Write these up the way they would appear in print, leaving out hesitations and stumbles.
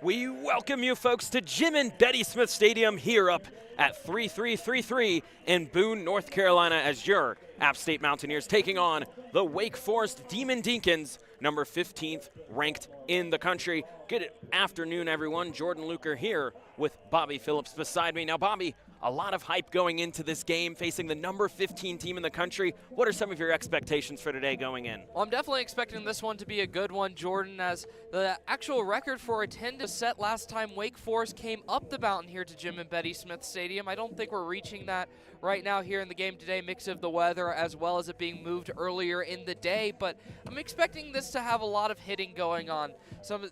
We welcome you folks to Jim and Betty Smith Stadium here up at 3333 in Boone, North Carolina, as your App State Mountaineers taking on the Wake Forest Demon Deacons, number 15th ranked in the country. Good afternoon, everyone. Jordan Luker here with Bobby Phillips beside me. Now, Bobby, a lot of hype going into this game, facing the number 15 team in the country. What are some of your expectations for today going in? Well, I'm definitely expecting this one to be a good one, Jordan, as the actual record for attendance set last time Wake Forest came up the mountain here to Jim and Betty Smith Stadium. I don't think we're reaching that right now here in the game today, mix of the weather as well as it being moved earlier in the day, but I'm expecting this to have a lot of hitting going on.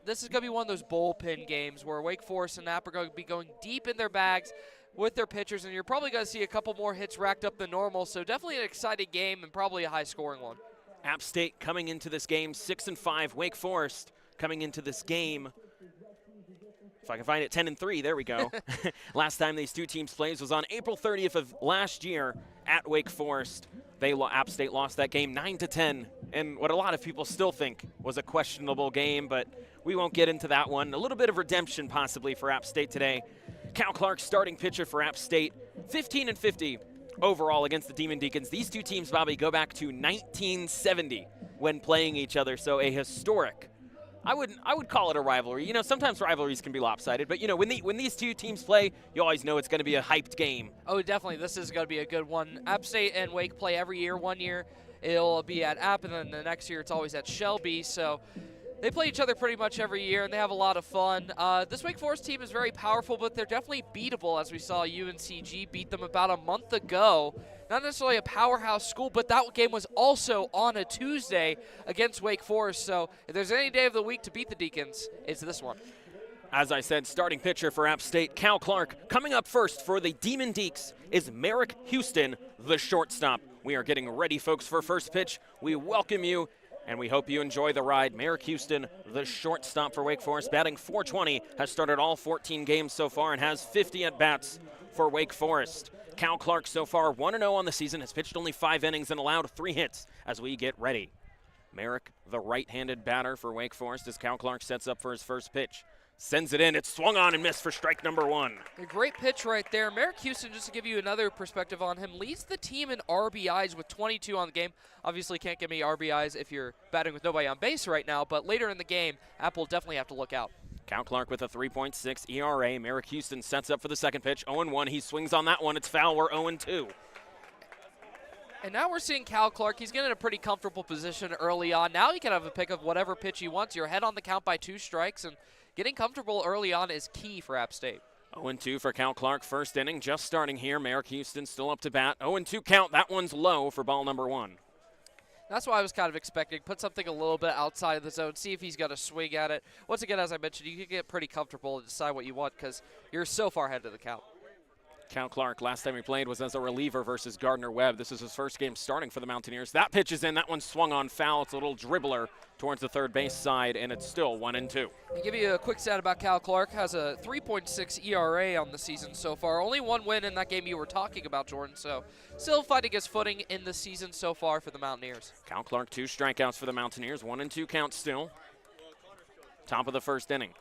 This is going to be one of those bullpen games where Wake Forest and App are going to be going deep in their bags with their pitchers, and you're probably going to see a couple more hits racked up than normal, so definitely an exciting game and probably a high-scoring one. App State coming into this game 6-5. Wake Forest coming into this game, if I can find it, 10-3. There we go. Last time these two teams played was on April 30th of last year at Wake Forest. App State lost that game 9-10, and what a lot of people still think was a questionable game, but we won't get into that one. A little bit of redemption possibly for App State today. Cal Clark, starting pitcher for App State, 15-50 overall against the Demon Deacons. These two teams, Bobby, go back to 1970 when playing each other, so a historic. I would call it a rivalry. You know, sometimes rivalries can be lopsided, but you know, when these two teams play, you always know it's going to be a hyped game. Oh, definitely. This is going to be a good one. App State and Wake play every year. One year it'll be at App, and then the next year it's always at Shelby. So they play each other pretty much every year, and they have a lot of fun. This Wake Forest team is very powerful, but they're definitely beatable, as we saw UNCG beat them about a month ago. Not necessarily a powerhouse school, but that game was also on a Tuesday against Wake Forest. So if there's any day of the week to beat the Deacons, it's this one. As I said, starting pitcher for App State, Cal Clark. Coming up first for the Demon Deeks is Merrick Houston, the shortstop. We are getting ready, folks, for first pitch. We welcome you, and we hope you enjoy the ride. Merrick Houston, the shortstop for Wake Forest, batting .420, has started all 14 games so far and has 50 at-bats for Wake Forest. Cal Clark so far 1-0 on the season, has pitched only 5 innings and allowed 3 hits as we get ready. Merrick, the right-handed batter for Wake Forest, as Cal Clark sets up for his first pitch. Sends it in. It's swung on and missed for strike number 1. A great pitch right there. Merrick Houston, just to give you another perspective on him, leads the team in RBIs with 22 on the game. Obviously can't give me RBIs if you're batting with nobody on base right now, but later in the game, App will definitely have to look out. Cal Clark with a 3.6 ERA. Merrick Houston sets up for the second pitch. 0-1. He swings on that one. It's foul. We're 0-2. And now we're seeing Cal Clark. He's getting in a pretty comfortable position early on. Now he can have a pick of whatever pitch he wants. You're ahead on the count by 2 strikes, and getting comfortable early on is key for App State. 0-2 for Cal Clark. First inning just starting here. Merrick Houston still up to bat. 0-2 count. That one's low for ball number 1. That's what I was kind of expecting. Put something a little bit outside of the zone, see if he's got a swing at it. Once again, as I mentioned, you can get pretty comfortable and decide what you want because you're so far ahead of the count. Cal Clark, last time he played was as a reliever versus Gardner-Webb. This is his first game starting for the Mountaineers. That pitch is in. That one swung on foul. It's a little dribbler towards the third base side, and it's still 1-2. I'll give you a quick stat about Cal Clark. Has a 3.6 ERA on the season so far. Only 1 win in that game you were talking about, Jordan. So still fighting his footing in the season so far for the Mountaineers. Cal Clark, 2 strikeouts for the Mountaineers. 1-2 count still. Top of the first inning.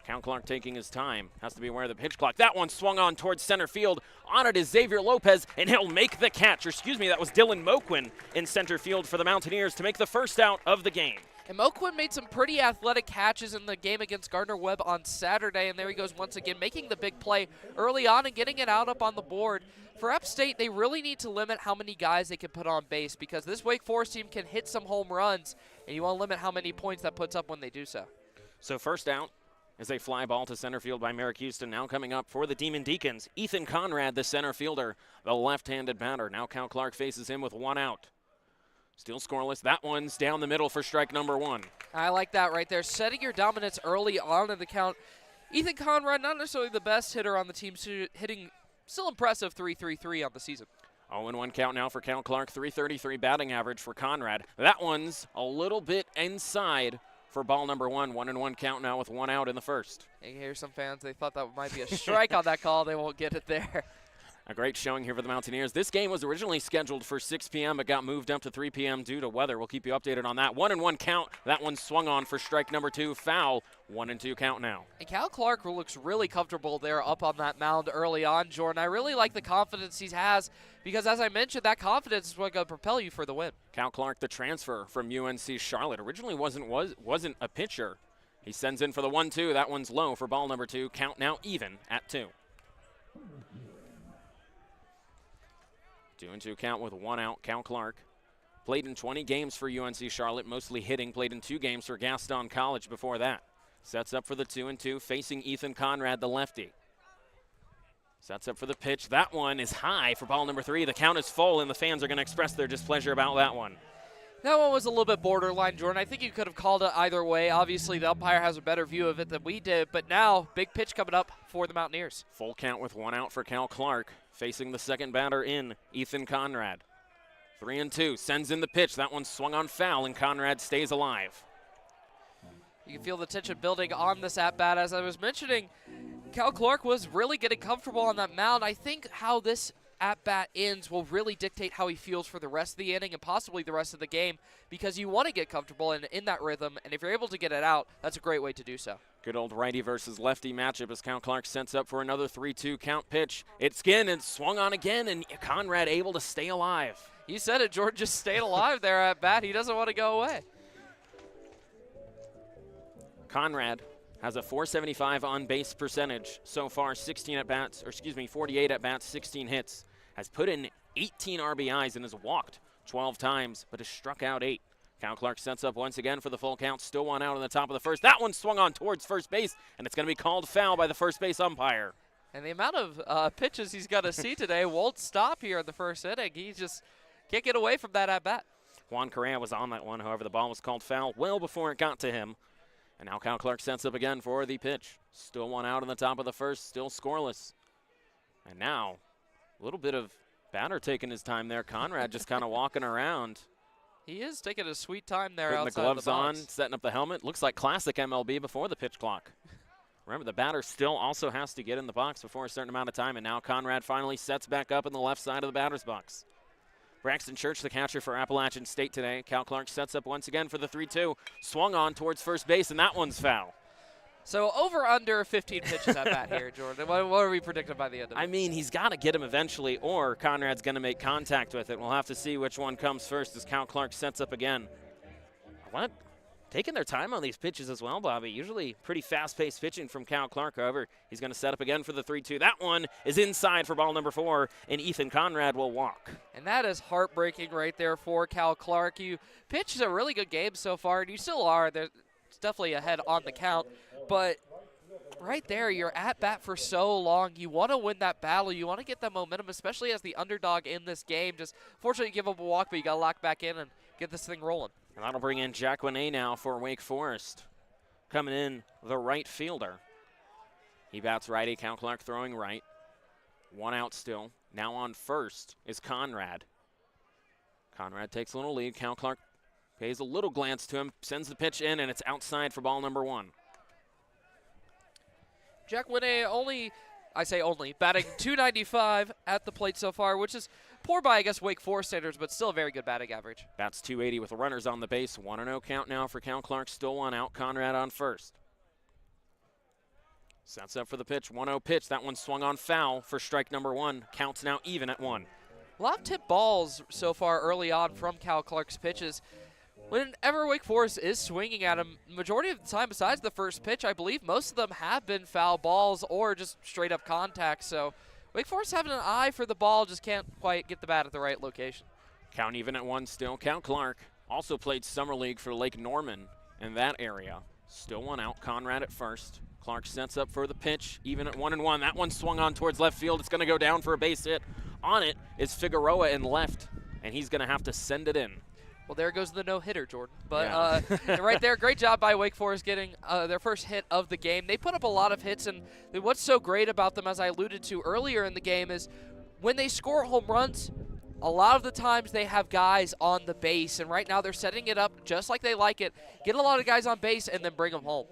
Cal Clark taking his time. Has to be aware of the pitch clock. That one swung on towards center field. On it is Xavier Lopez, and he'll make the catch. Or excuse me, that was Dylan Moquin in center field for the Mountaineers to make the first out of the game. And Moquin made some pretty athletic catches in the game against Gardner-Webb on Saturday, and there he goes once again, making the big play early on and getting it out up on the board. For App State, they really need to limit how many guys they can put on base because this Wake Forest team can hit some home runs, and you want to limit how many points that puts up when they do so. So first out is a fly ball to center field by Merrick Houston. Now coming up for the Demon Deacons, Ethan Conrad, the center fielder, the left-handed batter. Now Cal Clark faces him with 1 out. Still scoreless. That one's down the middle for strike number 1. I like that right there. Setting your dominance early on in the count. Ethan Conrad, not necessarily the best hitter on the team, hitting still impressive 3.33 on the season. 0-1 count now for Cal Clark. 333 batting average for Conrad. That one's a little bit inside for ball number 1. 1-1 count now with 1 out in the first. And here's some fans. They thought that might be a strike on that call. They won't get it there. A great showing here for the Mountaineers. This game was originally scheduled for 6 p.m. but got moved up to 3 p.m. due to weather. We'll keep you updated on that. 1-1 count. That one swung on for strike number 2. Foul. 1-2 count now. And Cal Clark looks really comfortable there up on that mound early on, Jordan. I really like the confidence he has because, as I mentioned, that confidence is what's going to propel you for the win. Cal Clark, the transfer from UNC Charlotte, originally wasn't a pitcher. He sends in for the 1-2. That one's low for ball number 2. Count now even at 2. 2-2 count with 1 out. Cal Clark played in 20 games for UNC Charlotte, mostly hitting. Played in 2 games for Gaston College before that. Sets up for the 2-2, facing Ethan Conrad, the lefty. Sets up for the pitch. That one is high for ball number 3. The count is full, and the fans are going to express their displeasure about that one. That one was a little bit borderline, Jordan. I think you could have called it either way. Obviously, the umpire has a better view of it than we did, but now, big pitch coming up for the Mountaineers. Full count with 1 out for Cal Clark, facing the second batter in Ethan Conrad. 3-2, sends in the pitch. That one swung on foul, and Conrad stays alive. You can feel the tension building on this at-bat. As I was mentioning, Cal Clark was really getting comfortable on that mound. I think how this at-bat ends will really dictate how he feels for the rest of the inning and possibly the rest of the game, because you want to get comfortable in that rhythm, and if you're able to get it out, that's a great way to do so. Good old righty versus lefty matchup as Cal Clark sets up for another 3-2 count pitch. It's skinned and swung on again, and Conrad able to stay alive. You said it, George, just stayed alive there at bat. He doesn't want to go away. Conrad has a .475 on-base percentage so far, 48 at-bats, 16 hits. Has put in 18 RBIs and has walked 12 times, but has struck out 8. Cal Clark sets up once again for the full count, still 1 out on the top of the first. That one swung on towards first base, and it's going to be called foul by the first base umpire. And the amount of pitches he's got to see today won't stop here in the first inning. He just can't get away from that at-bat. Juan Correa was on that one, however, the ball was called foul well before it got to him. And now Cal Clark sets up again for the pitch. Still 1 out on the top of the first, still scoreless. And now, a little bit of batter taking his time there. Conrad just kind of walking around. He is taking a sweet time there Putting outside the gloves the box. on, setting up the helmet. Looks like classic MLB before the pitch clock. Remember, the batter still also has to get in the box before a certain amount of time, and now Conrad finally sets back up in the left side of the batter's box. Braxton Church, the catcher for Appalachian State today. Cal Clark sets up once again for the 3-2. Swung on towards first base, and that one's foul. So over under 15 pitches at bat here, Jordan. What are we predicting by the end of it? I mean, he's got to get him eventually, or Conrad's going to make contact with it. We'll have to see which one comes first as Cal Clark sets up again. What? Taking their time on these pitches as well, Bobby. Usually pretty fast-paced pitching from Cal Clark. However, he's going to set up again for the 3-2. That one is inside for ball number 4, and Ethan Conrad will walk. And that is heartbreaking right there for Cal Clark. You pitched a really good game so far, and you still are. There's definitely ahead on the count. But right there, you're at bat for so long. You want to win that battle. You want to get that momentum, especially as the underdog in this game. Just fortunately give up a walk, but you got to lock back in and get this thing rolling. And that'll bring in Jack Winney now for Wake Forest. Coming in, the right fielder. He bats righty. Cal Clark throwing right. 1 out still. Now on first is Conrad. Conrad takes a little lead. Cal Clark pays a little glance to him, sends the pitch in, and it's outside for ball number 1. Jack Winney batting .295 at the plate so far, which is poor by, I guess, Wake Forest standards, but still a very good batting average. Bats .280 with runners on the base. 1-0 count now for Cal Clark. Still 1 out. Conrad on first. Sets up for the pitch. 1-0 pitch. That one swung on foul for strike number 1. Counts now even at 1. A lot of tip balls so far early on from Cal Clark's pitches. Whenever Wake Forest is swinging at him, majority of the time, besides the first pitch, I believe most of them have been foul balls or just straight up contact. So Wake Forest having an eye for the ball, just can't quite get the bat at the right location. Count even at 1 still. Cal Clark also played Summer League for Lake Norman in that area. Still 1 out. Conrad at first. Clark sets up for the pitch, even at 1-1. That one swung on towards left field. It's going to go down for a base hit. On it is Figueroa in left, and he's going to have to send it in. Well, there goes the no-hitter, Jordan. But right there, great job by Wake Forest getting their first hit of the game. They put up a lot of hits, and what's so great about them, as I alluded to earlier in the game, is when they score home runs, a lot of the times they have guys on the base, and right now they're setting it up just like they like it. Get a lot of guys on base and then bring them home.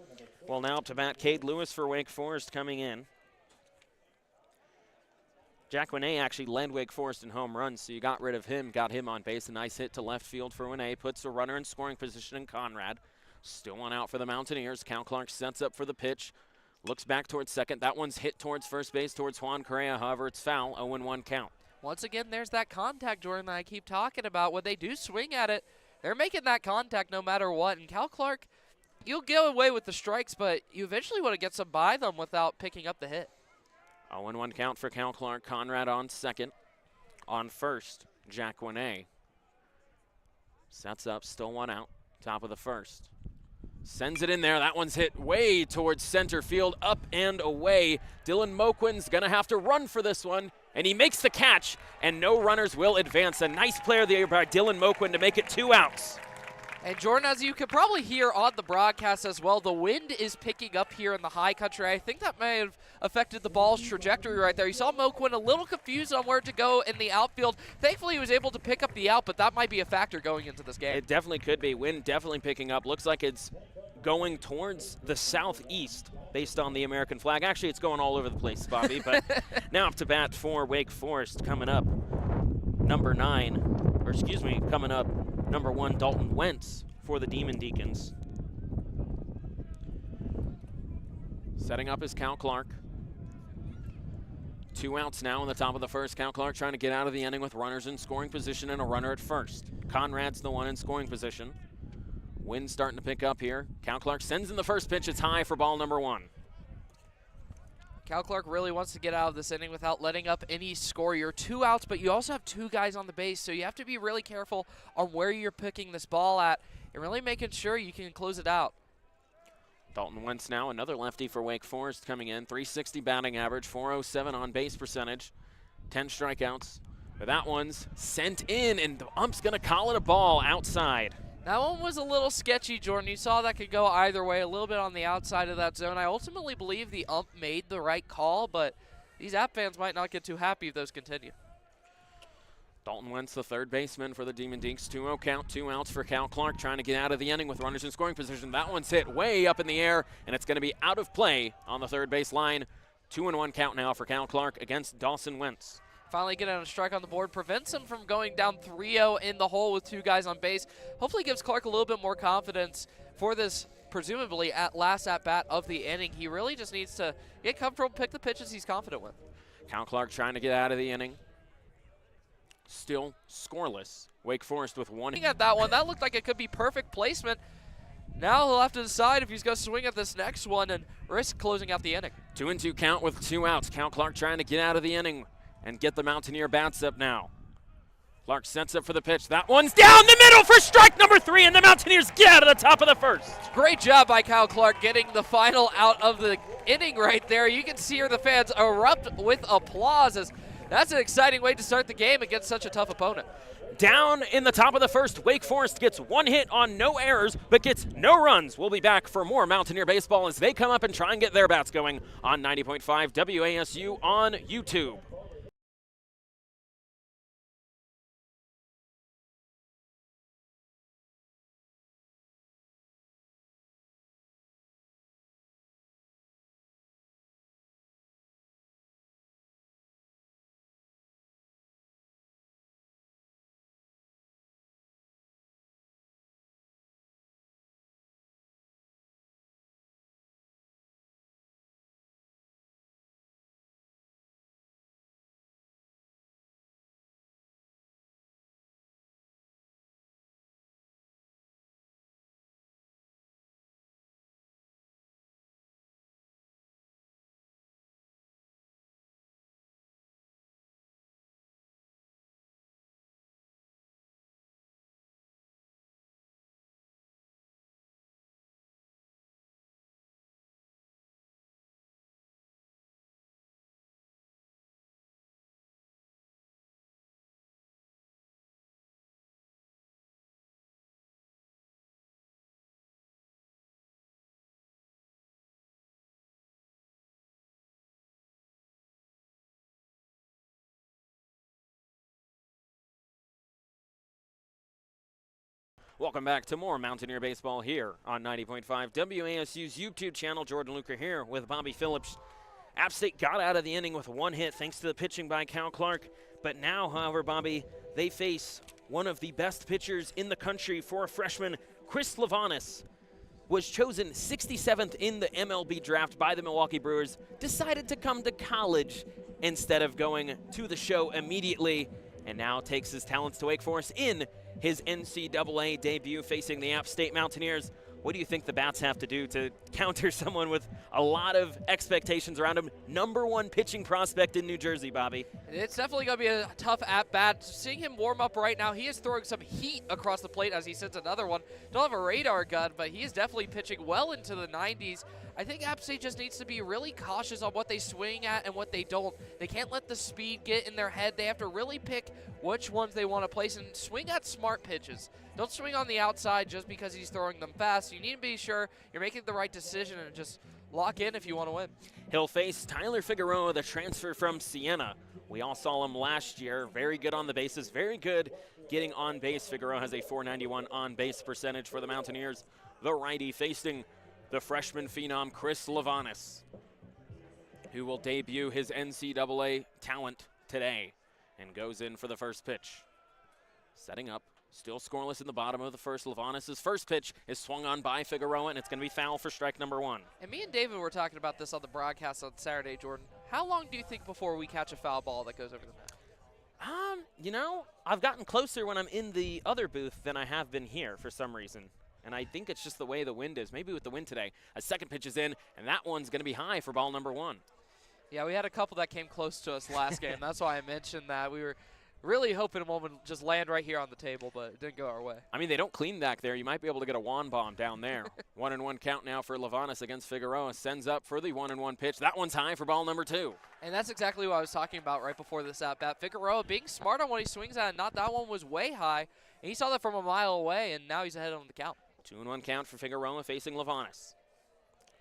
Well, now up to bat, Cade Lewis for Wake Forest coming in. Jack Winay actually led Wake Forest in home runs, so you got rid of him, got him on base. A nice hit to left field for Winay, puts a runner in scoring position in Conrad. Still one out for the Mountaineers. Cal Clark sets up for the pitch, looks back towards second. That one's hit towards first base towards Juan Correa, however it's foul, 0-1 count. Once again, there's that contact, Jordan, that I keep talking about. When they do swing at it, they're making that contact no matter what. And Cal Clark, you'll get away with the strikes, but you eventually want to get some by them without picking up the hit. 0-1 count for Cal Clark. Conrad on second. On first, Jack Winay. Sets up, still one out. Top of the first. Sends it in there. That one's hit way towards center field, up and away. Dylan Moquin's going to have to run for this one, and he makes the catch, and no runners will advance. A nice play there by Dylan Moquin to make it 2 outs. And Jordan, as you could probably hear on the broadcast as well, the wind is picking up here in the high country. I think that may have affected the ball's trajectory right there. You saw Moquin a little confused on where to go in the outfield. Thankfully, he was able to pick up the out, but that might be a factor going into this game. It definitely could be. Wind definitely picking up. Looks like it's going towards the southeast based on the American flag. Actually, it's going all over the place, Bobby. But now up to bat for Wake Forest coming up. Number 1, Dalton Wentz for the Demon Deacons. Setting up is Cal Clark. 2 outs now in the top of the first. Cal Clark trying to get out of the inning with runners in scoring position and a runner at first. Conrad's the one in scoring position. Wind starting to pick up here. Cal Clark sends in the first pitch. It's high for ball number 1. Cal Clark really wants to get out of this inning without letting up any score. You're 2 outs, but you also have 2 guys on the base, so you have to be really careful on where you're picking this ball at and really making sure you can close it out. Dalton Wentz now, another lefty for Wake Forest coming in. 360 batting average, 407 on base percentage, 10 strikeouts. But that one's sent in, and the ump's going to call it a ball outside. That one was a little sketchy, Jordan. You saw that could go either way, a little bit on the outside of that zone. I ultimately believe the ump made the right call, but these App fans might not get too happy if those continue. Dalton Wentz, the third baseman for the Demon Deeks. 2-0 count, 2 outs for Cal Clark, trying to get out of the inning with runners in scoring position. That one's hit way up in the air, and it's going to be out of play on the third base line. 2-1 count now for Cal Clark against Dawson Wentz. Finally getting a strike on the board, prevents him from going down 3-0 in the hole with 2 guys on base. Hopefully gives Clark a little bit more confidence for this, presumably, last at-bat of the inning. He really just needs to get comfortable, pick the pitches he's confident with. Cal Clark trying to get out of the inning. Still scoreless. Wake Forest with 1. Looking at that one, that looked like it could be perfect placement. Now he'll have to decide if he's going to swing at this next one and risk closing out the inning. 2-2 count with 2 outs. Cal Clark trying to get out of the inning and get the Mountaineer bats up now. Clark sets up for the pitch. That one's down the middle for strike number 3, and the Mountaineers get out of the top of the first. Great job by Cal Clark getting the final out of the inning right there. You can see here the fans erupt with applause, as that's an exciting way to start the game against such a tough opponent. Down in the top of the first, Wake Forest gets 1 hit on no errors, but gets no runs. We'll be back for more Mountaineer baseball as they come up and try and get their bats going on 90.5 WASU on YouTube. Welcome back to more Mountaineer baseball here on 90.5 WASU's YouTube channel. Jordan Luker here with Bobby Phillips App State got out of the inning with one hit thanks to the pitching by Cal Clark. But now, however, Bobby, they face one of the best pitchers in the country for a freshman. Chris Lavanis was chosen 67th in the MLB draft by the Milwaukee Brewers, decided to come to college instead of going to the show immediately, and now takes his talents to Wake Forest in his NCAA debut facing the App State Mountaineers. What do you think the Bats have to do to counter someone with a lot of expectations around him? #1 pitching prospect in New Jersey, Bobby. It's definitely going to be a tough at-bat. Seeing him warm up right now, he is throwing some heat across the plate as he sends another one. Don't have a radar gun, but he is definitely pitching well into the 90s. I think App State just needs to be really cautious on what they swing at and what they don't. They can't let the speed get in their head. They have to really pick which ones they want to place and swing at smart pitches. Don't swing on the outside just because he's throwing them fast. You need to be sure you're making the right decision and just lock in if you want to win. He'll face Tyler Figueroa, the transfer from Siena. We all saw him last year. Very good on the bases, very good getting on base. Figueroa has a .491 on-base percentage for the Mountaineers. The righty facing the freshman phenom Chris Lavanis, who will debut his NCAA talent today and goes in for the first pitch. Setting up, still scoreless in the bottom of the first. Lavanis' first pitch is swung on by Figueroa, and it's going to be foul for strike #1. And me and David were talking about this on the broadcast on Saturday, Jordan. How long do you think before we catch a foul ball that goes over the mound? You know, I've gotten closer when I'm in the other booth than I have been here for some reason. And I think it's just the way the wind is. Maybe with the wind today. A second pitch is in, and that one's going to be high for ball #1. Yeah, we had a couple that came close to us last game. That's why I mentioned that. We were really hoping one would just land right here on the table, but it didn't go our way. I mean, they don't clean back there. You might be able to get a wand bomb down there. 1-1 count now for Lavanis against Figueroa. Sends up for the 1-1 pitch. That one's high for ball #2. And that's exactly what I was talking about right before this at-bat. Figueroa being smart on what he swings at, and not that one was way high. And he saw that from a mile away, and now he's ahead on the count. 2-1 count for Figueroa facing Lavanis.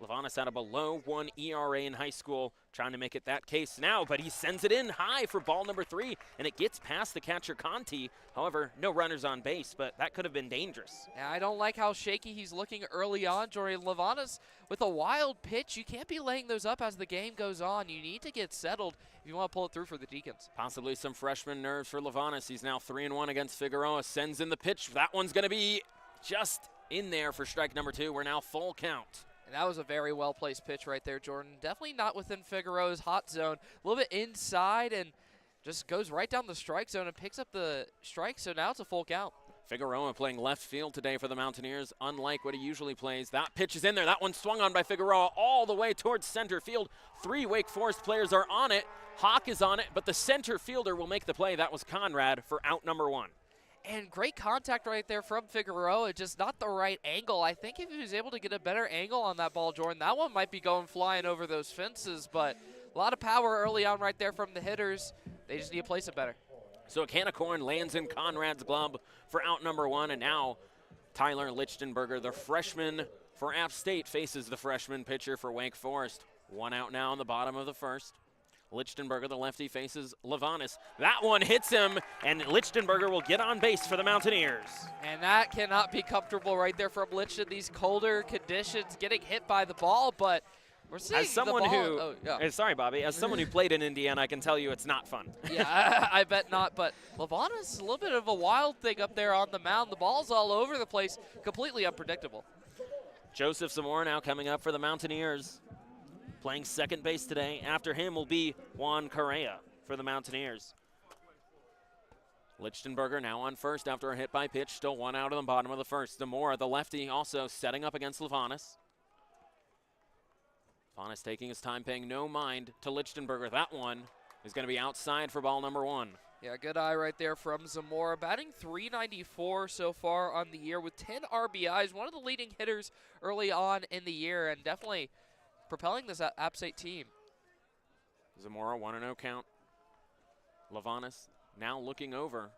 Lavanis had a below 1 ERA in high school, trying to make it that case now, but he sends it in high for ball #3, and it gets past the catcher Conti. However, no runners on base, but that could have been dangerous. Yeah, I don't like how shaky he's looking early on. Jordan Lavanis with a wild pitch. You can't be laying those up as the game goes on. You need to get settled if you want to pull it through for the Deacons. Possibly some freshman nerves for Lavanis. He's now 3-1 against Figueroa. Sends in the pitch. That one's going to be just in there for strike #2. We're now full count. And that was a very well-placed pitch right there, Jordan. Definitely not within Figueroa's hot zone. A little bit inside and just goes right down the strike zone and picks up the strike, so now it's a full count. Figueroa playing left field today for the Mountaineers, unlike what he usually plays. That pitch is in there. That one swung on by Figueroa all the way towards center field. 3 Wake Forest players are on it. Hawk is on it, but the center fielder will make the play. That was Conrad for out #1. And great contact right there from Figueroa, just not the right angle. I think if he was able to get a better angle on that ball, Jordan, that one might be going flying over those fences, but a lot of power early on right there from the hitters. They just need to place it better. So a can of corn lands in Conrad's glove for out #1, and now Tyler Lichtenberger, the freshman for App State, faces the freshman pitcher for Wake Forest. 1 out now in the bottom of the first. Lichtenberger, the lefty, faces Lavanis. That one hits him, and Lichtenberger will get on base for the Mountaineers. And that cannot be comfortable right there from Lich in these colder conditions, getting hit by the ball, but we're seeing as someone the ball. who, sorry, Bobby, as someone who played in Indiana, I can tell you it's not fun. Yeah, I bet not, but Lavanis, a little bit of a wild thing up there on the mound. The ball's all over the place, completely unpredictable. Joseph Zamora now coming up for the Mountaineers. Playing second base today. After him will be Juan Correa for the Mountaineers. Lichtenberger now on first after a hit by pitch. Still 1 out in the bottom of the first. Zamora, the lefty, also setting up against Lavanis. Lavanis taking his time, paying no mind to Lichtenberger. That one is going to be outside for ball #1. Yeah, good eye right there from Zamora. Batting .394 so far on the year with 10 RBIs. One of the leading hitters early on in the year, and definitely propelling this App State team. Zamora 1-0 count. Lavanis now looking over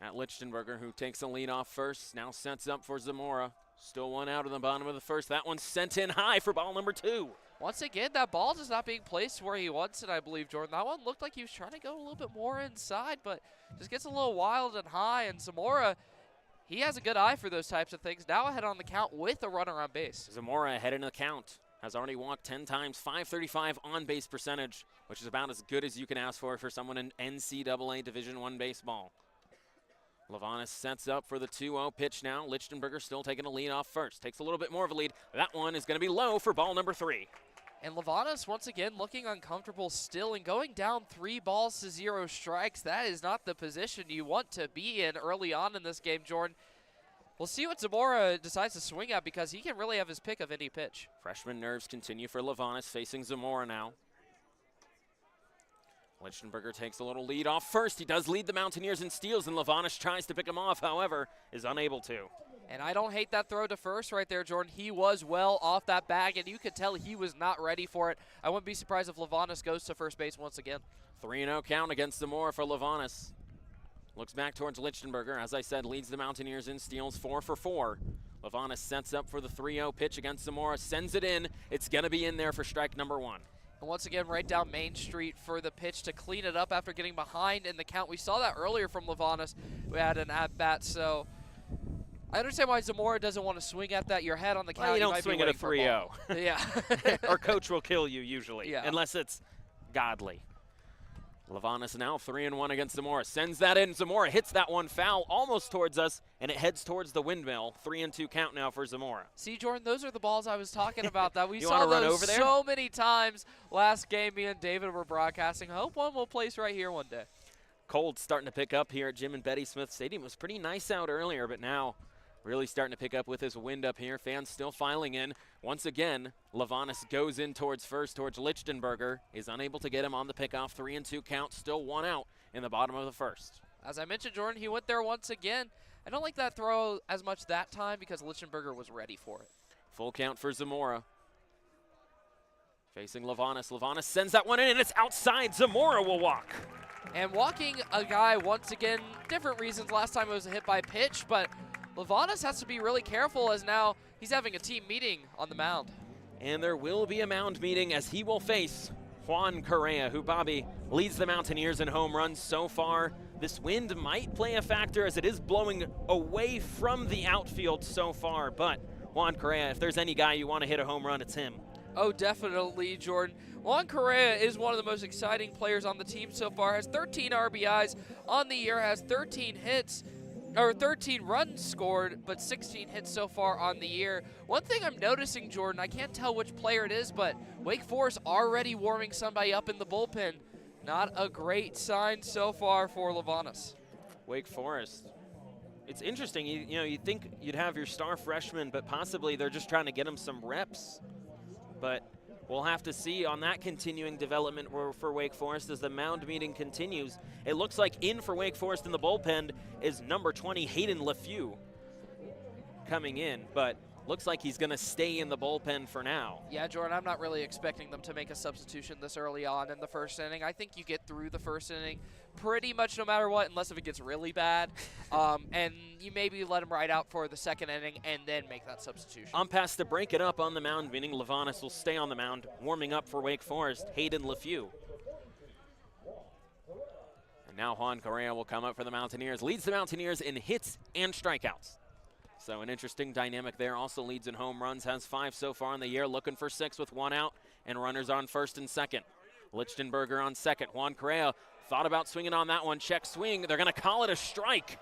at Lichtenberger, who takes a lead off first. Now sets up for Zamora. Still 1 out in the bottom of the first. That one's sent in high for ball #2. Once again, that ball just not being placed where he wants it, I believe, Jordan. That one looked like he was trying to go a little bit more inside, but just gets a little wild and high. And Zamora, he has a good eye for those types of things. Now ahead on the count with a runner on base. Zamora ahead in the count. has already walked 10 times, 535 on-base percentage, which is about as good as you can ask for someone in NCAA Division I baseball. Lavanis sets up for the 2-0 pitch now. Lichtenberger still taking a lead off first. Takes a little bit more of a lead. That one is going to be low for ball number 3. And Lavanis, once again, looking uncomfortable still and going down 3-0 strikes. That is not the position you want to be in early on in this game, Jordan. We'll see what Zamora decides to swing at because he can really have his pick of any pitch. Freshman nerves continue for Lavanis, facing Zamora now. Lichtenberger takes a little lead off first. He does lead the Mountaineers in steals, and Lavanis tries to pick him off, however, is unable to. And I don't hate that throw to first right there, Jordan. He was well off that bag, and you could tell he was not ready for it. I wouldn't be surprised if Lavanis goes to first base once again. 3-0 count against Zamora for Lavanis. Looks back towards Lichtenberger. As I said, leads the Mountaineers in steals 4 for 4. Lavanis sets up for the 3-0 pitch against Zamora, sends it in. It's going to be in there for strike number 1. And once again, right down Main Street for the pitch to clean it up after getting behind in the count. We saw that earlier from Lavanis. We had an at-bat, so I understand why Zamora doesn't want to swing at that. Your head on the count. Well, you don't swing at a 3-0. Yeah. Or coach will kill you usually, yeah. Unless it's godly. Lavanis now 3-1 against Zamora. Sends that in. Zamora hits that one foul almost towards us, and it heads towards the windmill. 3-2 count now for Zamora. See, Jordan, those are the balls I was talking about. That we You saw wanna run those over there? so many times last game. Me and David were broadcasting. I hope one will place right here one day. Cold starting to pick up here at Jim and Betty Smith Stadium. It was pretty nice out earlier, but now really starting to pick up with his wind up here. Fans still filing in. Once again, Lavanis goes in towards first, towards Lichtenberger. Is unable to get him on the pickoff. 3-2 count, still 1 out in the bottom of the first. As I mentioned, Jordan, he went there once again. I don't like that throw as much that time because Lichtenberger was ready for it. Full count for Zamora. Facing Lavanis. Lavanis sends that one in, and it's outside. Zamora will walk. And walking a guy once again, different reasons. Last time it was a hit by pitch, but Lavanis has to be really careful as now he's having a team meeting on the mound. And there will be a mound meeting as he will face Juan Correa, who, Bobby, leads the Mountaineers in home runs so far. This wind might play a factor as it is blowing away from the outfield so far, but Juan Correa, if there's any guy you want to hit a home run, it's him. Oh, definitely, Jordan. Juan Correa is one of the most exciting players on the team so far. Has 13 RBIs on the year, has 13 hits, or 13 runs scored, but 16 hits so far on the year. One thing I'm noticing, Jordan, I can't tell which player it is, but Wake Forest already warming somebody up in the bullpen. Not a great sign so far for Lavanis. Wake Forest. It's interesting. You know, you'd think you'd have your star freshman, but possibly they're just trying to get him some reps. But we'll have to see on that continuing development for Wake Forest as the mound meeting continues. It looks like in for Wake Forest in the bullpen is number 20, Hayden LeFew, coming in, but looks like he's going to stay in the bullpen for now. Yeah, Jordan, I'm not really expecting them to make a substitution this early on in the first inning. I think you get through the first inning pretty much no matter what, unless if it gets really bad. And you maybe let him ride out for the second inning and then make that substitution. On past to break it up on the mound, meaning Lavanis will stay on the mound, warming up for Wake Forest, Hayden LeFew. And now Juan Correa will come up for the Mountaineers, leads the Mountaineers in hits and strikeouts. So an interesting dynamic there. Also leads in home runs, has 5 so far in the year, looking for 6 with 1 out, and runners on first and second. Lichtenberger on second. Juan Correa thought about swinging on that one. Check swing. They're going to call it a strike.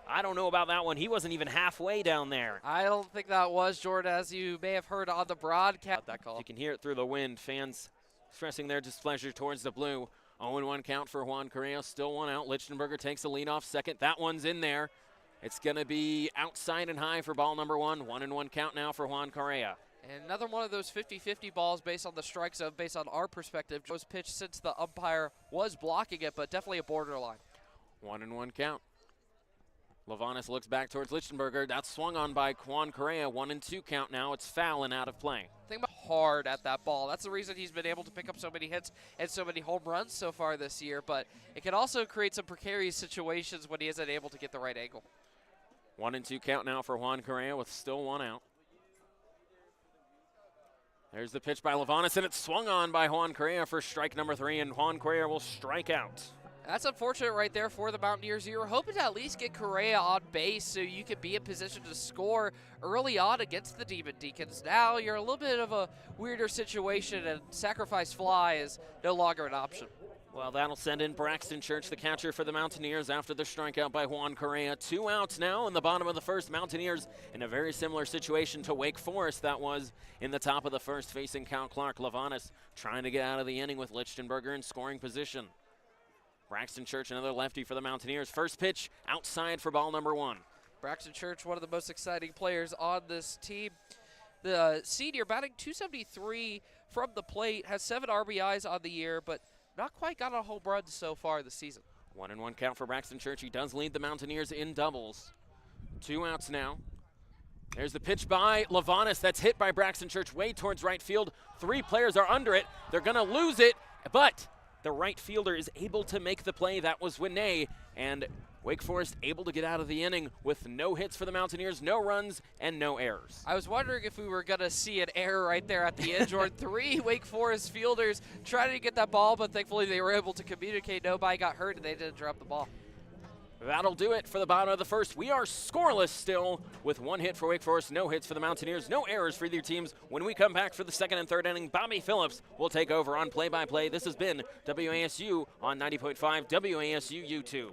I don't know about that one. He wasn't even halfway down there. I don't think that was, Jordan, as you may have heard on the broadcast. That call. You can hear it through the wind. Fans expressing their displeasure towards the blue. 0-1 count for Juan Correa. Still 1 out. Lichtenberger takes the lead off second. That one's in there. It's going to be outside and high for ball number 1. 1-1 count now for Juan Correa. And another one of those 50-50 balls based on the strike zone, based on our perspective. Was pitched since the umpire was blocking it, but definitely a borderline. 1-1 count. Lavanis looks back towards Lichtenberger. That's swung on by Juan Correa. 1-2 count now. It's foul and out of play. Think about hard at that ball. That's the reason he's been able to pick up so many hits and so many home runs so far this year. But it can also create some precarious situations when he isn't able to get the right angle. 1-2 count now for Juan Correa with still 1 out. There's the pitch by Lavanis, and it's swung on by Juan Correa for strike number 3, and Juan Correa will strike out. That's unfortunate right there for the Mountaineers. You were hoping to at least get Correa on base so you could be in position to score early on against the Demon Deacons. Now you're a little bit of a weirder situation, and sacrifice fly is no longer an option. Well, that'll send in Braxton Church, the catcher for the Mountaineers, after the strikeout by Juan Correa. 2 outs now in the bottom of the first. Mountaineers in a very similar situation to Wake Forest that was in the top of the first, facing Cal Clark. Lavanis trying to get out of the inning with Lichtenberger in scoring position. Braxton Church, another lefty for the Mountaineers. First pitch outside for ball number 1. Braxton Church, one of the most exciting players on this team. The senior, batting .273 from the plate, has 7 RBIs on the year, but not quite got a home run so far this season. 1-1 count for Braxton Church. He does lead the Mountaineers in doubles. 2 outs now. There's the pitch by Lavanis. That's hit by Braxton Church way towards right field. 3 players are under it. They're going to lose it, but the right fielder is able to make the play. That was Winay, and Wake Forest able to get out of the inning with no hits for the Mountaineers, no runs, and no errors. I was wondering if we were going to see an error right there at the end, Jordan. 3 Wake Forest fielders trying to get that ball, but thankfully they were able to communicate. Nobody got hurt, and they didn't drop the ball. That'll do it for the bottom of the first. We are scoreless still with 1 hit for Wake Forest, no hits for the Mountaineers, no errors for either teams. When we come back for the second and third inning, Bobby Phillips will take over on play-by-play. This has been WASU on 90.5 WASU YouTube.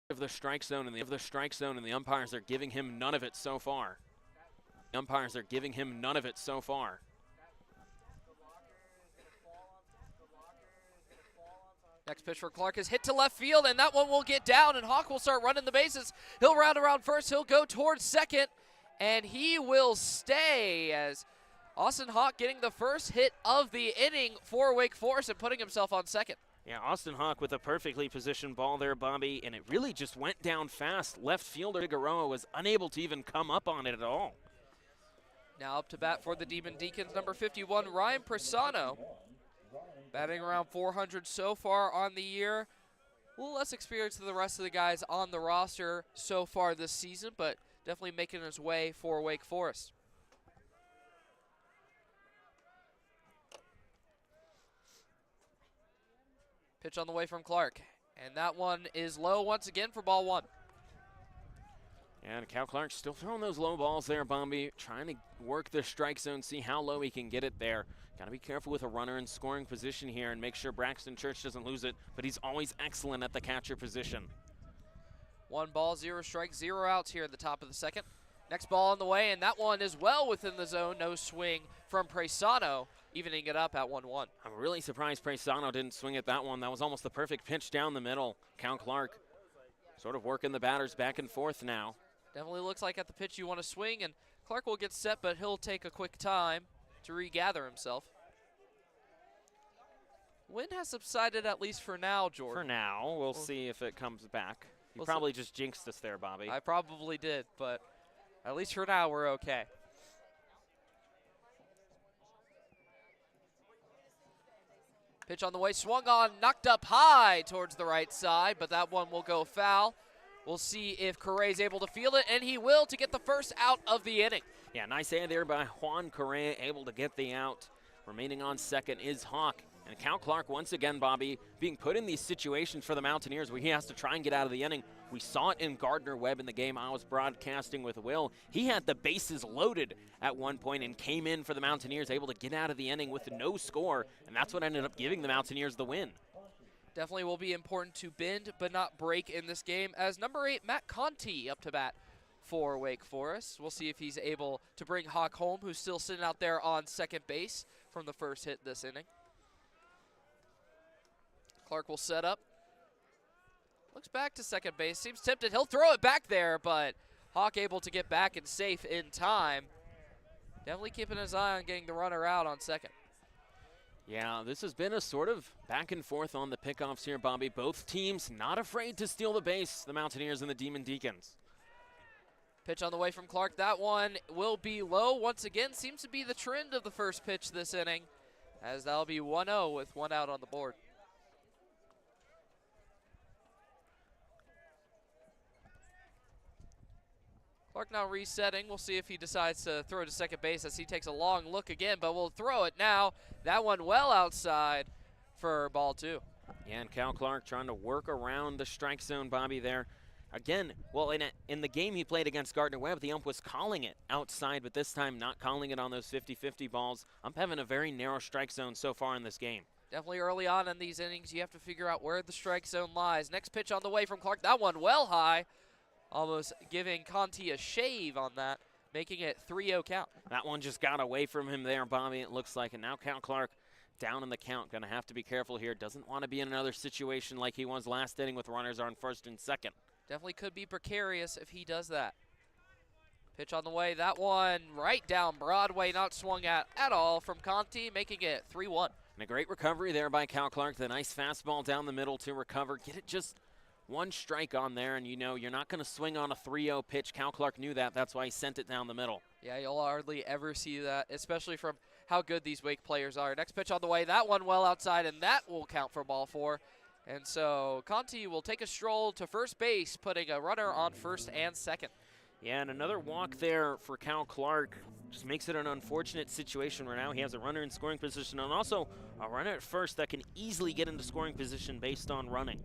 Of the strike zone and the umpires are giving him none of it so far. Next pitch for Clark is hit to left field, and that one will get down, and Hawk will start running the bases. He'll round around first. He'll go towards second, and he will stay as Austin Hawk getting the first hit of the inning for Wake Forest and putting himself on second. Yeah, Austin Hawk with a perfectly positioned ball there, Bobby, and it really just went down fast. Left fielder Figueroa was unable to even come up on it at all. Now up to bat for the Demon Deacons, number 51, Ryan Persano. Batting around 400 so far on the year. A little less experience than the rest of the guys on the roster so far this season, but definitely making his way for Wake Forest. Pitch on the way from Clark, and that one is low once again for ball 1. And Cal Clark still throwing those low balls there, Bombi, trying to work the strike zone, see how low he can get it there. Got to be careful with a runner in scoring position here and make sure Braxton Church doesn't lose it, but he's always excellent at the catcher position. 1 ball, 0 strikes, 0 outs here at the top of the second. Next ball on the way, and that one is well within the zone. No swing from Presano, evening it up at 1-1. I'm really surprised Presano didn't swing at that one. That was almost the perfect pitch down the middle. Cal Clark sort of working the batters back and forth now. Definitely looks like at the pitch you want to swing, and Clark will get set, but he'll take a quick time to regather himself. Wind has subsided at least for now, Jordan. For now. We'll see if it comes back. You probably just jinxed us there, Bobby. I probably did, but at least for now we're okay. Pitch on the way, swung on, knocked up high towards the right side, but that one will go foul. We'll see if Correa is able to field it, and he will to get the first out of the inning. Yeah, nice A there by Juan Correa, able to get the out. Remaining on second is Hawk. And Cal Clark, once again, Bobby, being put in these situations for the Mountaineers where he has to try and get out of the inning. We saw it in Gardner-Webb in the game I was broadcasting with Will. He had the bases loaded at one point and came in for the Mountaineers, able to get out of the inning with no score, and that's what ended up giving the Mountaineers the win. Definitely will be important to bend but not break in this game as number 8, Matt Conti, up to bat for Wake Forest. We'll see if he's able to bring Hawk home, who's still sitting out there on second base from the first hit this inning. Clark will set up. Looks back to second base. Seems tempted. He'll throw it back there, but Hawk able to get back and safe in time. Definitely keeping his eye on getting the runner out on second. Yeah, this has been a sort of back and forth on the pickoffs here, Bobby. Both teams not afraid to steal the base, the Mountaineers and the Demon Deacons. Pitch on the way from Clark. That one will be low. Once again, seems to be the trend of the first pitch this inning, as that'll be 1-0 with one out on the board. Clark now resetting. We'll see if he decides to throw to second base as he takes a long look again, but we'll throw it now. That one well outside for ball 2. Yeah, and Cal Clark trying to work around the strike zone, Bobby, there. Again, well, in the game he played against Gardner-Webb, the ump was calling it outside, but this time not calling it on those 50-50 balls. Ump having a very narrow strike zone so far in this game. Definitely early on in these innings, you have to figure out where the strike zone lies. Next pitch on the way from Clark. That one well high. Almost giving Conti a shave on that, making it 3-0 count. That one just got away from him there, Bobby, it looks like. And now Cal Clark down in the count. Going to have to be careful here. Doesn't want to be in another situation like he was last inning with runners on first and second. Definitely could be precarious if he does that. Pitch on the way. That one right down Broadway, not swung at all from Conti, making it 3-1. And a great recovery there by Cal Clark. The nice fastball down the middle to recover. Get it just one strike on there, and you know you're not going to swing on a 3-0 pitch. Cal Clark knew that. That's why he sent it down the middle. Yeah, you'll hardly ever see that, especially from how good these Wake players are. Next pitch on the way. That one well outside, and that will count for ball 4. And so Conti will take a stroll to first base, putting a runner on first and second. Yeah, and another walk there for Cal Clark just makes it an unfortunate situation where now he has a runner in scoring position and also a runner at first that can easily get into scoring position based on running.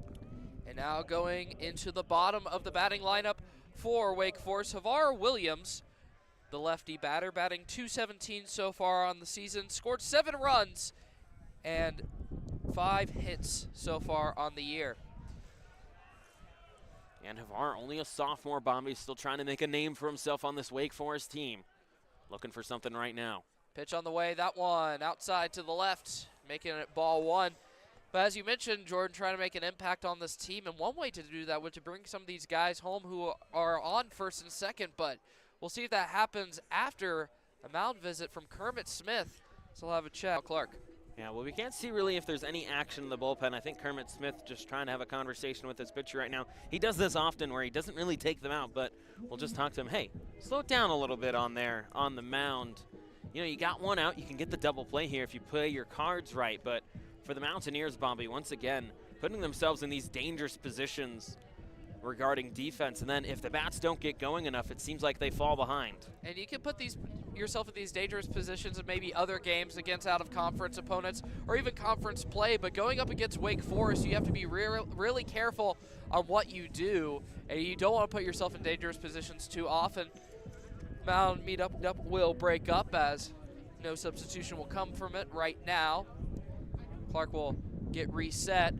And now going into the bottom of the batting lineup for Wake Forest, Havar Williams, the lefty batter, batting .217 so far on the season, scored 7 runs and 5 hits so far on the year. And Havar, only a sophomore, Bobby, still trying to make a name for himself on this Wake Forest team. Looking for something right now. Pitch on the way, that one outside to the left, making it ball 1. But as you mentioned, Jordan, trying to make an impact on this team, and one way to do that was to bring some of these guys home who are on first and second, but we'll see if that happens after a mound visit from Kermit Smith. So we'll have a chat with Clark. Yeah, well, we can't see really if there's any action in the bullpen. I think Kermit Smith just trying to have a conversation with his pitcher right now. He does this often where he doesn't really take them out, but we'll just talk to him. Hey, slow it down a little bit on there on the mound. You know, you got one out. You can get the double play here if you play your cards right, but for the Mountaineers, Bobby, once again, putting themselves in these dangerous positions regarding defense, and then if the bats don't get going enough, it seems like they fall behind. And you can put yourself in these dangerous positions in maybe other games against out-of-conference opponents or even conference play, but going up against Wake Forest, you have to be really careful on what you do, and you don't want to put yourself in dangerous positions too often. Mound meetup will break up as no substitution will come from it right now. Clark will get reset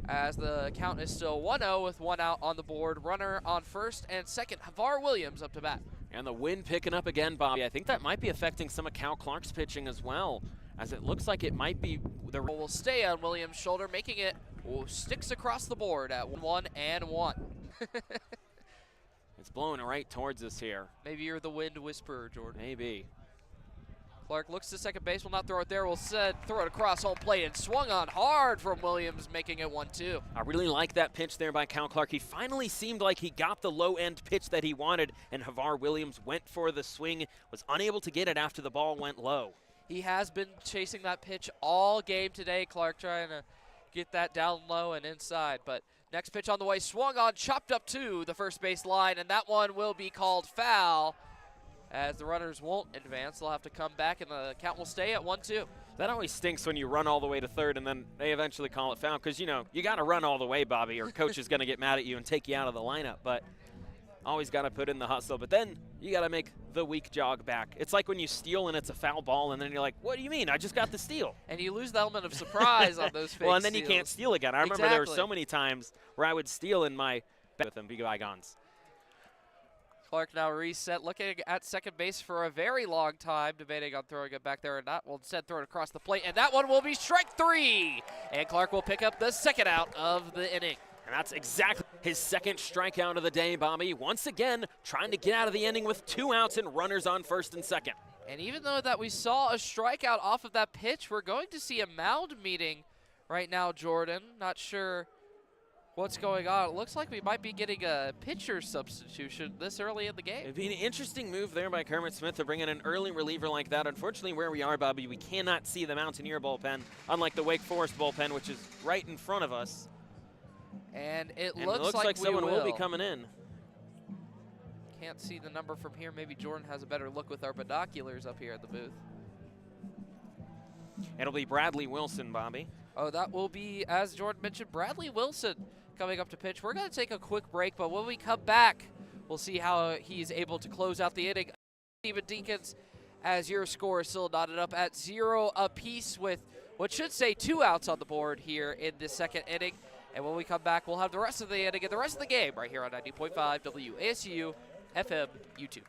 as the count is still 1-0 with one out on the board. Runner on first and second, Havar Williams up to bat. And the wind picking up again, Bobby. I think that might be affecting some of Cal Clark's pitching as well, as it looks like it might be. The will stay on Williams' shoulder, making it sticks across the board at 1-1. It's blowing right towards us here. Maybe you're the wind whisperer, Jordan. Maybe. Clark looks to second base, will not throw it there, will throw it across home plate and swung on hard from Williams, making it 1-2. I really like that pitch there by Cal Clark. He finally seemed like he got the low-end pitch that he wanted, and Havar Williams went for the swing, was unable to get it after the ball went low. He has been chasing that pitch all game today, Clark, trying to get that down low and inside. But next pitch on the way, swung on, chopped up to the first base line, and that one will be called foul. As the runners won't advance, they'll have to come back, and the count will stay at 1-2. That always stinks when you run all the way to third, and then they eventually call it foul, because, you know, you got to run all the way, Bobby, or coach is going to get mad at you and take you out of the lineup. But always got to put in the hustle. But then you got to make the weak jog back. It's like when you steal and it's a foul ball, and then you're like, what do you mean? I just got the steal. And you lose the element of surprise on those fake Well, and then steals. you can't steal again. I remember there were so many times where I would steal in my with them, be bygones. Clark now reset, looking at second base for a very long time, debating on throwing it back there or not. Will instead throw it across the plate, and that one will be strike 3. And Clark will pick up the second out of the inning. And that's exactly his second strikeout of the day, Bobby. Once again, trying to get out of the inning with 2 outs and runners on first and second. And even though that we saw a strikeout off of that pitch, we're going to see a mound meeting right now, Jordan. Not sure what's going on. It looks like we might be getting a pitcher substitution this early in the game. It'd be an interesting move there by Kermit Smith to bring in an early reliever like that. Unfortunately, where we are, Bobby, we cannot see the Mountaineer bullpen, unlike the Wake Forest bullpen, which is right in front of us. And it looks like someone will be will coming in. Can't see the number from here. Maybe Jordan has a better look with our binoculars up here at the booth. It'll be Bradley Wilson, Bobby. Oh, that will be, as Jordan mentioned, Bradley Wilson coming up to pitch. We're going to take a quick break, but when we come back, we'll see how he's able to close out the inning. Steven Deacons, as your score is still knotted up at 0 apiece with what should say 2 outs on the board here in the second inning. And when we come back, we'll have the rest of the inning and the rest of the game right here on 90.5 WASU FM YouTube.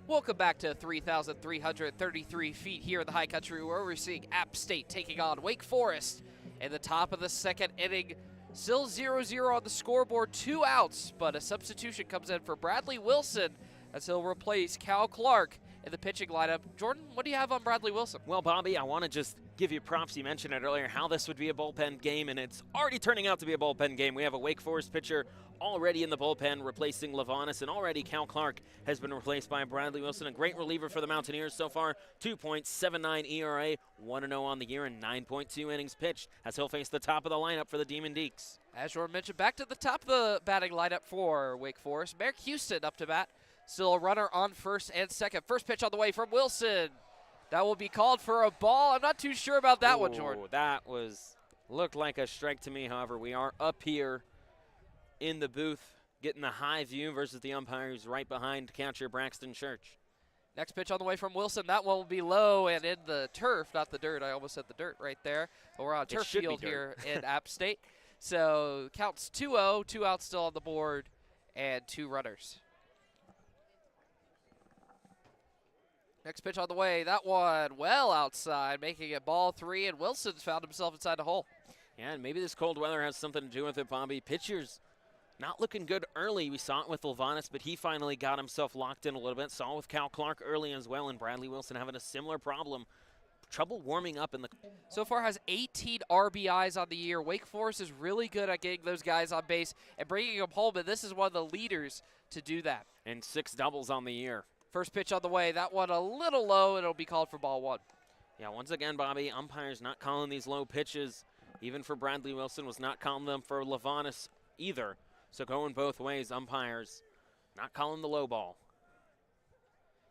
Welcome back to 3,333 feet here in the high country, where we're seeing App State taking on Wake Forest in the top of the second inning. Still 0-0 on the scoreboard, 2 outs, but a substitution comes in for Bradley Wilson as he'll replace Cal Clark in the pitching lineup. Jordan, what do you have on Bradley Wilson? Well, Bobby, I want to just give you props. You mentioned it earlier, how this would be a bullpen game, and it's already turning out to be a bullpen game. We have a Wake Forest pitcher already in the bullpen replacing Lavanis, and already Cal Clark has been replaced by Bradley Wilson, a great reliever for the Mountaineers so far. 2.79 ERA, 1-0 on the year, and 9.2 innings pitched as he'll face the top of the lineup for the Demon Deeks. As Jordan mentioned, back to the top of the batting lineup for Wake Forest. Merrick Houston up to bat. Still a runner on first and second. First pitch on the way from Wilson. That will be called for a ball. I'm not too sure about that one, Jordan. That looked like a strike to me. However, we are up here in the booth getting the high view versus the umpire who's right behind catcher Braxton Church. Next pitch on the way from Wilson. That one will be low and in the turf, not the dirt. I almost said the dirt right there. But we're on turf field here in App State. So counts 2-0, 2 outs still on the board, and 2 runners. Next pitch on the way. That one well outside, making it ball 3, and Wilson's found himself inside the hole. Yeah, and maybe this cold weather has something to do with it, Bobby. Pitchers not looking good early. We saw it with Lavanis, but he finally got himself locked in a little bit. Saw it with Cal Clark early as well, and Bradley Wilson having a similar problem. Trouble warming up in the... So far has 18 RBIs on the year. Wake Forest is really good at getting those guys on base and bringing them home, and this is one of the leaders to do that. And 6 doubles on the year. First pitch on the way. That one a little low, and it'll be called for ball 1. Yeah, once again, Bobby, umpires not calling these low pitches. Even for Bradley Wilson, was not calling them for Lavanis either. So going both ways, umpires not calling the low ball.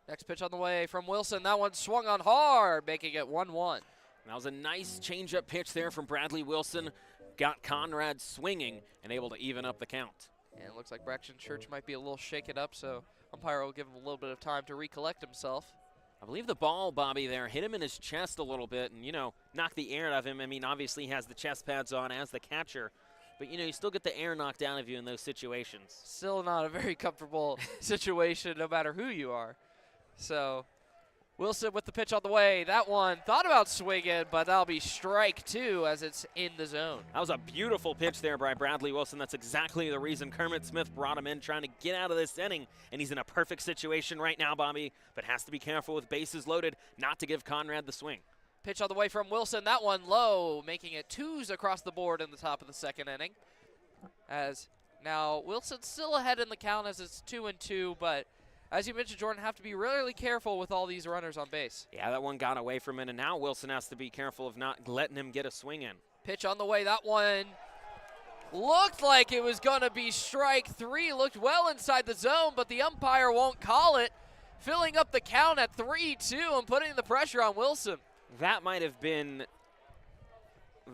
Next pitch on the way from Wilson. That one swung on hard, making it 1-1. That was a nice changeup pitch there from Bradley Wilson. Got Conrad swinging and able to even up the count. And it looks like Braxton Church might be a little shaken up, so umpire will give him a little bit of time to recollect himself. I believe the ball, Bobby, there hit him in his chest a little bit and, knocked the air out of him. I mean, obviously he has the chest pads on as the catcher, but, you know, you still get the air knocked out of you in those situations. Still not a very comfortable situation no matter who you are. So Wilson with the pitch on the way. That one thought about swinging, but that'll be strike 2 as it's in the zone. That was a beautiful pitch there by Bradley Wilson. That's exactly the reason Kermit Smith brought him in, trying to get out of this inning. And he's in a perfect situation right now, Bobby, but has to be careful with bases loaded not to give Conrad the swing. Pitch on the way from Wilson. That one low, making it 2s across the board in the top of the second inning. As now Wilson's still ahead in the count as it's 2-2, but as you mentioned, Jordan, have to be really careful with all these runners on base. Yeah, that one got away from him, and now Wilson has to be careful of not letting him get a swing in. Pitch on the way. That one looked like it was going to be strike 3. Looked well inside the zone, but the umpire won't call it. Filling up the count at 3-2 and putting the pressure on Wilson. That might have been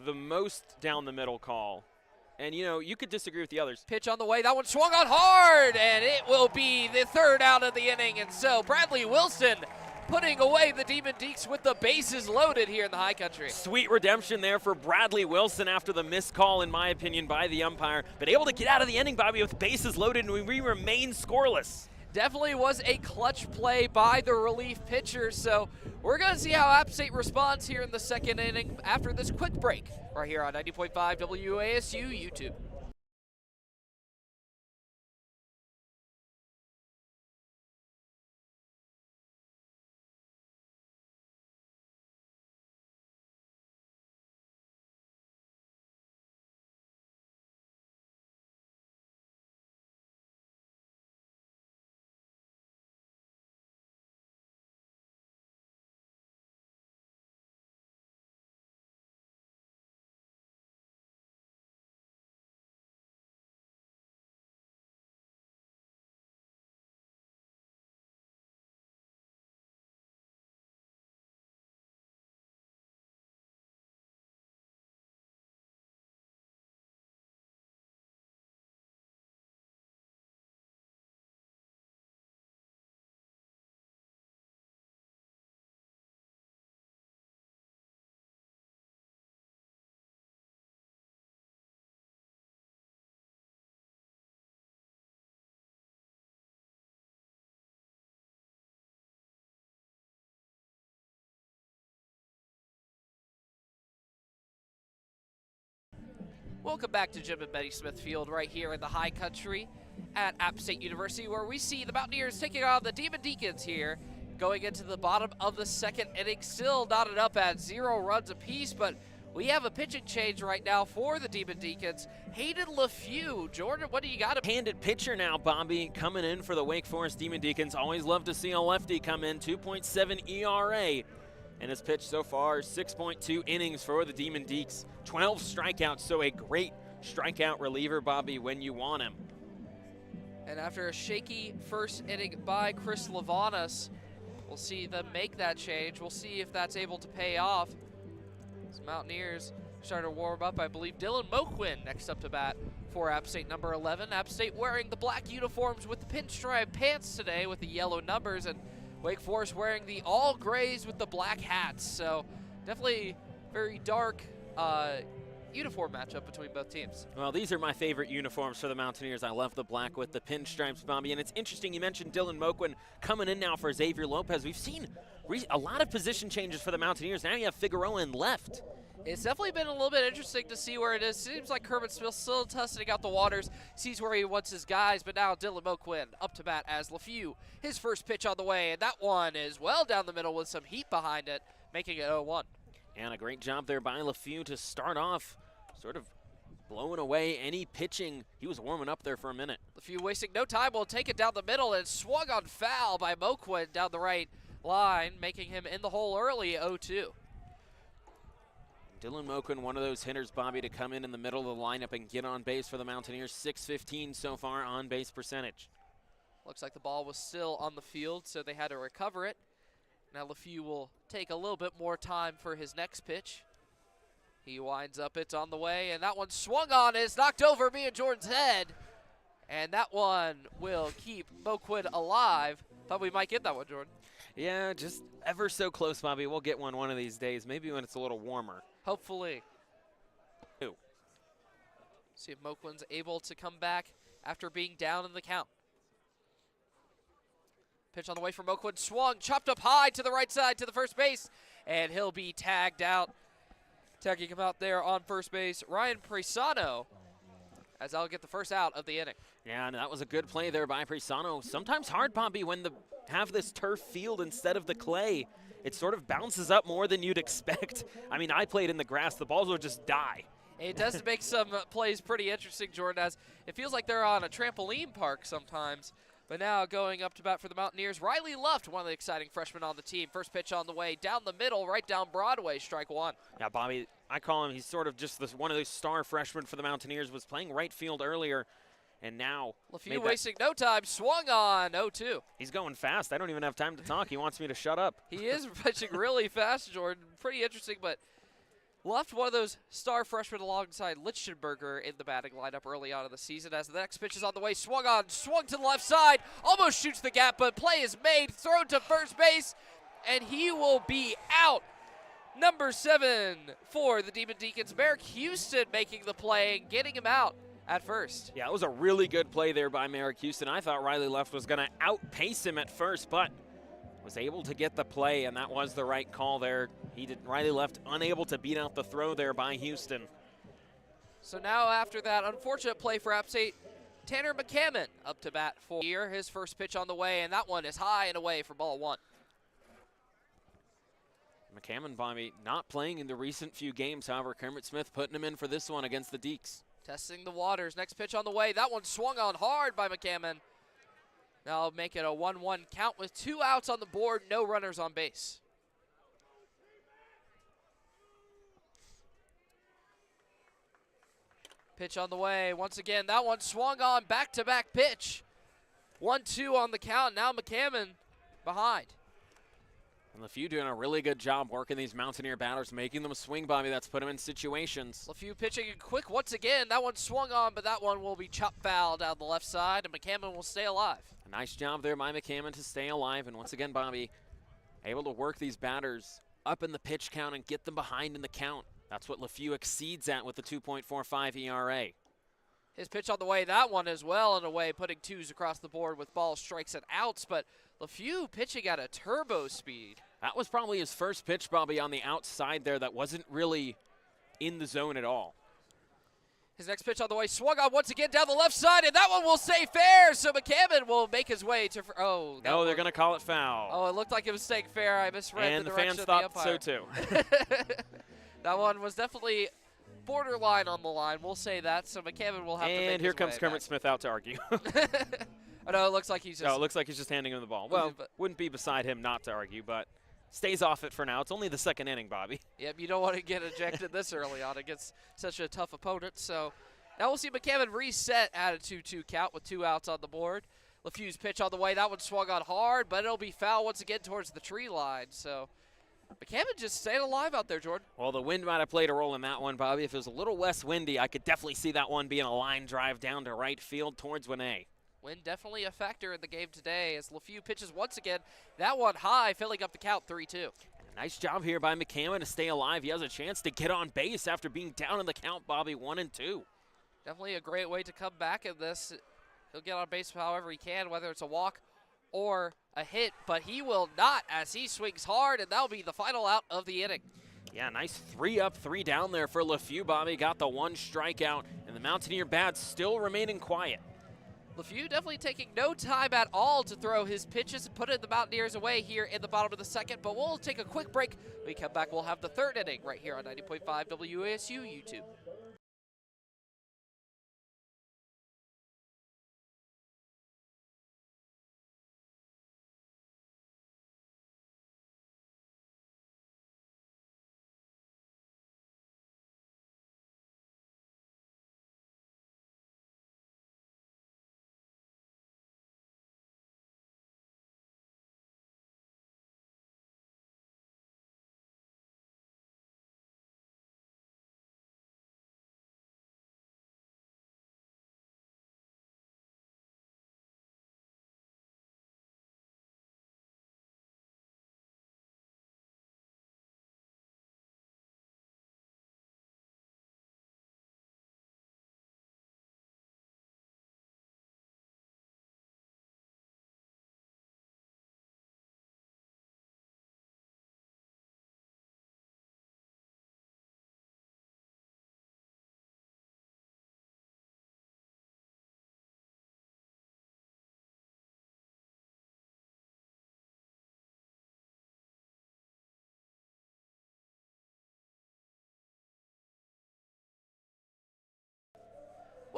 the most down the middle call. And, you know, you could disagree with the others. Pitch on the way. That one swung on hard, and it will be the 3rd out of the inning. And so Bradley Wilson putting away the Demon Deeks with the bases loaded here in the high country. Sweet redemption there for Bradley Wilson after the missed call, in my opinion, by the umpire. But able to get out of the inning, Bobby, with bases loaded, and we remain scoreless. Definitely was a clutch play by the relief pitcher. So we're going to see how App State responds here in the second inning after this quick break right here on 90.5 WASU YouTube. Welcome back to Jim and Betty Smith Field right here in the high country at App State University, where we see the Mountaineers taking on the Demon Deacons here, going into the bottom of the second inning, still knotted up at 0 runs apiece, but we have a pitching change right now for the Demon Deacons. Hayden LeFew. Jordan, what do you got? Handed pitcher now, Bobby, coming in for the Wake Forest Demon Deacons. Always love to see a lefty come in, 2.7 ERA. And his pitch so far, 6.2 innings for the Demon Deeks. 12 strikeouts, so a great strikeout reliever, Bobby, when you want him. And after a shaky first inning by Chris Lavanas, we'll see them make that change. We'll see if that's able to pay off. As Mountaineers starting to warm up, I believe Dylan Moquin next up to bat for App State number 11. App State wearing the black uniforms with the pinstripe pants today with the yellow numbers, and Wake Forest wearing the all grays with the black hats. So definitely very dark uniform matchup between both teams. Well, these are my favorite uniforms for the Mountaineers. I love the black with the pinstripes, Bobby. And it's interesting, you mentioned Dylan Moquin coming in now for Xavier Lopez. We've seen a lot of position changes for the Mountaineers. Now you have Figueroa in left. It's definitely been a little bit interesting to see where it is. Seems like Kermit Smith still testing out the waters, sees where he wants his guys, but now Dylan Moquin up to bat as LeFew. His first pitch on the way, and that one is well down the middle with some heat behind it, making it 0-1. And a great job there by LeFew to start off, sort of blowing away any pitching. He was warming up there for a minute. LeFew wasting no time, will take it down the middle, and swung on foul by Moquin down the right line, making him in the hole early, 0-2. Dylan Moquin, one of those hitters, Bobby, to come in the middle of the lineup and get on base for the Mountaineers. .615 so far on base percentage. Looks like the ball was still on the field, so they had to recover it. Now LeFew will take a little bit more time for his next pitch. He winds up, it's on the way, and that one swung on, is knocked over me and Jordan's head. And that one will keep Moquin alive. Thought we might get that one, Jordan. Yeah, just ever so close, Bobby. We'll get one of these days, maybe when it's a little warmer. Hopefully. See if Moquin's able to come back after being down in the count. Pitch on the way from Moquin, swung, chopped up high to the right side to the first base, and he'll be tagged out. Tagging him out there on first base, Ryan Presano, as I'll get the first out of the inning. Yeah, and that was a good play there by Presano. Sometimes hard, Bobby, when have this turf field instead of the clay. It sort of bounces up more than you'd expect. I mean, I played in the grass. The balls would just die. It does make some plays pretty interesting, Jordan, as it feels like they're on a trampoline park sometimes. But now going up to bat for the Mountaineers, Riley Luft, one of the exciting freshmen on the team. First pitch on the way, down the middle, right down Broadway, strike one. Yeah, Bobby, I call him, he's sort of just one of those star freshmen for the Mountaineers, was playing right field earlier, and now. LeFew wasting no time, swung on, 0-2. He's going fast. I don't even have time to talk. He wants me to shut up. He is pitching really fast, Jordan. Pretty interesting, but Luft, one of those star freshmen alongside Lichtenberger in the batting lineup early on in the season. As the next pitch is on the way, swung on, swung to the left side, almost shoots the gap, but play is made, thrown to first base, and he will be out. Number 7 for the Demon Deacons, Merrick Houston making the play and getting him out at first. Yeah, it was a really good play there by Merrick Houston. I thought Riley Luft was going to outpace him at first, but was able to get the play, and that was the right call there. Riley Luft unable to beat out the throw there by Houston. So now after that unfortunate play for App State, Tanner McCammon up to bat for here. His first pitch on the way, and that one is high and away for ball one. McCammon, Bobby, not playing in the recent few games. However, Kermit Smith putting him in for this one against the Deeks. Testing the waters. Next pitch on the way. That one swung on hard by McCammon. Now make it a 1-1 count with 2 outs on the board, no runners on base. Pitch on the way. Once again, that one swung on, back-to-back pitch. 1-2 on the count. Now McCammon behind. And LeFew doing a really good job working these Mountaineer batters, making them swing, Bobby. That's put them in situations. LeFew pitching it quick once again. That one swung on, but that one will be chopped foul down the left side, and McCammon will stay alive. A nice job there by McCammon to stay alive. And once again, Bobby, able to work these batters up in the pitch count and get them behind in the count. That's what LeFew exceeds at with the 2.45 ERA. His pitch on the way, that one as well in a way, putting 2s across the board with balls, strikes, and outs. But LeFew pitching at a turbo speed. That was probably his first pitch, Bobby, on the outside there that wasn't really in the zone at all. His next pitch on the way, swung on once again down the left side, and that one will stay fair, so McCammon will make his way to, no, they're going to call it foul. Oh, it looked like it was staying fair. I misread the direction of the umpire. And the fans thought so too. That one was definitely borderline on the line, we'll say that, so McCammon will have to make his way And here comes Kermit back. Smith out to argue. Oh, no, it looks like he's just... No, it looks like he's just handing him the ball. Well, wouldn't be beside him not to argue, but stays off it for now. It's only the second inning, Bobby. Yep, you don't want to get ejected this early on against such a tough opponent. So now we'll see McCammon reset at a 2-2 count with 2 outs on the board. LeFew's pitch on the way. That one swung on hard, but it'll be foul once again towards the tree line. So McCammon just staying alive out there, Jordan. Well, the wind might have played a role in that one, Bobby. If it was a little less windy, I could definitely see that one being a line drive down to right field towards Winnie. Wind definitely a factor in the game today as LeFew pitches once again. That one high, filling up the count 3-2. Nice job here by McCammon to stay alive. He has a chance to get on base after being down in the count, Bobby, 1-2. Definitely a great way to come back in this. He'll get on base however he can, whether it's a walk or a hit, but he will not as he swings hard, and that'll be the final out of the inning. Yeah, nice 3 up, 3 down there for LeFew, Bobby. Got the 1 strikeout, and the Mountaineer bats still remaining quiet. LeFew definitely taking no time at all to throw his pitches and put the Mountaineers away here in the bottom of the second, but we'll take a quick break. When we come back, we'll have the 3rd inning right here on 90.5 WASU YouTube.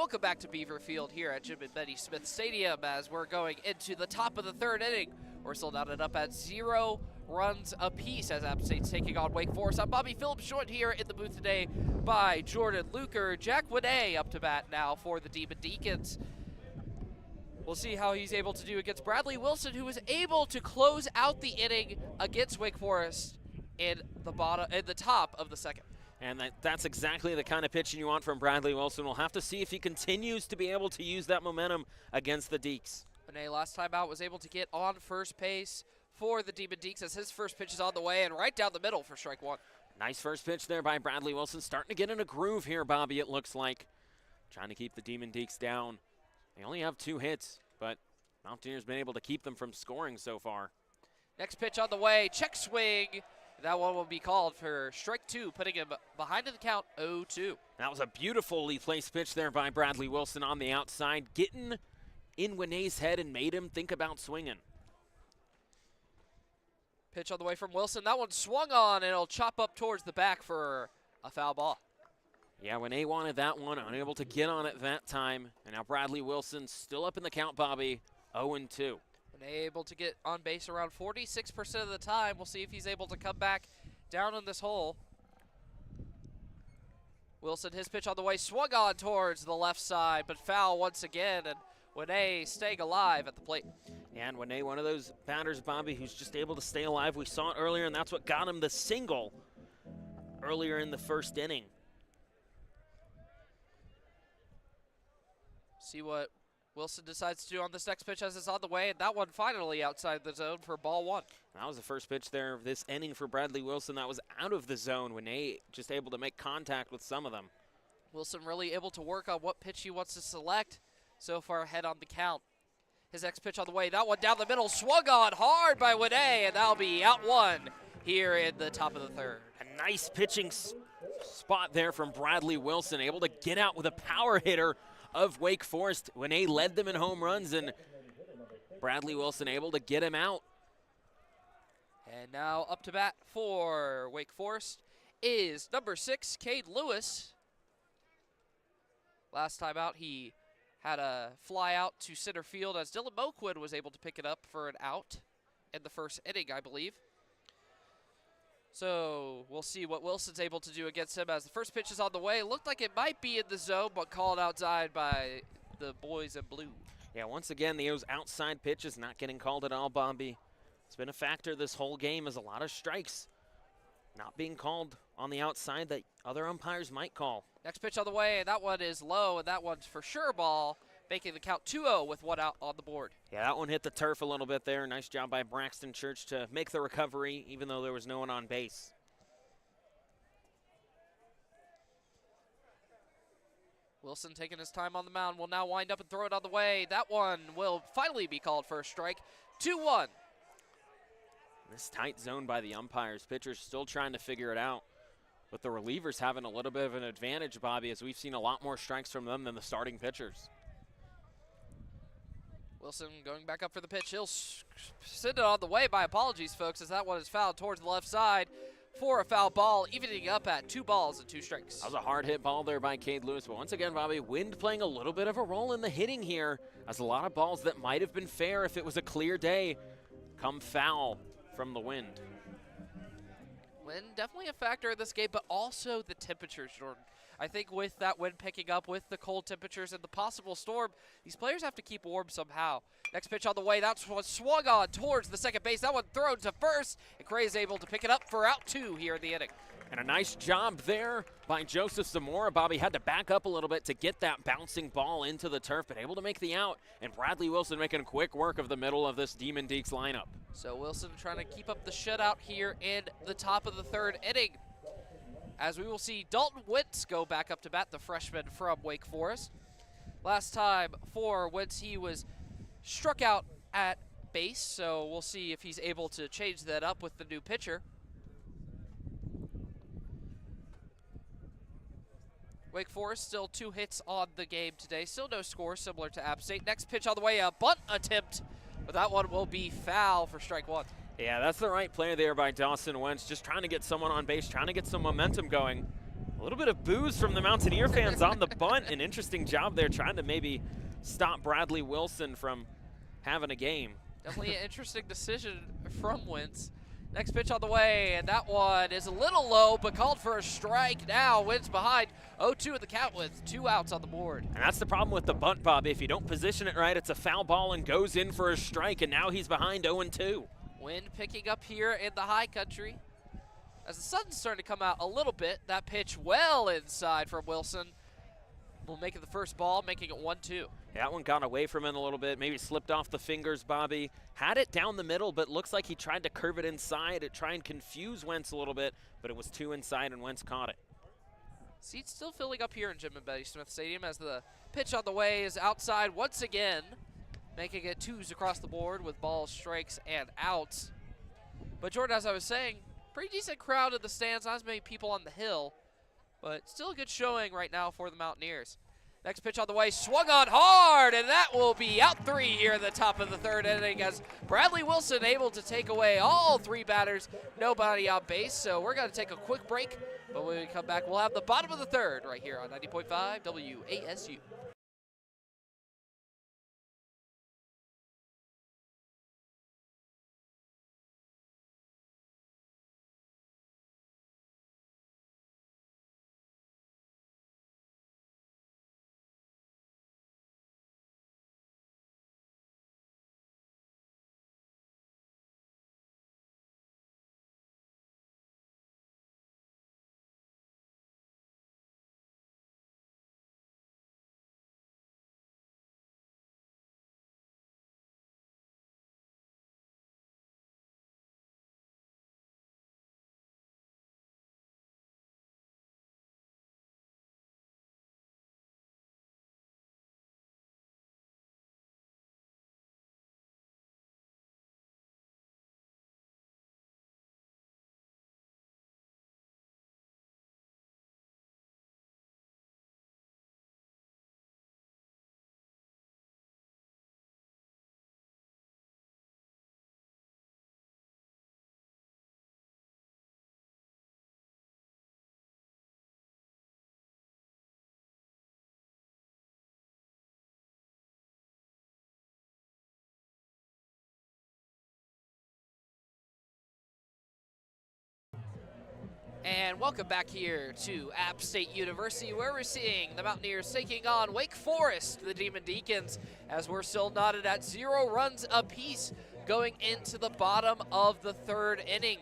Welcome back to Beaver Field here at Jim and Betty Smith Stadium as we're going into the top of the third inning. We're still knotted up at 0 runs apiece as App State's taking on Wake Forest. I'm Bobby Phillips, joined here in the booth today by Jordan Luker. Jack Winay up to bat now for the Demon Deacons. We'll see how he's able to do against Bradley Wilson, who was able to close out the inning against Wake Forest in the top of the second. And that's exactly the kind of pitching you want from Bradley Wilson. We'll have to see if he continues to be able to use that momentum against the Deeks. Winay last time out was able to get on first base for the Demon Deeks as his first pitch is on the way and right down the middle for strike one. Nice first pitch there by Bradley Wilson. Starting to get in a groove here, Bobby, it looks like. Trying to keep the Demon Deeks down. They only have 2 hits, but Mountaineers been able to keep them from scoring so far. Next pitch on the way, check swing. That one will be called for strike 2, putting him behind in the count 0-2. That was a beautifully placed pitch there by Bradley Wilson on the outside, getting in Winay's head and made him think about swinging. Pitch on the way from Wilson. That one swung on, and it'll chop up towards the back for a foul ball. Yeah, Winay wanted that one, unable to get on it that time. And now Bradley Wilson still up in the count, Bobby, 0-2. Able to get on base around 46% of the time. We'll see if he's able to come back down in this hole. Wilson, his pitch on the way, swung on towards the left side, but foul once again, and Winay staying alive at the plate. And Winay, one of those batters, Bobby, who's just able to stay alive. We saw it earlier, and that's what got him the single earlier in the first inning. See what Wilson decides to do on this next pitch as it's on the way, and that one finally outside the zone for ball 1. That was the first pitch there of this inning for Bradley Wilson. That was out of the zone. Winay just able to make contact with some of them. Wilson really able to work on what pitch he wants to select so far ahead on the count. His next pitch on the way, that one down the middle, swung on hard by Winay, and that'll be out 1 here in the top of the third. A nice pitching spot there from Bradley Wilson, able to get out with a power hitter of Wake Forest. Winay led them in home runs, and Bradley Wilson able to get him out. And now up to bat for Wake Forest is number 6, Cade Lewis. Last time out, he had a fly out to center field as Dylan Moquin was able to pick it up for an out in the first inning, I believe. So we'll see what Wilson's able to do against him as the first pitch is on the way. Looked like it might be in the zone, but called outside by the boys in blue. Yeah, once again, those outside pitches not getting called at all, Bobby. It's been a factor this whole game, as a lot of strikes not being called on the outside that other umpires might call. Next pitch on the way, and that one is low, and that one's for sure ball, making the count 2-0 with 1 out on the board. Yeah, that one hit the turf a little bit there. Nice job by Braxton Church to make the recovery, even though there was no one on base. Wilson taking his time on the mound will now wind up and throw it on the way. That one will finally be called for a strike. 2-1. This tight zone by the umpires. Pitchers still trying to figure it out. But the relievers having a little bit of an advantage, Bobby, as we've seen a lot more strikes from them than the starting pitchers. Wilson going back up for the pitch. He'll send it on the way. My apologies, folks, as that one is fouled towards the left side for a foul ball, evening up at 2 balls and 2 strikes. That was a hard hit ball there by Cade Lewis. But once again, Bobby, wind playing a little bit of a role in the hitting here, as a lot of balls that might have been fair if it was a clear day come foul from the wind. Wind definitely a factor in this game, but also the temperatures, Jordan. I think with that wind picking up, with the cold temperatures and the possible storm, these players have to keep warm somehow. Next pitch on the way, that's one swung on towards the second base. That one thrown to first, and Gray is able to pick it up for out 2 here in the inning. And a nice job there by Joseph Zamora. Bobby had to back up a little bit to get that bouncing ball into the turf, but able to make the out. And Bradley Wilson making quick work of the middle of this Demon Deeks lineup. So Wilson trying to keep up the shutout here in the top of the third inning, as we will see Dalton Wentz go back up to bat, the freshman from Wake Forest. Last time for Wentz, he was struck out at base, so we'll see if he's able to change that up with the new pitcher. Wake Forest still 2 hits on the game today. Still no score, similar to App State. Next pitch on the way, a bunt attempt, but that one will be foul for strike 1. Yeah, that's the right play there by Dawson Wentz, just trying to get someone on base, trying to get some momentum going. A little bit of boos from the Mountaineer fans on the bunt. An interesting job there trying to maybe stop Bradley Wilson from having a game. Definitely an interesting decision from Wentz. Next pitch on the way, and that one is a little low, but called for a strike now. Wentz behind 0-2 at the count with 2 outs on the board. And that's the problem with the bunt, Bobby. If you don't position it right, it's a foul ball and goes in for a strike, and now he's behind 0-2. Wind picking up here in the high country. As the sun's starting to come out a little bit, that pitch well inside from Wilson will make it the first ball, making it 1-2. That one got away from him a little bit, maybe slipped off the fingers, Bobby. Had it down the middle, but looks like he tried to curve it inside to try and confuse Wentz a little bit, but it was too inside and Wentz caught it. Seats still filling up here in Jim and Betty Smith Stadium as the pitch on the way is outside once again, making it 2s across the board with balls, strikes, and outs. But Jordan, as I was saying, pretty decent crowd in the stands, not as many people on the hill, but still a good showing right now for the Mountaineers. Next pitch on the way, swung on hard, and that will be out 3 here at the top of the 3rd inning as Bradley Wilson able to take away all 3 batters, nobody on base. So we're going to take a quick break, but when we come back, we'll have the bottom of the 3rd right here on 90.5 WASU. And welcome back here to App State University, where we're seeing the Mountaineers taking on Wake Forest, the Demon Deacons, as we're still knotted at 0 runs apiece going into the bottom of the 3rd inning.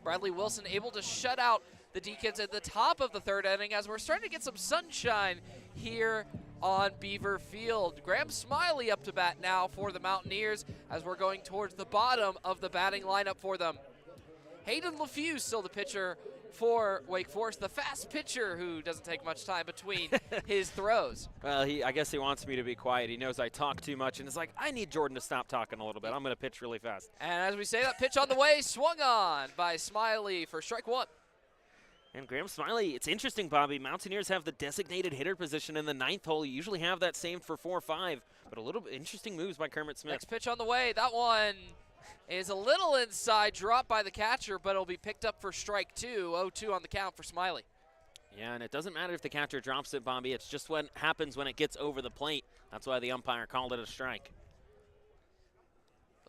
Bradley Wilson able to shut out the Deacons at the top of the 3rd inning as we're starting to get some sunshine here on Beaver Field. Graham Smiley up to bat now for the Mountaineers as we're going towards the bottom of the batting lineup for them. Hayden LaFew still the pitcher for Wake Forest, the fast pitcher who doesn't take much time between his throws. Well, I guess he wants me to be quiet. He knows I talk too much, and it's like, I need Jordan to stop talking a little bit. I'm going to pitch really fast. And as we say, that pitch on the way, swung on by Smiley for strike 1. And Graham Smiley, it's interesting, Bobby. Mountaineers have the designated hitter position in the 9th hole. You usually have that saved for 4 or 5, but a little bit interesting moves by Kermit Smith. Next pitch on the way, that one is a little inside, dropped by the catcher, but it'll be picked up for strike 2. 0-2 on the count for Smiley. Yeah, and it doesn't matter if the catcher drops it, Bobby. It's just what happens when it gets over the plate. That's why the umpire called it a strike.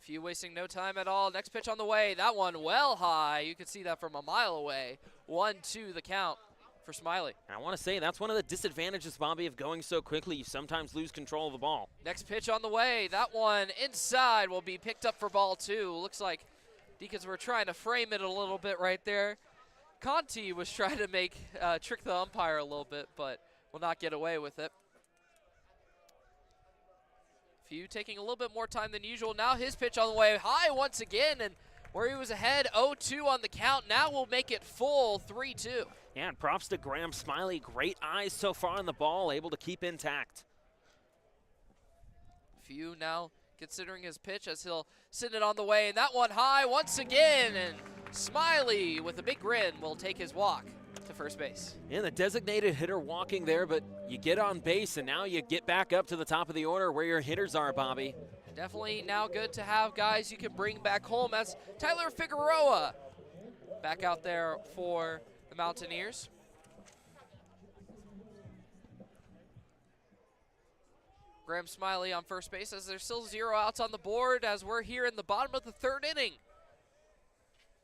LaFew wasting no time at all. Next pitch on the way, that one well high. You can see that from a mile away. 1-2 the count for Smiley. And I want to say that's one of the disadvantages, Bobby, of going so quickly. You sometimes lose control of the ball. Next pitch on the way. That one inside will be picked up for ball 2. Looks like Deacons were trying to frame it a little bit right there. Conti was trying to trick the umpire a little bit, but will not get away with it. Few taking a little bit more time than usual. Now his pitch on the way high once again, and where he was ahead 0-2 on the count. Now we'll make it full 3-2. Yeah, and props to Graham Smiley. Great eyes so far on the ball, able to keep intact. Few now considering his pitch as he'll send it on the way, and that one high once again, and Smiley with a big grin will take his walk to first base. And the designated hitter walking there, but you get on base, and now you get back up to the top of the order where your hitters are, Bobby. Definitely now good to have guys you can bring back home as Tyler Figueroa back out there for the Mountaineers. Graham Smiley on first base as there's still 0 outs on the board as we're here in the bottom of the 3rd inning.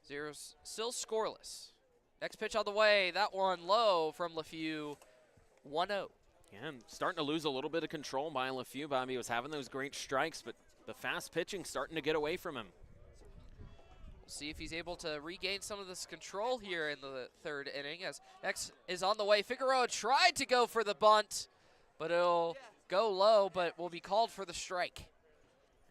Zero's still scoreless. Next pitch on the way, that one low from LeFew, 1-0. Yeah, and starting to lose a little bit of control by LeFew. Bobby was having those great strikes, but the fast pitching starting to get away from him. We'll see if he's able to regain some of this control here in the 3rd inning as next is on the way. Figueroa tried to go for the bunt, but it'll go low, but will be called for the strike.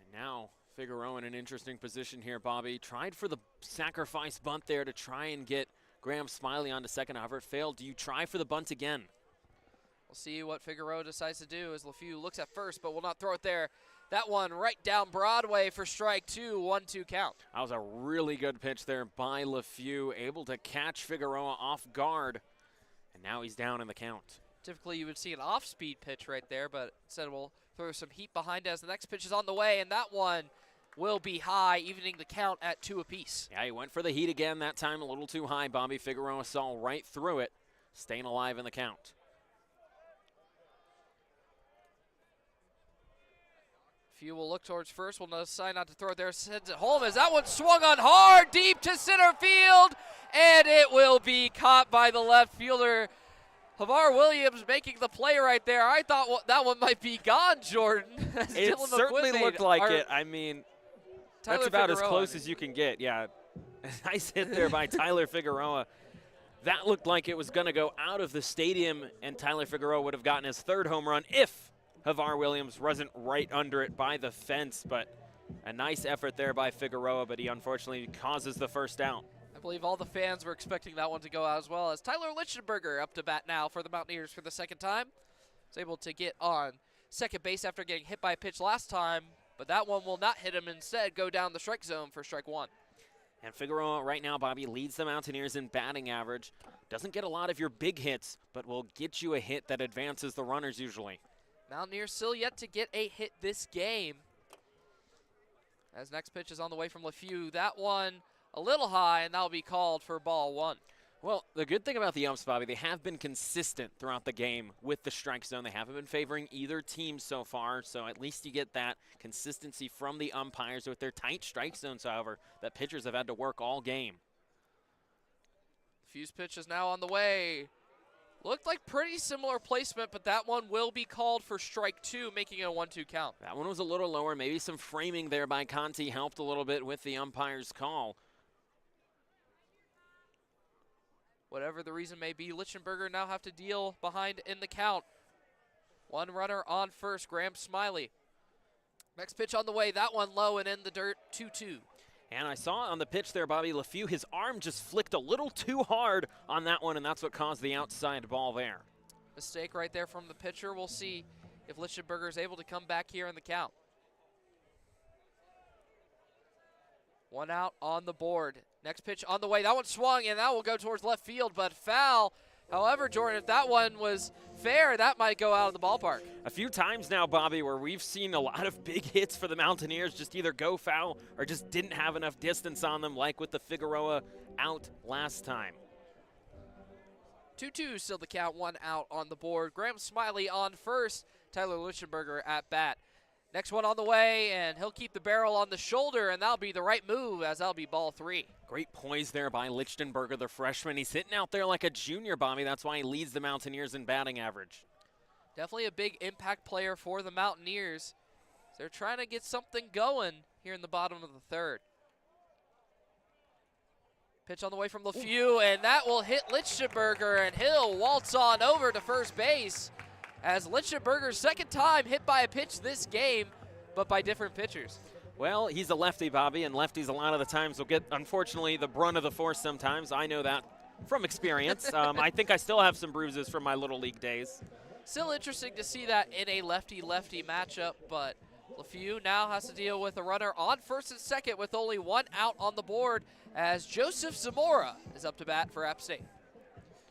And now Figueroa in an interesting position here, Bobby. Tried for the sacrifice bunt there to try and get Graham Smiley onto second. However, it failed. Do you try for the bunt again? We'll see what Figueroa decides to do as LeFew looks at first, but will not throw it there. That one right down Broadway for strike 2, 1-2 count. That was a really good pitch there by LeFew, able to catch Figueroa off guard, and now he's down in the count. Typically you would see an off-speed pitch right there, but instead we'll throw some heat behind as the next pitch is on the way, and that one will be high, evening the count at 2 apiece. Yeah, he went for the heat again, that time a little too high. Bobby Figueroa saw right through it, staying alive in the count. Few will look towards first, will decide not to throw it there, sends it home as that one swung on hard, deep to center field, and it will be caught by the left fielder. Havar Williams making the play right there. I thought that one might be gone, Jordan. It certainly looked like it. I mean, Tyler that's about Figueroa, as close as you can get. Yeah, nice hit there by Tyler Figueroa. That looked like it was going to go out of the stadium, and Tyler Figueroa would have gotten his 3rd home run if Havar Williams wasn't right under it by the fence. But a nice effort there by Figueroa, but he unfortunately causes the first out. I believe all the fans were expecting that one to go out as well, as Tyler Lichtenberger up to bat now for the Mountaineers for the 2nd time. He's able to get on second base after getting hit by a pitch last time, but that one will not hit him, instead go down the strike zone for strike 1. And Figueroa right now, Bobby, leads the Mountaineers in batting average. Doesn't get a lot of your big hits, but will get you a hit that advances the runners usually. Mountaineers still yet to get a hit this game. As next pitch is on the way from LeFew. That one a little high, and that'll be called for ball 1. Well, the good thing about the umps, Bobby, they have been consistent throughout the game with the strike zone. They haven't been favoring either team so far, so at least you get that consistency from the umpires with their tight strike zones, however, that pitchers have had to work all game. Few's pitch is now on the way. Looked like pretty similar placement, but that one will be called for strike 2, making it a 1-2 count. That one was a little lower. Maybe some framing there by Conti helped a little bit with the umpire's call. Whatever the reason may be, Lichtenberger now have to deal behind in the count. One runner on first, Graham Smiley. Next pitch on the way, that one low and in the dirt, 2-2. And I saw on the pitch there, Bobby, LeFew, his arm just flicked a little too hard on that one, and that's what caused the outside ball there. Mistake right there from the pitcher. We'll see if Lichtenberger is able to come back here in the count. One out on the board. Next pitch on the way. That one swung, and that will go towards left field, but foul. However, Jordan, if that one was fair, that might go out of the ballpark. A few times now, Bobby, where we've seen a lot of big hits for the Mountaineers just either go foul or just didn't have enough distance on them, like with the Figueroa out last time. 2-2 still the count, one out on the board. Graham Smiley on first, Tyler Lichtenberger at bat. Next one on the way, and he'll keep the barrel on the shoulder, and that'll be the right move, as that'll be ball 3. Great poise there by Lichtenberger, the freshman. He's hitting out there like a junior, Bobby. That's why he leads the Mountaineers in batting average. Definitely a big impact player for the Mountaineers. They're trying to get something going here in the bottom of the 3rd. Pitch on the way from LeFew, and that will hit Lichtenberger, and he'll waltz on over to first base, as Lichtenberger's 2nd time hit by a pitch this game, but by different pitchers. Well, he's a lefty, Bobby, and lefties a lot of the times will get, unfortunately, the brunt of the force sometimes. I know that from experience. I think I still have some bruises from my Little League days. Still interesting to see that in a lefty-lefty matchup, but LeFew now has to deal with a runner on first and second with only one out on the board, as Joseph Zamora is up to bat for App State.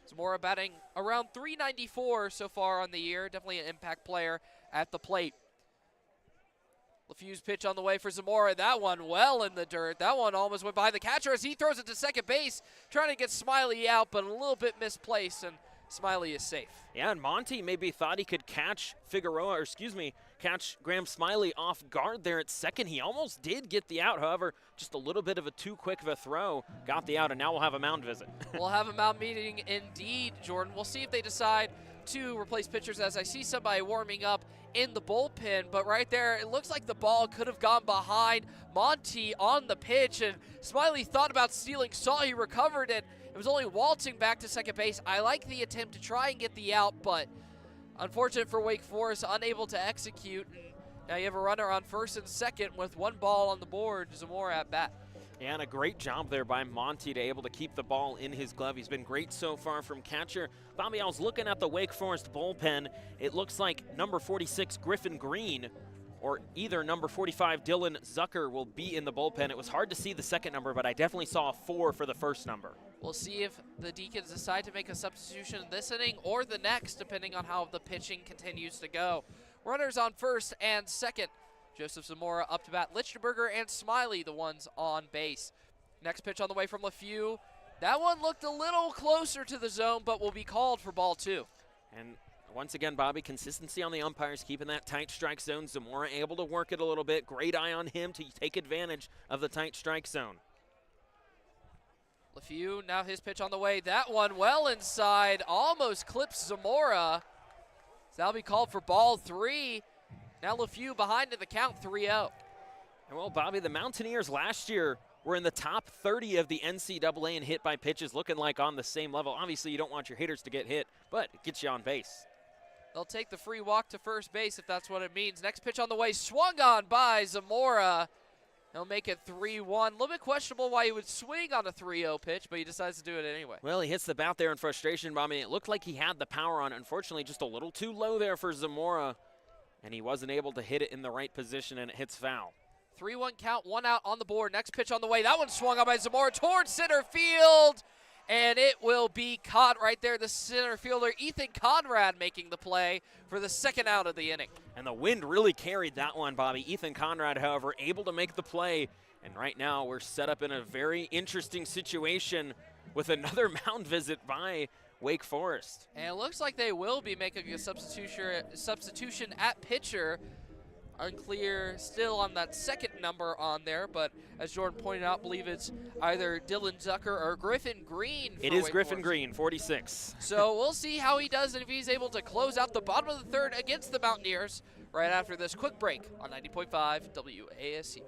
Zamora batting around .394 so far on the year. Definitely an impact player at the plate. LeFew's pitch on the way for Zamora. That one well in the dirt. That one almost went by the catcher as he throws it to second base, trying to get Smiley out, but a little bit misplaced, and Smiley is safe. Yeah, and Monty maybe thought he could catch catch Graham Smiley off guard there at second. He almost did get the out, however, just a little bit of a too quick of a throw. Got the out, and now we'll have a mound visit. We'll have a mound meeting indeed, Jordan. We'll see if they decide to replace pitchers, as I see somebody warming up in the bullpen, but right there, it looks like the ball could have gone behind Monty on the pitch, and Smiley thought about stealing, saw he recovered it. It was only waltzing back to second base. I like the attempt to try and get the out, but unfortunate for Wake Forest, unable to execute. And now you have a runner on first and second with one ball on the board. Zamora at bat. Yeah, and a great job there by Monty to able to keep the ball in his glove. He's been great so far from catcher. Bobby, I was looking at the Wake Forest bullpen. It looks like number 46, Griffin Green, or either number 45, Dylan Zucker, will be in the bullpen. It was hard to see the second number, but I definitely saw a 4 for the first number. We'll see if the Deacons decide to make a substitution this inning or the next, depending on how the pitching continues to go. Runners on first and second. Joseph Zamora up to bat. Lichtenberger and Smiley, the ones on base. Next pitch on the way from LeFew. That one looked a little closer to the zone, but will be called for ball 2. And once again, Bobby, consistency on the umpires, keeping that tight strike zone. Zamora able to work it a little bit. Great eye on him to take advantage of the tight strike zone. LeFew, now his pitch on the way. That one well inside, almost clips Zamora. So that'll be called for ball 3. Now LeFew behind in the count, 3-0. And well, Bobby, the Mountaineers last year were in the top 30 of the NCAA in hit by pitches, looking like on the same level. Obviously, you don't want your hitters to get hit, but it gets you on base. They'll take the free walk to first base if that's what it means. Next pitch on the way, swung on by Zamora. He'll make it 3-1. A little bit questionable why he would swing on a 3-0 pitch, but he decides to do it anyway. Well, he hits the bat there in frustration, Bobby. It looked like he had the power on it. Unfortunately, just a little too low there for Zamora, and he wasn't able to hit it in the right position, and it hits foul. 3-1 count, 1 out on the board. Next pitch on the way. That one swung on by Zamora towards center field, and it will be caught right there. The center fielder, Ethan Conrad, making the play for the second out of the inning. And the wind really carried that one, Bobby. Ethan Conrad, however, able to make the play. And right now we're set up in a very interesting situation with another mound visit by Wake Forest. And it looks like they will be making a substitution at pitcher. Unclear still on that second number on there, but as Jordan pointed out, I believe it's either Dylan Zucker or Griffin Green. It is Griffin Green, 46. So we'll see how he does and if he's able to close out the bottom of the third against the Mountaineers right after this quick break on 90.5 WASC.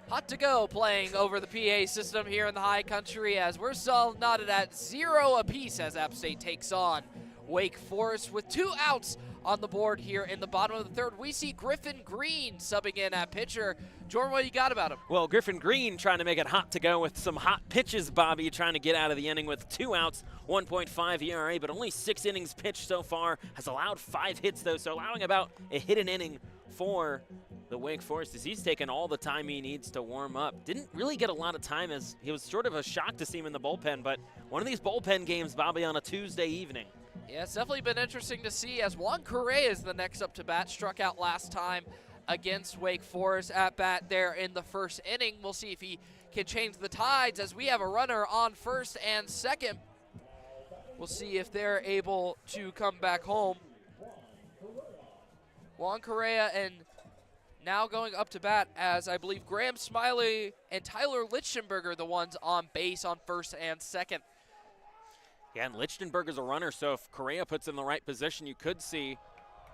Hot to go playing over the PA system here in the high country as we're still knotted at 0 apiece as App State takes on Wake Forest with 2 outs on the board here in the bottom of the third. We see Griffin Green subbing in at pitcher. Jordan, what do you got about him? Well, Griffin Green trying to make it hot to go with some hot pitches, Bobby, trying to get out of the inning with 2 outs, 1.5 ERA, but only 6 innings pitched so far. Has allowed 5 hits, though, so allowing about a hit an inning for the Wake Forest is he's taken all the time he needs to warm up. Didn't really get a lot of time, as he was sort of a shock to see him in the bullpen, but one of these bullpen games, Bobby, on a Tuesday evening. Yeah, it's definitely been interesting to see, as Juan Correa is the next up to bat. Struck out last time against Wake Forest at bat there in the first inning. We'll see if he can change the tides, as we have a runner on first and second. We'll see if they're able to come back home. Juan Correa and now going up to bat, as I believe Graham Smiley and Tyler Lichtenberger, the ones on base on first and second. Yeah, and Lichtenberger's a runner, so if Correa puts him in the right position, you could see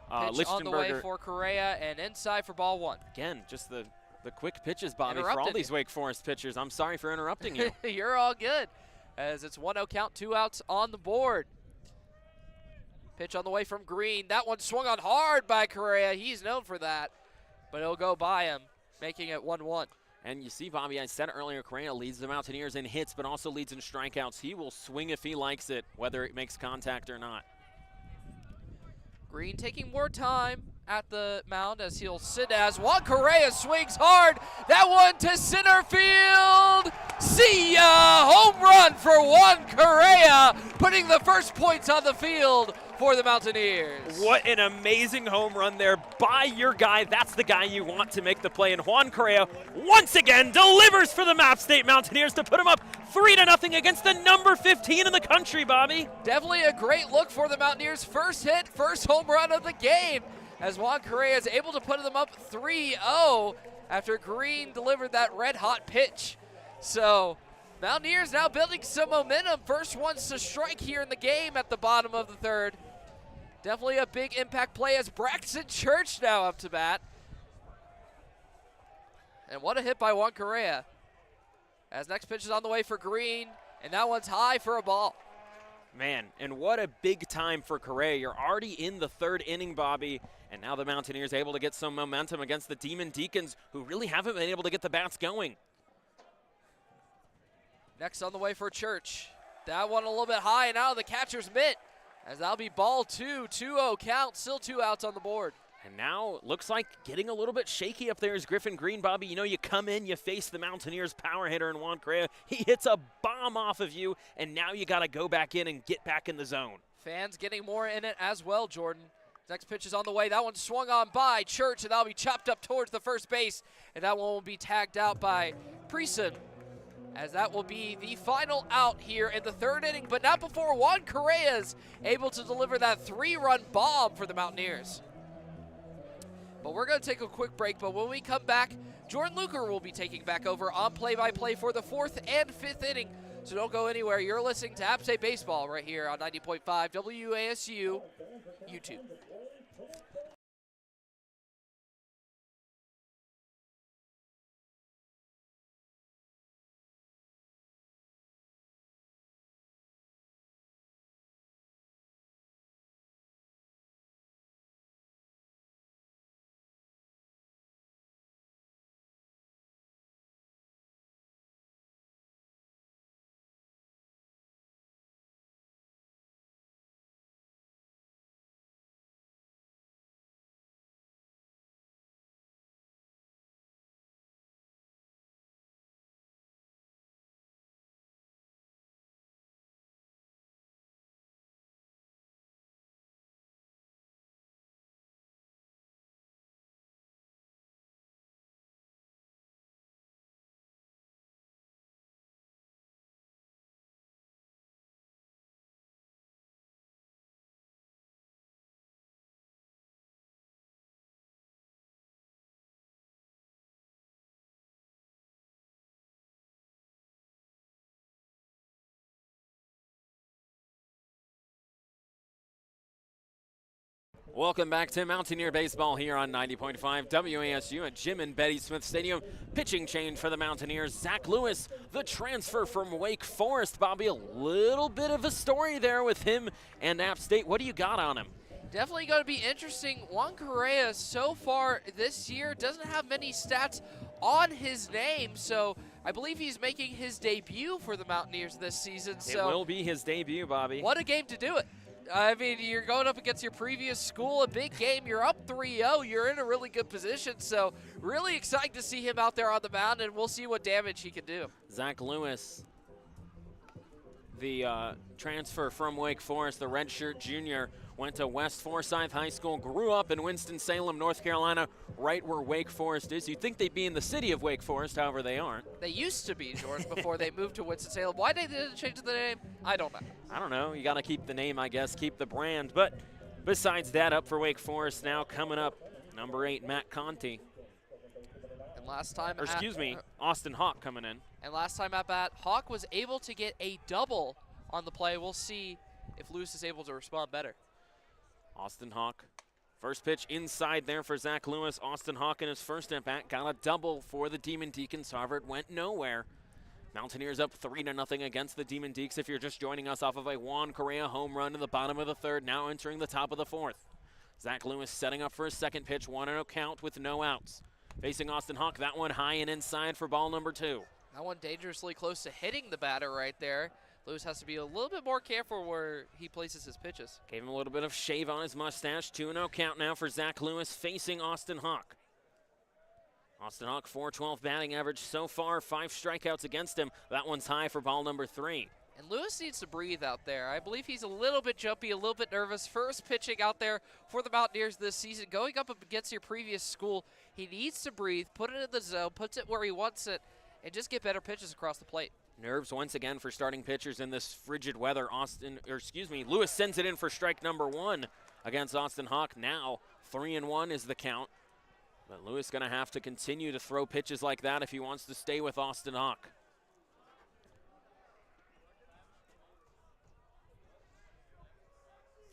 Pitch on the way Lichtenberger. for Correa and inside for ball one. Again, just the quick pitches, Bobby, for all Interrupted these you. Wake Forest pitchers. I'm sorry for interrupting you. You're all good, as it's 1-0 count, 2 outs on the board. Pitch on the way from Green. That one swung on hard by Correa. He's known for that, but it'll go by him, making it 1-1. And you see, Bobby, I said earlier, Correa leads the Mountaineers in hits, but also leads in strikeouts. He will swing if he likes it, whether it makes contact or not. Green taking more time at the mound, as he'll sit as Juan Correa swings hard. That one to center field. See ya! Home run for Juan Correa, putting the first points on the field for the Mountaineers. What an amazing home run there by your guy. That's the guy you want to make the play. And Juan Correa once again delivers for the Map State Mountaineers to put him up 3-0 against the number 15 in the country, Bobby. Definitely a great look for the Mountaineers. First hit, first home run of the game, as Juan Correa is able to put them up 3-0 after Green delivered that red-hot pitch. So Mountaineers now building some momentum. First ones to strike here in the game at the bottom of the third. Definitely a big impact play, as Braxton Church now up to bat. And what a hit by Juan Correa. As next pitch is on the way for Green, and that one's high for a ball. Man, and what a big time for Correa. You're already in the third inning, Bobby, and now the Mountaineers able to get some momentum against the Demon Deacons, who really haven't been able to get the bats going. Next on the way for Church. That one a little bit high and out of the catcher's mitt, as that'll be ball two, 2-0 count, still 2 outs on the board. And now looks like getting a little bit shaky up there is Griffin Green, Bobby. You know, you come in, you face the Mountaineers power hitter in Juan Correa. He hits a bomb off of you, and now you got to go back in and get back in the zone. Fans getting more in it as well, Jordan. Next pitch is on the way. That one swung on by Church, and that'll be chopped up towards the first base, and that one will be tagged out by Preeson, as that will be the final out here in the third inning, but not before Juan Correa's able to deliver that 3-run bomb for the Mountaineers. But we're going to take a quick break, but when we come back, Jordan Luker will be taking back over on play-by-play for the 4th and 5th inning. So don't go anywhere. You're listening to App State Baseball right here on 90.5 WASU YouTube. Welcome back to Mountaineer Baseball here on 90.5 WASU at Jim and Betty Smith Stadium. Pitching change for the Mountaineers. Zach Lewis, the transfer from Wake Forest. Bobby, a little bit of a story there with him and App State. What do you got on him? Definitely going to be interesting. Juan Correa so far this year doesn't have many stats on his name, so I believe he's making his debut for the Mountaineers this season. It will be his debut, Bobby. What a game to do it. I mean, you're going up against your previous school, a big game. You're up 3-0. You're in a really good position. So really excited to see him out there on the mound, and we'll see what damage he can do. Zach Lewis, the transfer from Wake Forest, the redshirt junior, went to West Forsyth High School, grew up in Winston-Salem, North Carolina, right where Wake Forest is. You'd think they'd be in the city of Wake Forest, however they aren't. They used to be, Jordan, before they moved to Winston-Salem. Why they didn't change the name, I don't know. I don't know. You got to keep the name, I guess, keep the brand. But besides that, up for Wake Forest now, coming up, number 8, Matt Conti. And last time, Austin Hawk coming in. And last time at bat, Hawk was able to get a double on the play. We'll see if Lewis is able to respond better. Austin Hawk, first pitch inside there for Zach Lewis. Austin Hawk in his first at bat got a double for the Demon Deacons. However, it went nowhere. Mountaineers up 3-0 against the Demon Deacs. If you're just joining us off of a Juan Correa home run in the bottom of the third, now entering the top of the fourth. Zach Lewis setting up for his second pitch, 1-0 count with no outs. Facing Austin Hawk, that one high and inside for ball number 2. That one dangerously close to hitting the batter right there. Lewis has to be a little bit more careful where he places his pitches. Gave him a little bit of shave on his mustache. 2-0 count now for Zach Lewis facing Austin Hawk. Austin Hawk, .412 batting average so far, 5 strikeouts against him. That one's high for ball number 3. And Lewis needs to breathe out there. I believe he's a little bit jumpy, a little bit nervous. First pitching out there for the Mountaineers this season. Going up against your previous school, he needs to breathe, put it in the zone, puts it where he wants it, and just get better pitches across the plate. Nerves once again for starting pitchers in this frigid weather. Lewis sends it in for strike number 1 against Austin Hawk. Now 3-1 is the count. But Lewis going to have to continue to throw pitches like that if he wants to stay with Austin Hawk.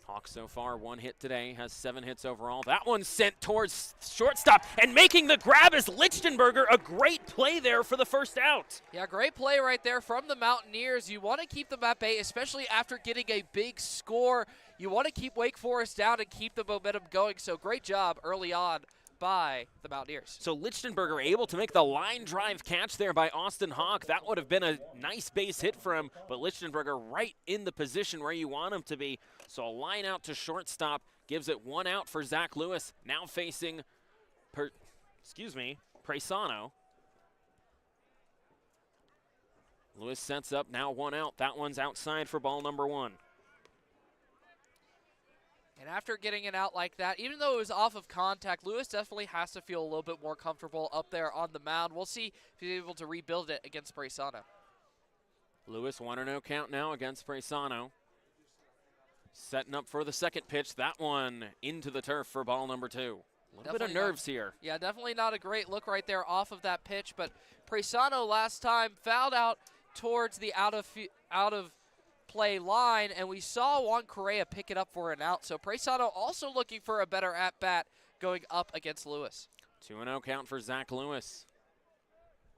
Hawk so far, 1 hit today, has 7 hits overall. That one's sent towards shortstop, and making the grab is Lichtenberger. A great play there for the first out. Yeah, great play right there from the Mountaineers. You want to keep them at bay, especially after getting a big score. You want to keep Wake Forest down and keep the momentum going, so great job early on by the Mountaineers. So Lichtenberger able to make the line drive catch there by Austin Hawk. That would have been a nice base hit for him, but Lichtenberger right in the position where you want him to be. So a line out to shortstop gives it 1 out for Zach Lewis. Now facing, Presano. Lewis sets up, now 1 out. That one's outside for ball number 1. And after getting it out like that, even though it was off of contact, Lewis definitely has to feel a little bit more comfortable up there on the mound. We'll see if he's able to rebuild it against Presano. Lewis 1-0 count now against Presano. Setting up for the second pitch. That one into the turf for ball number 2. A little bit of nerves here. Yeah, definitely not a great look right there off of that pitch, but Presano last time fouled out towards the out of play line, and we saw Juan Correa pick it up for an out. So Presano also looking for a better at-bat going up against Lewis. 2-0 count for Zach Lewis.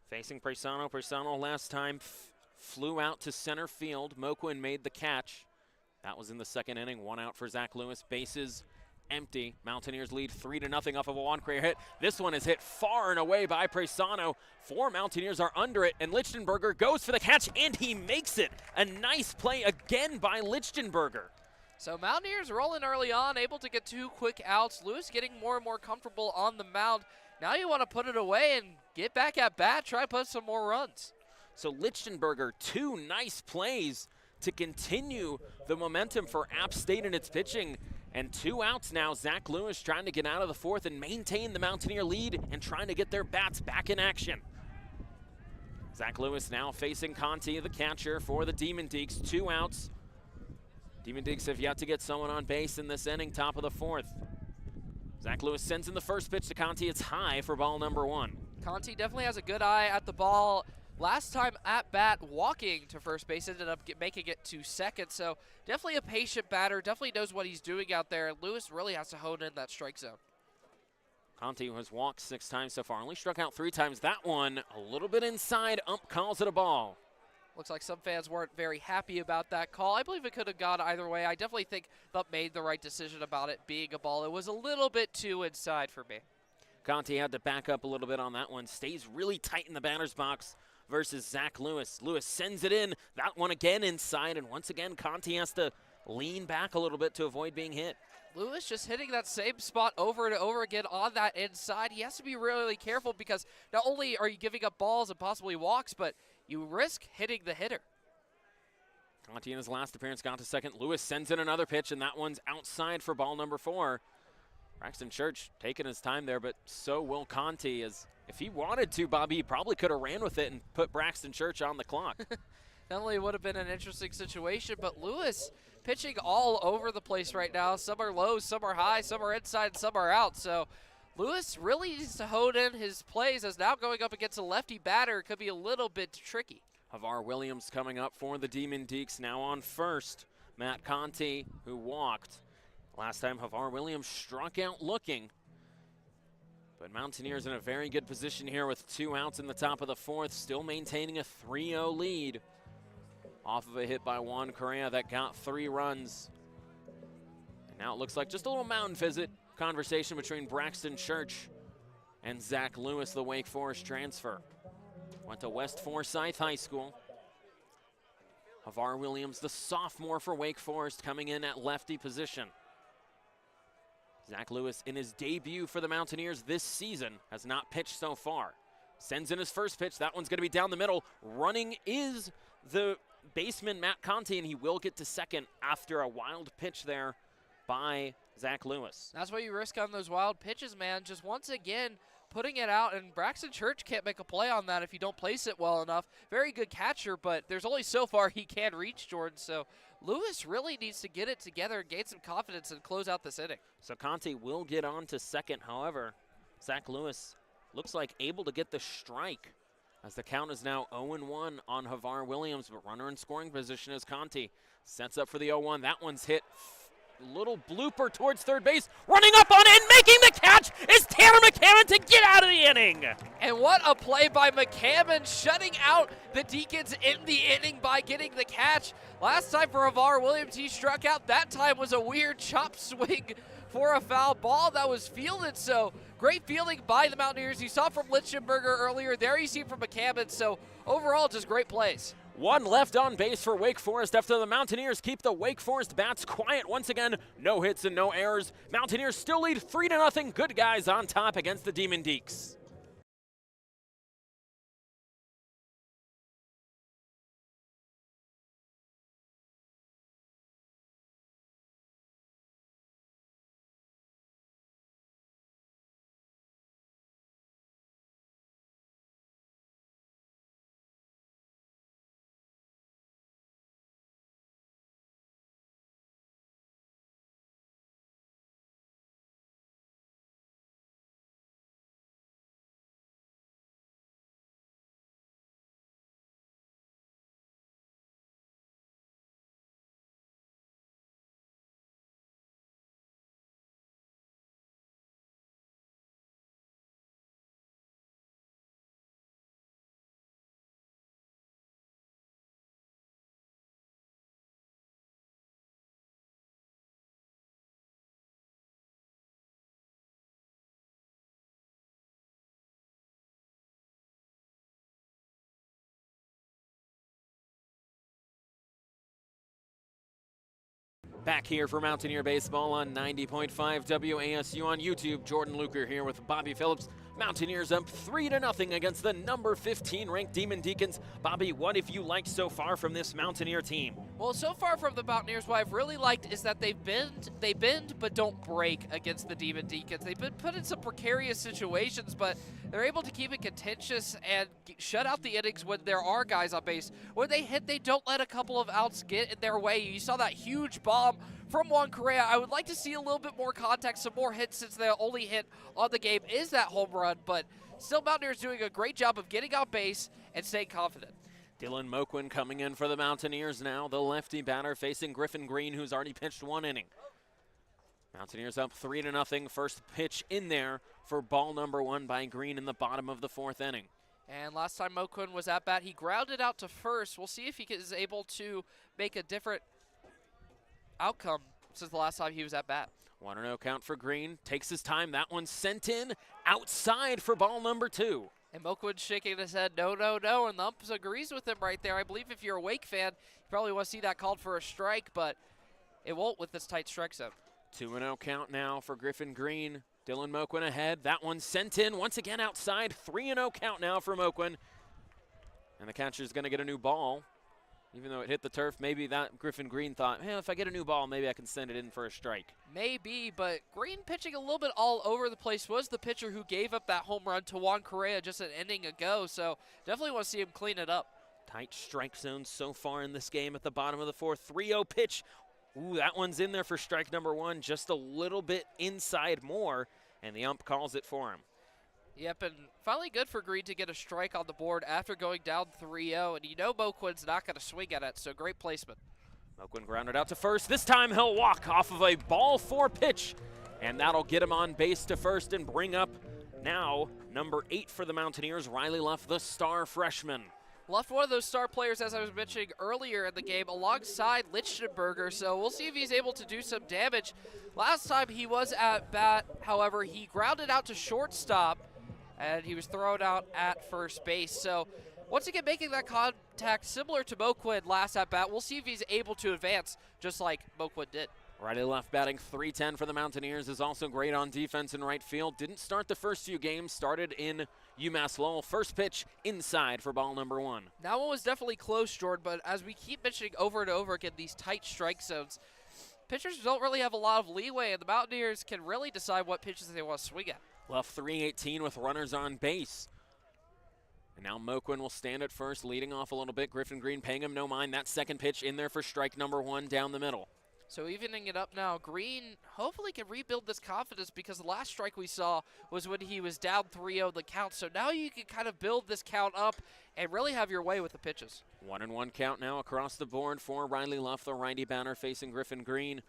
Facing Presano. Presano last time flew out to center field. Moquin made the catch. That was in the second inning. 1 out for Zach Lewis. Bases empty. Mountaineers lead 3-0 off of a Juan Correa hit. This one is hit far and away by Presano. 4 Mountaineers are under it, and Lichtenberger goes for the catch, and he makes it. A nice play again by Lichtenberger. So Mountaineers rolling early on, able to get 2 quick outs. Lewis getting more and more comfortable on the mound. Now you want to put it away and get back at bat, try to put some more runs. So Lichtenberger, 2 nice plays to continue the momentum for App State in its pitching. And 2 outs now. Zach Lewis trying to get out of the fourth and maintain the Mountaineer lead and trying to get their bats back in action. Zach Lewis now facing Conti, the catcher for the Demon Deacs. 2 outs. Demon Deacs have yet to get someone on base in this inning, top of the fourth. Zach Lewis sends in the first pitch to Conti. It's high for ball number 1. Conti definitely has a good eye at the ball. Last time at bat, walking to first base, ended up making it to second. So definitely a patient batter, definitely knows what he's doing out there. Lewis really has to hone in that strike zone. Conti has walked 6 times so far, only struck out 3 times. That one a little bit inside, ump calls it a ball. Looks like some fans weren't very happy about that call. I believe it could have gone either way. I definitely think Phillips made the right decision about it being a ball. It was a little bit too inside for me. Conti had to back up a little bit on that one. Stays really tight in the batter's box versus Zach Lewis. Lewis sends it in. That one again inside, and once again Conti has to lean back a little bit to avoid being hit. Lewis just hitting that same spot over and over again on that inside. He has to be really careful because not only are you giving up balls and possibly walks, but you risk hitting the hitter. Conti in his last appearance got to second. Lewis sends in another pitch, and that one's outside for ball number 4. Braxton Church taking his time there, but so will Conti. As if he wanted to, Bobby, he probably could have ran with it and put Braxton Church on the clock. Not only would have been an interesting situation, but Lewis pitching all over the place right now. Some are low, some are high, some are inside, some are out. So Lewis really needs to hone in his plays, as now going up against a lefty batter could be a little bit tricky. Havar Williams coming up for the Demon Deacs, now on first. Matt Conti, who walked. Last time Havar Williams struck out looking. But Mountaineers in a very good position here with 2 outs in the top of the 4th, still maintaining a 3-0 lead. Off of a hit by Juan Correa that got 3 runs. And now it looks like just a little mountain visit conversation between Braxton Church and Zach Lewis, the Wake Forest transfer. Went to West Forsyth High School. Havar Williams, the sophomore for Wake Forest, coming in at lefty position. Zach Lewis, in his debut for the Mountaineers this season, has not pitched so far. Sends in his first pitch. That one's going to be down the middle. Running is the baseman Matt Conti, and he will get to second after a wild pitch there by Zach Lewis. That's what you risk on those wild pitches, man. Just once again putting it out, and Braxton Church can't make a play on that if you don't place it well enough. Very good catcher, but there's only so far he can reach, Jordan. So Lewis really needs to get it together and gain some confidence and close out this inning. So Conti will get on to second. However, Zach Lewis looks like able to get the strike, as the count is now 0-1 on Havar Williams, but runner in scoring position is Conti. Sets up for the 0-1. That one's hit. Little blooper towards third base. Running up on it and making the catch is Tanner McCammon to get out of the inning. And what a play by McCammon, shutting out the Deacons in the inning by getting the catch. Last time for Havar Williams, he struck out. That time was a weird chop swing for a foul ball that was fielded. So great fielding by the Mountaineers. You saw from Lichtenberger earlier. There you see from McCammon. So overall, just great plays. 1 left on base for Wake Forest after the Mountaineers keep the Wake Forest bats quiet once again. No hits and no errors. Mountaineers still lead 3-0. Good guys on top against the Demon Deacs. Back here for Mountaineer Baseball on 90.5 WASU on YouTube. Jordan Luker here with Bobby Phillips. Mountaineers up 3-0 against the number 15 ranked Demon Deacons. Bobby, what have you liked so far from this Mountaineer team? Well, so far from the Mountaineers, what I've really liked is that they bend but don't break against the Demon Deacons. They've been put in some precarious situations, but they're able to keep it contentious and shut out the innings when there are guys on base. When they hit, they don't let a couple of outs get in their way. You saw that huge bomb from Juan Correa. I would like to see a little bit more contact, some more hits, since the only hit on the game is that home run, but still Mountaineers doing a great job of getting on base and staying confident. Dylan Moquin coming in for the Mountaineers now, the lefty batter facing Griffin Green, who's already pitched 1 inning. Mountaineers up 3-0. First pitch in there for ball number 1 by Green in the bottom of the 4th inning. And last time Moquin was at bat, he grounded out to first. We'll see if he is able to make a different outcome since the last time he was at bat. 1-0 count for Green. Takes his time. That one's sent in outside for ball number 2. And Moquin's shaking his head, no, no, no, and the ump agrees with him right there. I believe if you're a Wake fan, you probably want to see that called for a strike, but It won't with this tight strike zone. 2-0 count now for Griffin Green. Dylan Moquin ahead. That one sent in once again outside. 3-0 count now for Moquin. And the catcher's going to get a new ball. Even though it hit the turf, maybe that Griffin Green thought, hey, if I get a new ball, maybe I can send it in for a strike. Maybe, but Green pitching a little bit all over the place, was the pitcher who gave up that home run to Juan Correa just an inning ago, so definitely want to see him clean it up. Tight strike zone so far in this game at the bottom of the fourth. 3-0 pitch. Ooh, that one's in there for strike number one, just a little bit inside more, and the ump calls it for him. Yep, and finally good for Green to get a strike on the board after going down 3-0, and you know Moquin's not going to swing at it, so great placement. Moquin grounded out to first. This time he'll walk off of a ball four pitch, and that'll get him on base to first and bring up now number 8 for the Mountaineers, Riley Luff, the star freshman. Luff, one of those star players, as I was mentioning earlier in the game, alongside Lichtenberger, so we'll see if he's able to do some damage. Last time he was at bat, however, he grounded out to shortstop, and he was thrown out at first base. So once again, making that contact similar to Moquin last at bat. We'll see if he's able to advance just like Moquin did. Riley Luff batting .310 for the Mountaineers, is also great on defense in right field. Didn't start the first few games, started in UMass Lowell. First pitch inside for ball number 1. That one was definitely close, Jordan, but as we keep mentioning over and over again, these tight strike zones, pitchers don't really have a lot of leeway, and the Mountaineers can really decide what pitches they want to swing at. Luff .318 with runners on base. And now Moquin will stand at first, leading off a little bit. Griffin Green paying him no mind. That second pitch in there for strike number 1 down the middle. So evening it up now. Green hopefully can rebuild this confidence, because the last strike we saw was when he was down 3-0 the count. So now you can kind of build this count up and really have your way with the pitches. 1-1 count now across the board for Riley Luff, the righty batter facing Griffin Green.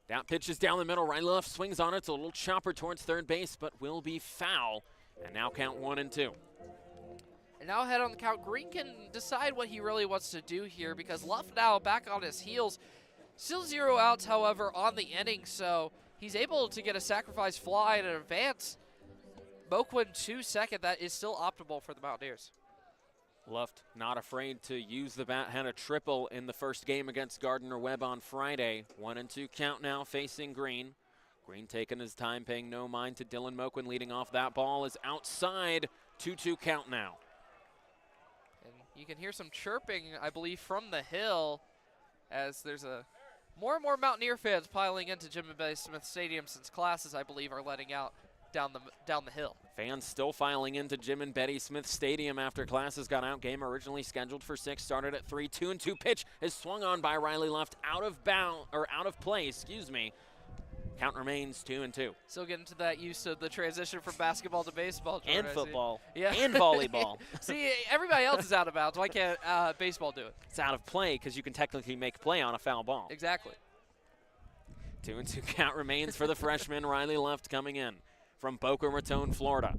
That pitch is down the middle. Riley Luff swings on it. It's a little chopper towards third base, but will be foul. And now count 1-2. And now ahead on the count, Green can decide what he really wants to do here, because Luff now back on his heels. Still 0 outs, however, on the inning, so he's able to get a sacrifice fly and an advance. Moquin to second. That is still optimal for the Mountaineers. Luff not afraid to use the bat, had a triple in the first game against Gardner-Webb on Friday. 1-2 count now facing Green. Green taking his time, paying no mind to Dylan Moquin, leading off. That ball is outside. 2-2 count now. And you can hear some chirping, I believe, from the hill, as there's more and more Mountaineer fans piling into Jim and Betty Smith Stadium, since classes, I believe, are letting out down the hill. Fans still filing into Jim and Betty Smith Stadium after classes got out. Game originally scheduled for 6, started at 3. 2-2 pitch is swung on by Riley Luff, out of play, excuse me. Count remains 2-2. Still getting to that use of the transition from basketball to baseball, Jordan, And football. Yeah. And volleyball. See, everybody else is out of bounds. Why can't baseball do it? It's out of play because you can technically make play on a foul ball. Exactly. 2-2 count remains for the freshman Riley Luff coming in from Boca Raton, Florida.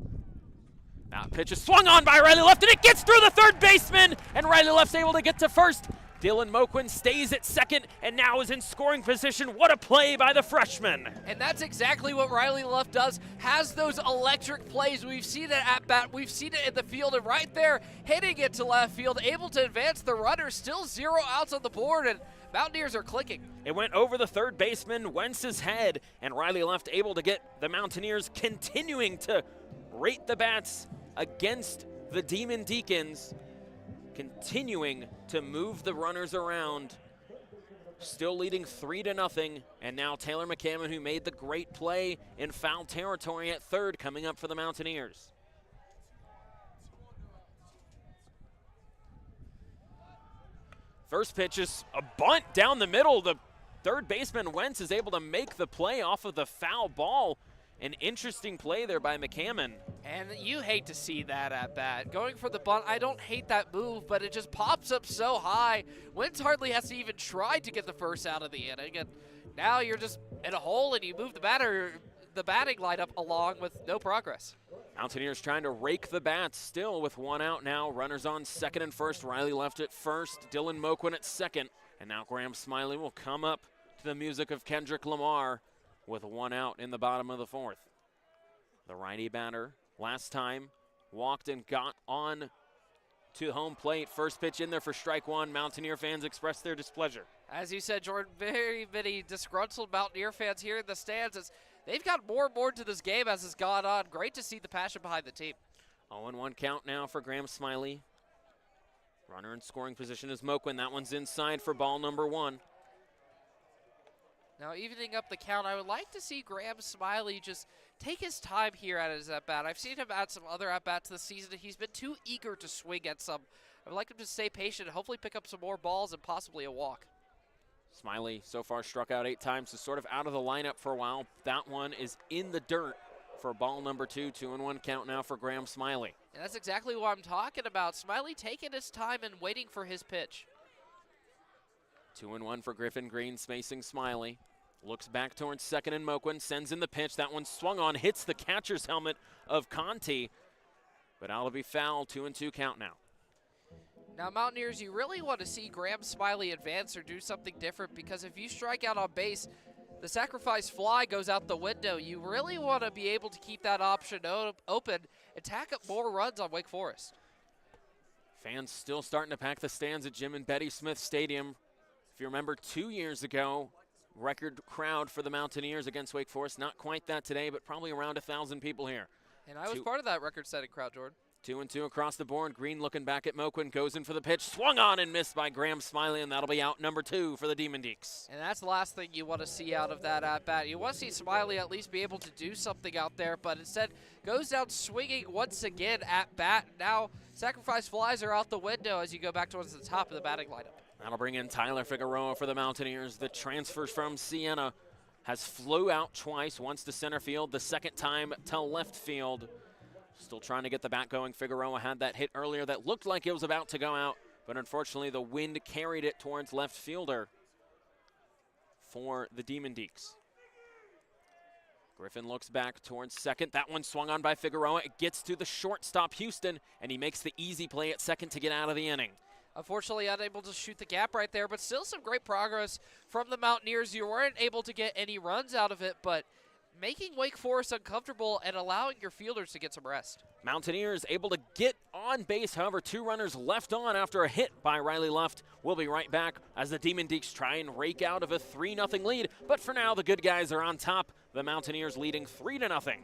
That pitch is swung on by Riley Luff, and it gets through the third baseman, and Riley Luff's able to get to first. Dylan Moquin stays at second and now is in scoring position. What a play by the freshman. And that's exactly what Riley Luff does, has those electric plays. We've seen it at bat, we've seen it in the field, and right there, hitting it to left field, able to advance the runner, still 0 outs on the board, and Mountaineers are clicking. It went over the third baseman, Wentz's head, and Riley Luff able to get the Mountaineers continuing to rate the bats against the Demon Deacons, continuing to move the runners around, still leading 3-0, and now Taylor McCammon, who made the great play in foul territory at third, coming up for the Mountaineers. First pitch is a bunt down the middle. The third baseman, Wentz, is able to make the play off of the foul ball. An interesting play there by McCammon. And you hate to see that at bat. Going for the bunt, I don't hate that move, but it just pops up so high. Wentz hardly has to even try to get the first out of the inning. And now you're just in a hole and you move the batting lineup along with no progress. Mountaineers trying to rake the bats, still with 1 out now. Runners on second and first. Riley left at first. Dylan Moquin at second. And now Graham Smiley will come up to the music of Kendrick Lamar with 1 out in the bottom of the fourth. The righty batter last time walked and got on to home plate. First pitch in there for strike 1. Mountaineer fans express their displeasure. As you said, Jordan, very many disgruntled Mountaineer fans here in the stands as they've got more and more to this game as it's gone on. Great to see the passion behind the team. 0-1 count now for Graham Smiley. Runner in scoring position is Moquin. That one's inside for ball number 1. Now, evening up the count, I would like to see Graham Smiley just take his time here at his at-bat. I've seen him at some other at-bats this season. He's been too eager to swing at some. I would like him to stay patient and hopefully pick up some more balls and possibly a walk. Smiley so far struck out 8 times, is sort of out of the lineup for a while. That one is in the dirt for ball number 2. 2-1 count now for Graham Smiley. And that's exactly what I'm talking about. Smiley taking his time and waiting for his pitch. 2-1 for Griffin Green, spacing Smiley. Looks back towards second and Moquin, sends in the pitch. That one swung on, hits the catcher's helmet of Conti, but out to be foul. 2-2 count now. Now, Mountaineers, you really want to see Graham Smiley advance or do something different, because if you strike out on base, the sacrifice fly goes out the window. You really want to be able to keep that option open and tack up more runs on Wake Forest. Fans still starting to pack the stands at Jim and Betty Smith Stadium. If you remember 2 years ago, record crowd for the Mountaineers against Wake Forest. Not quite that today, but probably around 1,000 people here. And I was part of that record-setting crowd, Jordan. 2-2 across the board. Green looking back at Moquin, goes in for the pitch, swung on and missed by Graham Smiley, and that'll be out number 2 for the Demon Deeks. And that's the last thing you want to see out of that at-bat. You want to see Smiley at least be able to do something out there, but instead goes down swinging once again at bat. Now sacrifice flies are out the window as you go back towards the top of the batting lineup. That'll bring in Tyler Figueroa for the Mountaineers. The transfers from Siena has flew out twice, once to center field, the second time to left field. Still trying to get the bat going. Figueroa had that hit earlier that looked like it was about to go out, but unfortunately the wind carried it towards left fielder for the Demon Deeks. Griffin looks back towards second. That one swung on by Figueroa. It gets to the shortstop, Houston, and he makes the easy play at second to get out of the inning. Unfortunately, unable to shoot the gap right there, but still some great progress from the Mountaineers. You weren't able to get any runs out of it, but making Wake Forest uncomfortable and allowing your fielders to get some rest. Mountaineers able to get on base, however, 2 runners left on after a hit by Riley Luft. We'll be right back as the Demon Deeks try and rake out of a 3-0 lead, but for now, the good guys are on top. The Mountaineers leading 3-0.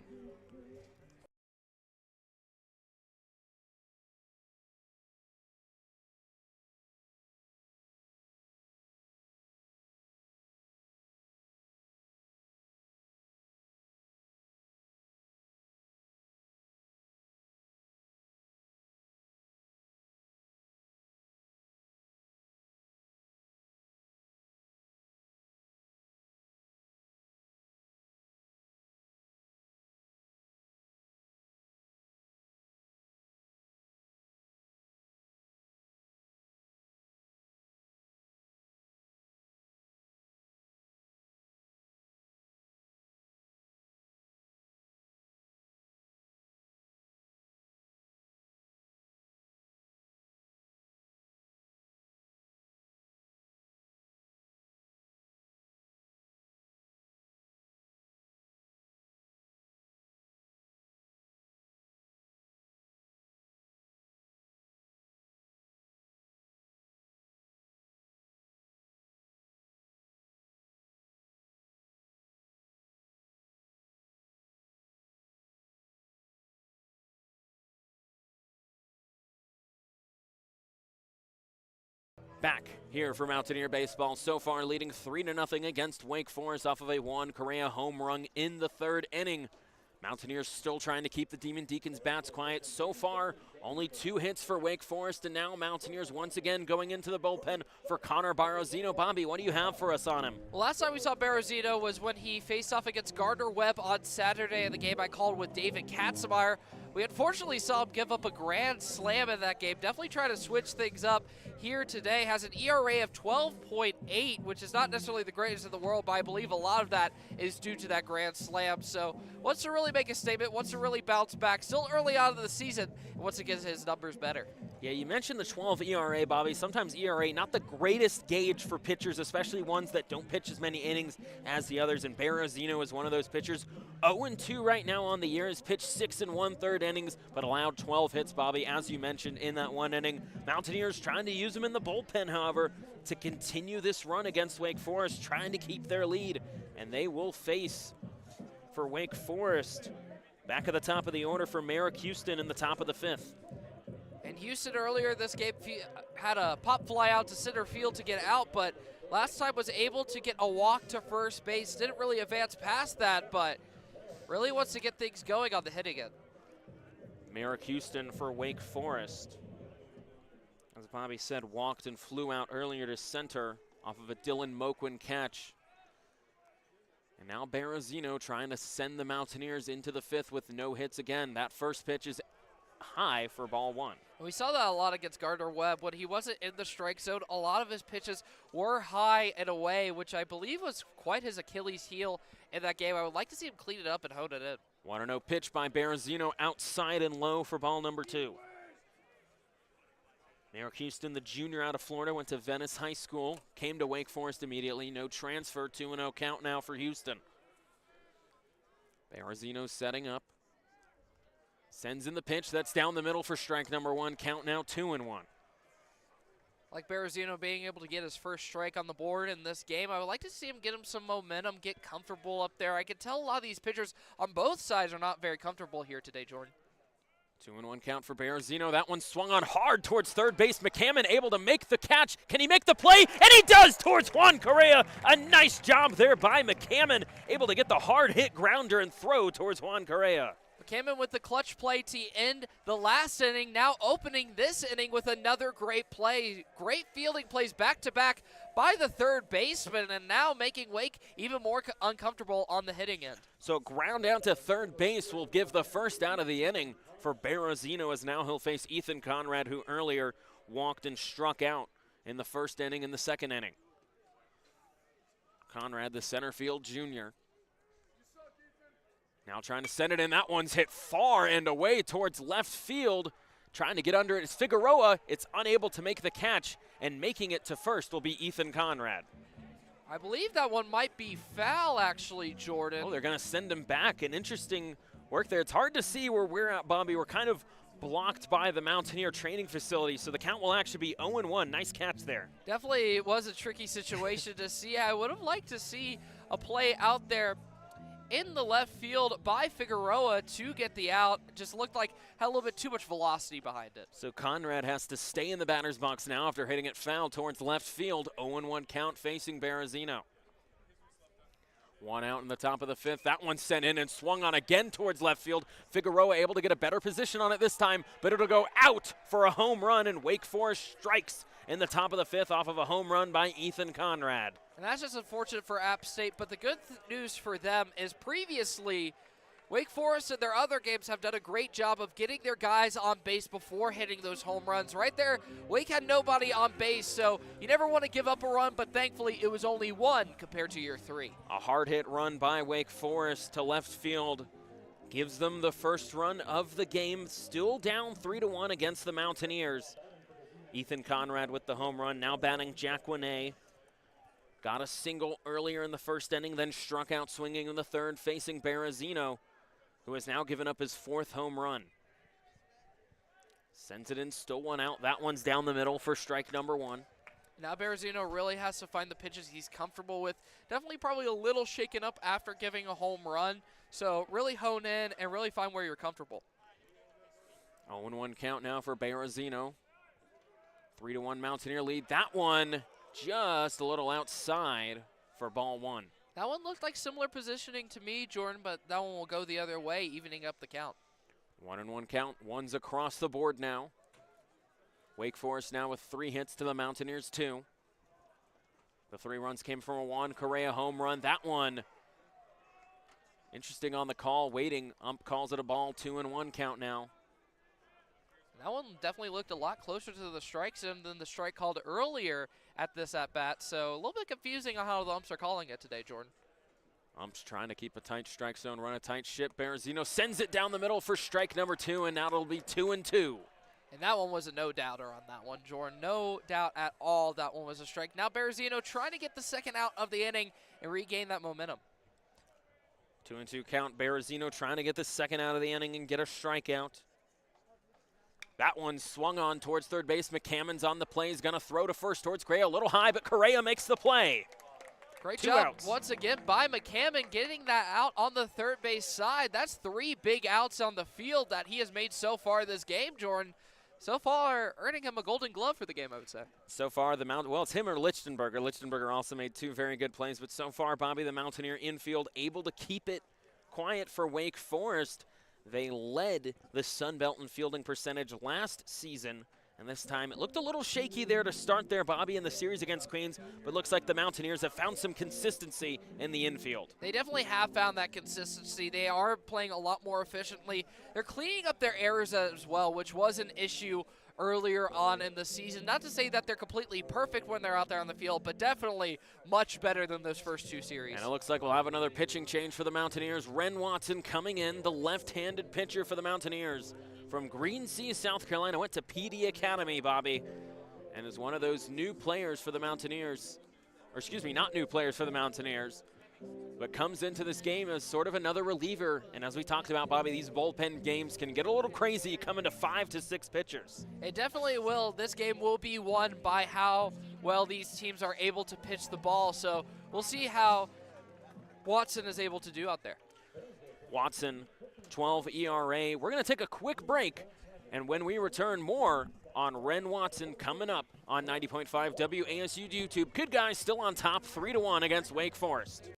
Back here for Mountaineer baseball, so far leading 3-0 against Wake Forest off of a Juan Correa home run in the 3rd inning. Mountaineers still trying to keep the Demon Deacons bats quiet. So far, only 2 hits for Wake Forest, and now Mountaineers once again going into the bullpen for Connor Barrozino. Bobby, what do you have for us on him? Well, last time we saw Barrozino was when he faced off against Gardner Webb on Saturday in the game I called with David Katzenmeyer. We unfortunately saw him give up a grand slam in that game. Definitely trying to switch things up here today. Has an ERA of 12.8, which is not necessarily the greatest in the world, but I believe a lot of that is due to that grand slam. So wants to really make a statement, wants to really bounce back. Still early on in the season, and wants to get his numbers better. Yeah, you mentioned the 12 ERA, Bobby. Sometimes ERA, not the greatest gauge for pitchers, especially ones that don't pitch as many innings as the others, and Berezino is one of those pitchers. 0-2 right now on the year. Has pitched 6 1/3 innings, but allowed 12 hits, Bobby, as you mentioned, in that one inning. Mountaineers trying to use him in the bullpen, however, to continue this run against Wake Forest, trying to keep their lead, and they will face, for Wake Forest, back at the top of the order for Merrick Houston in the top of the 5th. And Houston earlier this game had a pop fly out to center field to get out, but last time was able to get a walk to first base. Didn't really advance past that, but really wants to get things going on the hitting end. Merrick Houston for Wake Forest. As Bobby said, walked and flew out earlier to center off of a Dylan Moquin catch. And now Berezino trying to send the Mountaineers into the 5th with no hits again. That first pitch is high for ball 1. We saw that a lot against Gardner Webb. When he wasn't in the strike zone, a lot of his pitches were high and away, which I believe was quite his Achilles heel in that game. I would like to see him clean it up and hone it in. 1-0 pitch by Berezino, outside and low for ball number 2. Merrick Houston, the junior out of Florida, went to Venice High School, came to Wake Forest immediately. No transfer, 2-0 count now for Houston. Berezino setting up. Sends in the pitch. That's down the middle for strike number 1. Count now 2-1. Like Berezino being able to get his first strike on the board in this game, I would like to see him get him some momentum, get comfortable up there. I can tell a lot of these pitchers on both sides are not very comfortable here today, Jordan. 2-1 count for Berezino. That one swung on hard towards third base. McCammon able to make the catch. Can he make the play? And he does towards Juan Correa. A nice job there by McCammon. Able to get the hard hit grounder and throw towards Juan Correa. McCammon with the clutch play to end the last inning, now opening this inning with another great play. Great fielding plays back-to-back by the third baseman, and now making Wake even more uncomfortable on the hitting end. So ground out to third base will give the first out of the inning for Berezino, as now he'll face Ethan Conrad, who earlier walked and struck out in the first inning and the second inning. Conrad, the center field junior. Now trying to send it in. That one's hit far and away towards left field. Trying to get under it is Figueroa. It's unable to make the catch, and making it to first will be Ethan Conrad. I believe that one might be foul, actually, Jordan. Oh, they're going to send him back. An interesting work there. It's hard to see where we're at, Bobby. We're kind of blocked by the Mountaineer training facility, so the count will actually be 0-1. Nice catch there. Definitely it was a tricky situation to see. I would have liked to see a play out there in the left field by Figueroa to get the out. Just looked like had a little bit too much velocity behind it. So Conrad has to stay in the batter's box now after hitting it foul towards left field. 0-1 count facing Berezino. One out in the top of the 5th. That one sent in and swung on again towards left field. Figueroa able to get a better position on it this time, but it'll go out for a home run, and Wake Forest strikes in the top of the 5th off of a home run by Ethan Conrad. And that's just unfortunate for App State, but the good news for them is previously Wake Forest and their other games have done a great job of getting their guys on base before hitting those home runs. Right there, Wake had nobody on base, so you never want to give up a run, but thankfully it was only one compared to your 3. A hard hit run by Wake Forest to left field gives them the first run of the game, still down 3-1 against the Mountaineers. Ethan Conrad with the home run, now batting Jack Winnay. Got a single earlier in the first inning, then struck out swinging in the third, facing Berezino, who has now given up his 4th home run. Sends it in, still one out. That one's down the middle for strike number 1. Now Berezino really has to find the pitches he's comfortable with. Definitely probably a little shaken up after giving a home run. So really hone in and really find where you're comfortable. 0-1 count now for Berezino. 3-1 Mountaineer lead. That one just a little outside for ball 1. That one looked like similar positioning to me, Jordan, but that one will go the other way, evening up the count. 1-1 count. One's across the board now. Wake Forest now with 3 hits to the Mountaineers 2. The 3 runs came from a Juan Correa home run. That one interesting on the call, waiting. Ump calls it a ball. 2-1 count now. That one definitely looked a lot closer to the strike zone than the strike called earlier at this at-bat, so a little bit confusing on how the umps are calling it today, Jordan. Umps trying to keep a tight strike zone, run a tight ship. Berezino sends it down the middle for strike number 2, and now it'll be 2-2. And that one was a no-doubter on that one, Jordan. No doubt at all that one was a strike. Now Berezino trying to get the second out of the inning and regain that momentum. 2-2 count. Berezino trying to get the second out of the inning and get a strikeout. That one swung on towards third base. McCammon's on the play. He's going to throw to first towards Correa. A little high, but Correa makes the play. Great Two job outs. once again by McCammon getting that out on the third base side. That's 3 big outs on the field that he has made so far this game, Jordan. So far, earning him a Golden Glove for the game, I would say. So far, well, it's him or Lichtenberger. Lichtenberger also made 2 very good plays, but so far, Bobby, the Mountaineer infield able to keep it quiet for Wake Forest. They led the Sun Belt in fielding percentage last season, and this time it looked a little shaky there to start there, Bobby, in the series against Queens, but looks like the Mountaineers have found some consistency in the infield. They definitely have found that consistency. They are playing a lot more efficiently. They're cleaning up their errors as well, which was an issue earlier on in the season. Not to say that they're completely perfect when they're out there on the field, but definitely much better than those first 2 series. And it looks like we'll have another pitching change for the Mountaineers. Ren Watson coming in, the left-handed pitcher for the Mountaineers. From Greensea, South Carolina, went to PD Academy, Bobby, and is one of those new players for the Mountaineers. Or excuse me, not new players for the Mountaineers, but comes into this game as sort of another reliever. And as we talked about, Bobby, these bullpen games can get a little crazy coming to 5 to 6 pitchers. It definitely will. This game will be won by how well these teams are able to pitch the ball. So we'll see how Watson is able to do out there. Watson, 12 ERA. We're going to take a quick break, and when we return, more on Ren Watson coming up on 90.5 WASU YouTube. Good guys still on top, 3-1 against Wake Forest.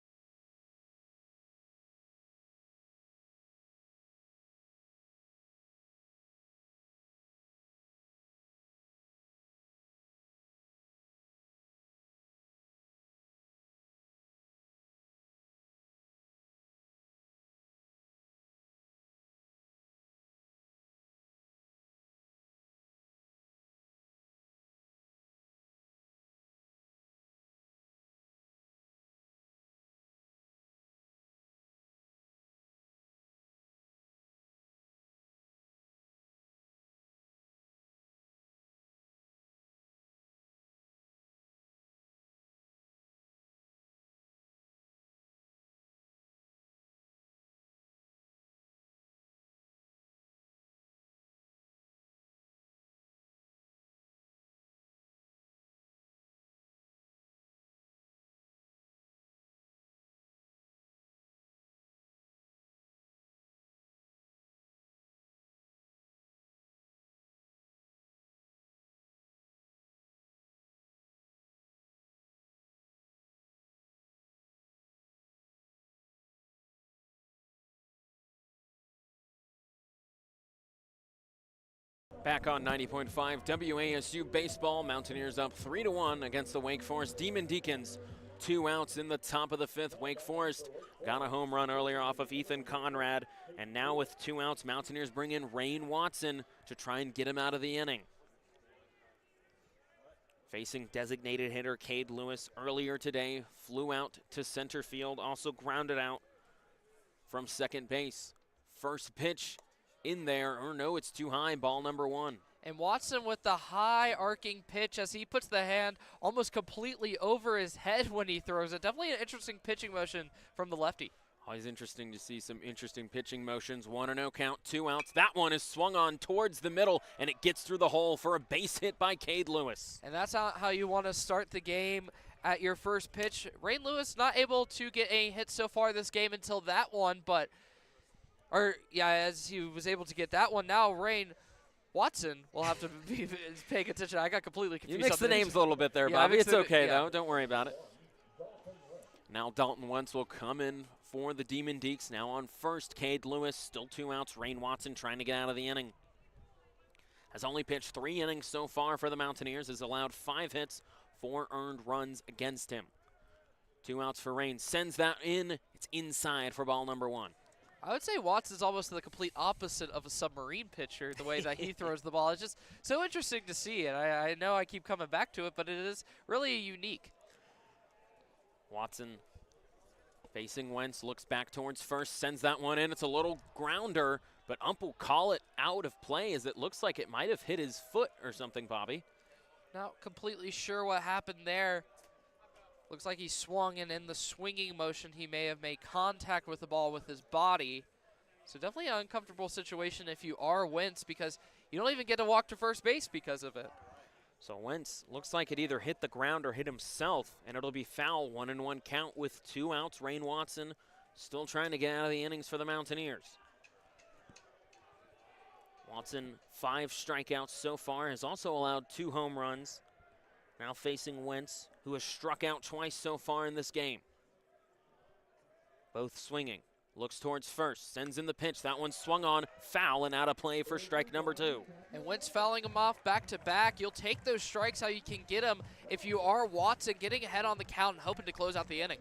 Back on 90.5 WASU baseball, Mountaineers up 3-1 against the Wake Forest Demon Deacons. 2 outs in the top of the 5th. Wake Forest got a home run earlier off of Ethan Conrad, and now with 2 outs, Mountaineers bring in Rain Watson to try and get him out of the inning. Facing designated hitter Cade Lewis earlier today, flew out to center field, also grounded out from second base. First pitch in there, or no, it's too high, ball number 1. And Watson with the high arcing pitch as he puts the hand almost completely over his head when he throws it. Definitely an interesting pitching motion from the lefty. Always interesting to see some interesting pitching motions. 1-0 count, 2 outs. That one is swung on towards the middle, and it gets through the hole for a base hit by Cade Lewis. And that's how you want to start the game at your first pitch. Rain Lewis not able to get any hits so far this game until that one, as he was able to get that one. Now Rain Watson will have to be paying attention. I got completely confused. You mixed the names a little bit there, Bobby. It's okay, though. Don't worry about it. Now Dalton Wentz will come in for the Demon Deeks. Now on first, Cade Lewis, still 2 outs. Rain Watson trying to get out of the inning. Has only pitched 3 innings so far for the Mountaineers. Has allowed 5 hits, 4 earned runs against him. 2 outs for Rain. Sends that in. It's inside for ball number 1. I would say Watson's almost the complete opposite of a submarine pitcher, the way that he throws the ball. It's just so interesting to see, and I know I keep coming back to it, but it is really unique. Watson facing Wentz, looks back towards first, sends that one in. It's a little grounder, but ump will call it out of play as it looks like it might have hit his foot or something, Bobby. Not completely sure what happened there. Looks like he swung, and in the swinging motion, he may have made contact with the ball with his body. So definitely an uncomfortable situation if you are Wentz, because you don't even get to walk to first base because of it. So Wentz looks like it either hit the ground or hit himself, and it'll be foul. 1-1 count with 2 outs. Rain Watson still trying to get out of the innings for the Mountaineers. Watson, 5 strikeouts so far, has also allowed 2 home runs. Now facing Wentz, who has struck out twice so far in this game. Both swinging. Looks towards first, sends in the pitch. That one swung on, foul, and out of play for strike number 2. And Wentz fouling him off back-to-back. You'll take those strikes how you can get them if you are Watson, getting ahead on the count and hoping to close out the inning.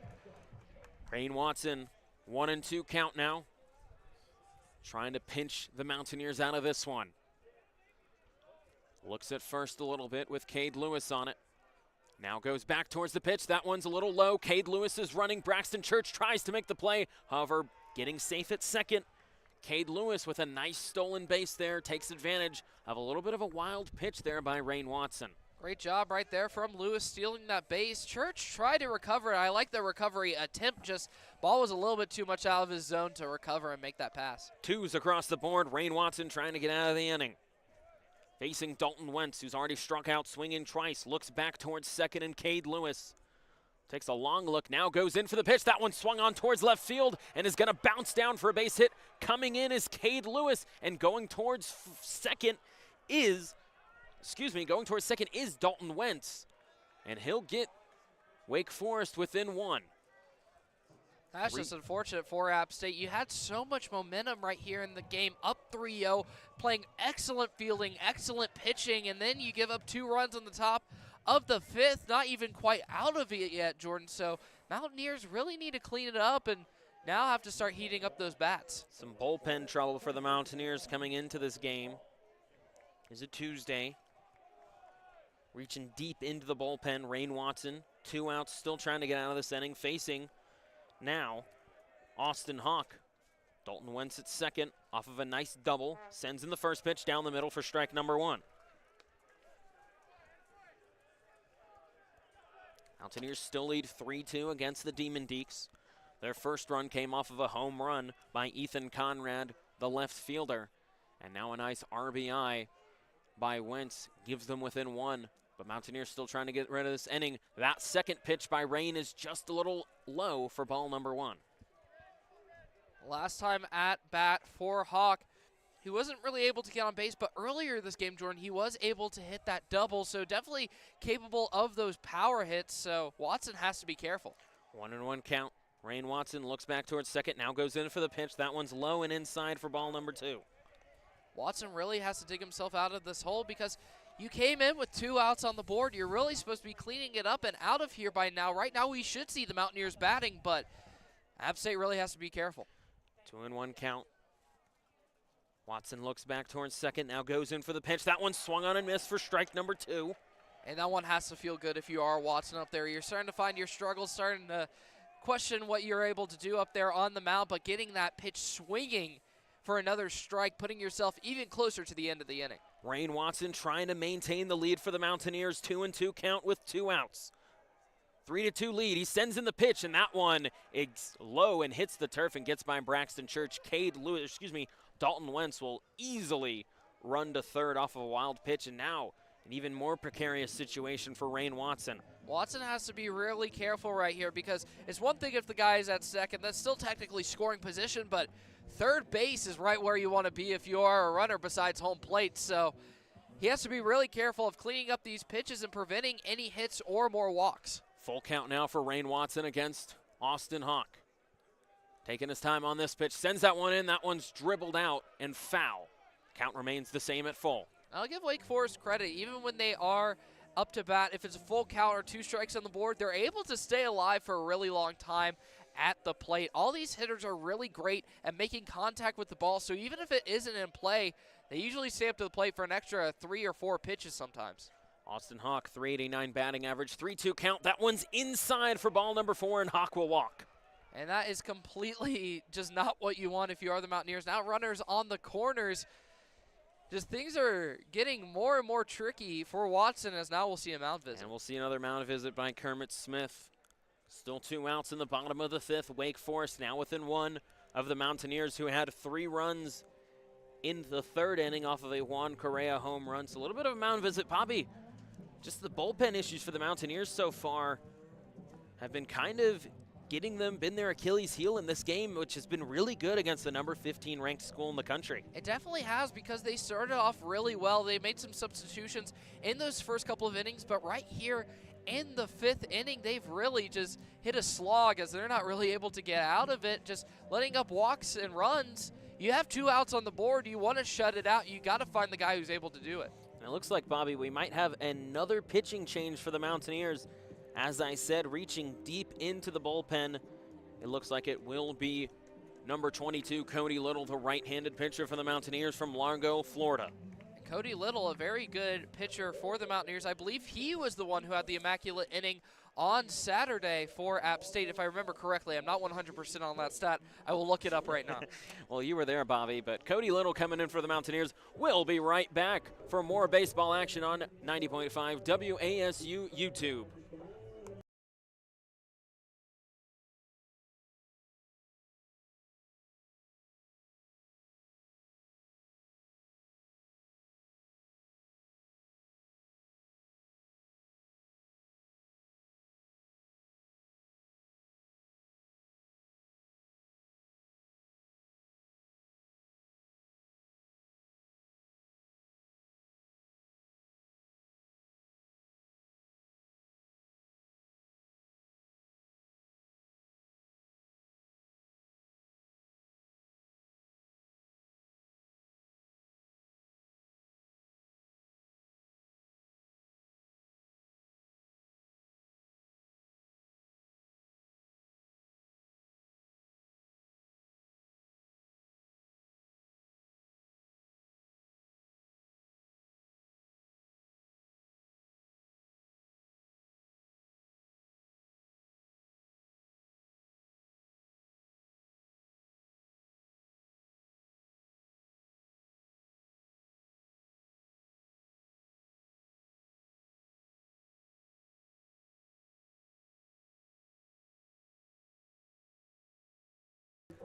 Rain Watson, 1-2 count now. Trying to pinch the Mountaineers out of this one. Looks at first a little bit with Cade Lewis on it. Now goes back towards the pitch. That one's a little low. Cade Lewis is running. Braxton Church tries to make the play. However, getting safe at second. Cade Lewis with a nice stolen base there. Takes advantage of a little bit of a wild pitch there by Rain Watson. Great job right there from Lewis stealing that base. Church tried to recover it. I like the recovery attempt. Just ball was a little bit too much out of his zone to recover and make that pass. 2s across the board. Rain Watson trying to get out of the inning. Facing Dalton Wentz, who's already struck out, swinging twice. Looks back towards second, and Cade Lewis takes a long look, now goes in for the pitch. That one swung on towards left field and is going to bounce down for a base hit. Coming in is Cade Lewis, and going towards second is Dalton Wentz. And he'll get Wake Forest within 1. That's just unfortunate for App State. You had so much momentum right here in the game, up 3-0, playing excellent fielding, excellent pitching, and then you give up 2 runs on the top of the 5th, not even quite out of it yet, Jordan. So Mountaineers really need to clean it up and now have to start heating up those bats. Some bullpen trouble for the Mountaineers coming into this game. Is it Tuesday? Reaching deep into the bullpen, Rain Watson, 2 outs, still trying to get out of this inning, facing now Austin Hawk. Dalton Wentz at second off of a nice double. Sends in the first pitch down the middle for strike number 1. Mountaineers still lead 3-2 against the Demon Deeks. Their first run came off of a home run by Ethan Conrad, the left fielder. And now a nice RBI by Wentz gives them within 1. But Mountaineers still trying to get rid of this inning. That second pitch by Rain is just a little low for ball number 1. Last time at bat for Hawk, he wasn't really able to get on base, but earlier this game, Jordan, he was able to hit that double, so definitely capable of those power hits, so Watson has to be careful. 1-1 count. Rain Watson looks back towards second, now goes in for the pitch. That one's low and inside for ball number 2. Watson really has to dig himself out of this hole because you came in with 2 outs on the board. You're really supposed to be cleaning it up and out of here by now. Right now we should see the Mountaineers batting, but App State really has to be careful. 2-1 count. Watson looks back towards second, now goes in for the pitch. That one swung on and missed for strike number 2. And that one has to feel good if you are Watson up there. You're starting to find your struggles, starting to question what you're able to do up there on the mound, but getting that pitch swinging for another strike, putting yourself even closer to the end of the inning. Rain Watson trying to maintain the lead for the Mountaineers. 2-2 count with 2 outs. 3-2 lead. He sends in the pitch, and that one is low and hits the turf and gets by Braxton Church. Dalton Wentz will easily run to third off of a wild pitch, and now an even more precarious situation for Rain Watson. Watson has to be really careful right here because it's one thing if the guy is at second, that's still technically scoring position, but third base is right where you want to be if you are a runner besides home plate. So he has to be really careful of cleaning up these pitches and preventing any hits or more walks. Full count now for Rain Watson against Austin Hawk. Taking his time on this pitch, sends that one in. That one's dribbled out and foul. Count remains the same at full. I'll give Wake Forest credit. Even when they are up to bat, if it's a full count or 2 strikes on the board, they're able to stay alive for a really long time at the plate. All these hitters are really great at making contact with the ball, so even if it isn't in play, they usually stay up to the plate for an extra 3 or 4 pitches sometimes. Austin Hawk, 389 batting average, 3-2 count. That one's inside for ball number 4, and Hawk will walk. And that is completely just not what you want if you are the Mountaineers. Now runners on the corners. Just things are getting more and more tricky for Watson, as now we'll see a mound visit. And we'll see another mound visit by Kermit Smith. Still 2 outs in the bottom of the 5th. Wake Forest now within 1 of the Mountaineers, who had 3 runs in the 3rd inning off of a Juan Correa home run. So a little bit of a mound visit. Bobby, just the bullpen issues for the Mountaineers so far have been kind of been their Achilles heel in this game, which has been really good against the number 15 ranked school in the country. It definitely has, because they started off really well. They made some substitutions in those first couple of innings, but right here in the 5th inning, they've really just hit a slog as they're not really able to get out of it, just letting up walks and runs. You have 2 outs on the board. You want to shut it out. You got to find the guy who's able to do it. And it looks like, Bobby, we might have another pitching change for the Mountaineers. As I said, reaching deep into the bullpen, it looks like it will be number 22, Cody Little, the right-handed pitcher for the Mountaineers from Largo, Florida. Cody Little, a very good pitcher for the Mountaineers. I believe he was the one who had the immaculate inning on Saturday for App State, if I remember correctly. I'm not 100% on that stat. I will look it up right now. Well, you were there, Bobby, but Cody Little coming in for the Mountaineers. We'll be right back for more baseball action on 90.5 WASU YouTube.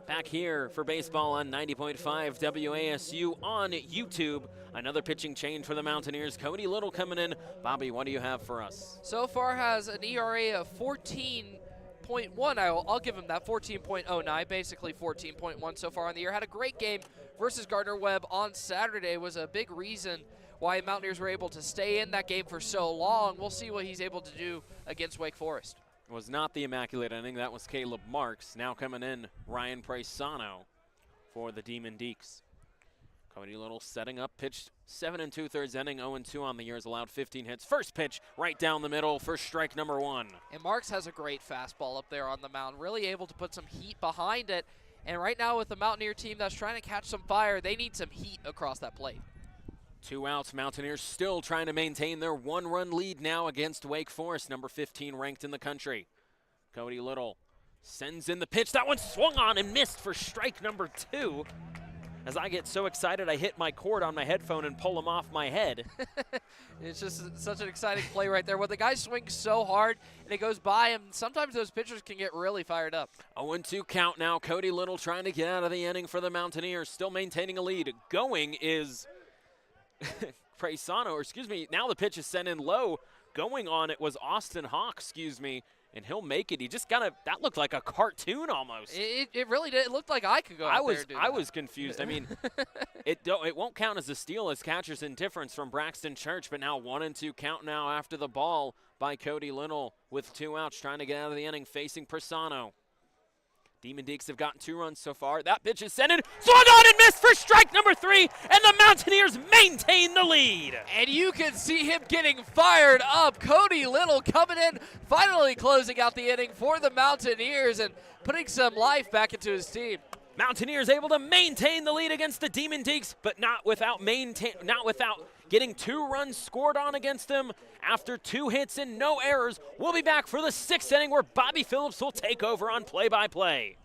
Back here for baseball on 90.5 WASU on YouTube. Another pitching change for the Mountaineers. Cody Little coming in. Bobby, what do you have for us? So far has an ERA of 14.1. I'll give him that, 14.09, basically 14.1 so far on the year. Had a great game versus Gardner Webb on Saturday. Was a big reason why Mountaineers were able to stay in that game for so long. We'll see what he's able to do against Wake Forest. Was not the immaculate inning. That was Caleb Marks. Now coming in, Ryan Praisano for the Demon Deeks. Cody Little setting up, pitched 7 2/3 inning, 0-2 on the year, has allowed 15 hits. First pitch right down the middle for strike number 1. And Marks has a great fastball up there on the mound, really able to put some heat behind it. And right now with the Mountaineer team that's trying to catch some fire, they need some heat across that plate. 2 outs, Mountaineers still trying to maintain their 1-run lead now against Wake Forest, number 15 ranked in the country. Cody Little sends in the pitch. That one swung on and missed for strike number 2. As I get so excited, I hit my cord on my headphone and pull them off my head. It's just such an exciting play right there. When the guy swings so hard and it goes by him, sometimes those pitchers can get really fired up. 0-2 count now. Cody Little trying to get out of the inning for the Mountaineers, still maintaining a lead. Going is Praisano, or excuse me, now the pitch is sent in low. Going on it was Austin Hawk, and he'll make it. He just that looked like a cartoon almost. It really did. It looked like I could go out there and do that. I was confused. I mean, it won't count as a steal as catcher's indifference from Braxton Church, but now 1-2 count now after the ball by Cody Little with 2 outs, trying to get out of the inning, facing Praisano. Demon Deeks have gotten 2 runs so far. That pitch is sent in, swung on and missed for strike number 3, and the Mountaineers maintain the lead. And you can see him getting fired up. Cody Little coming in, finally closing out the inning for the Mountaineers and putting some life back into his team. Mountaineers able to maintain the lead against the Demon Deeks, but not without getting 2 runs scored on against him after 2 hits and no errors. We'll be back for the 6th inning where Bobby Phillips will take over on play-by-play.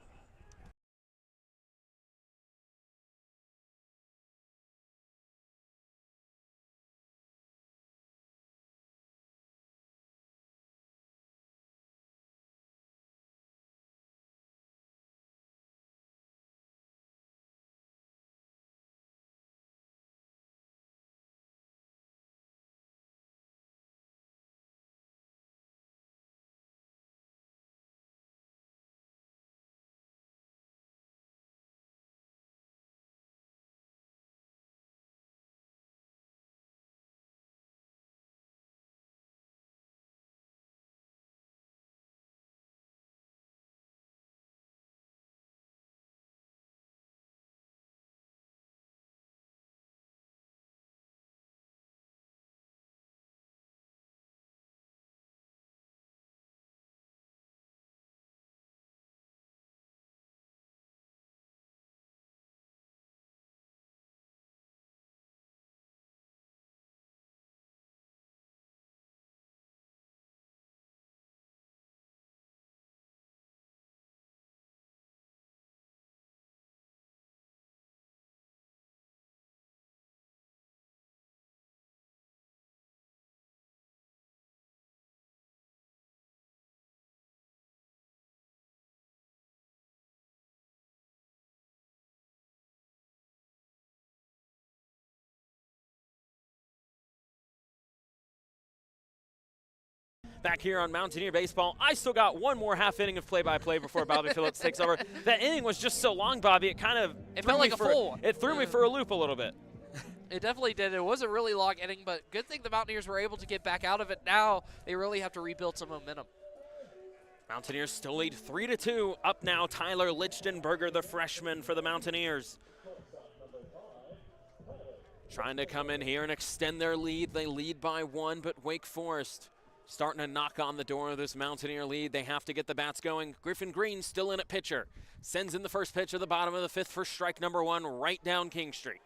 Back here on Mountaineer Baseball, I still got one more half inning of play-by-play before Bobby Phillips takes over. That inning was just so long, Bobby, it felt like a full one. It threw me for a loop a little bit. It definitely did. It was a really long inning, but good thing the Mountaineers were able to get back out of it. Now they really have to rebuild some momentum. Mountaineers still lead 3-2. Up now, Tyler Lichtenberger, the freshman for the Mountaineers. Trying to come in here and extend their lead. They lead by 1, but Wake Forest starting to knock on the door of this Mountaineer lead. They have to get the bats going. Griffin Green still in at pitcher. Sends in the first pitch of the bottom of the 5th for strike number 1 right down King Street.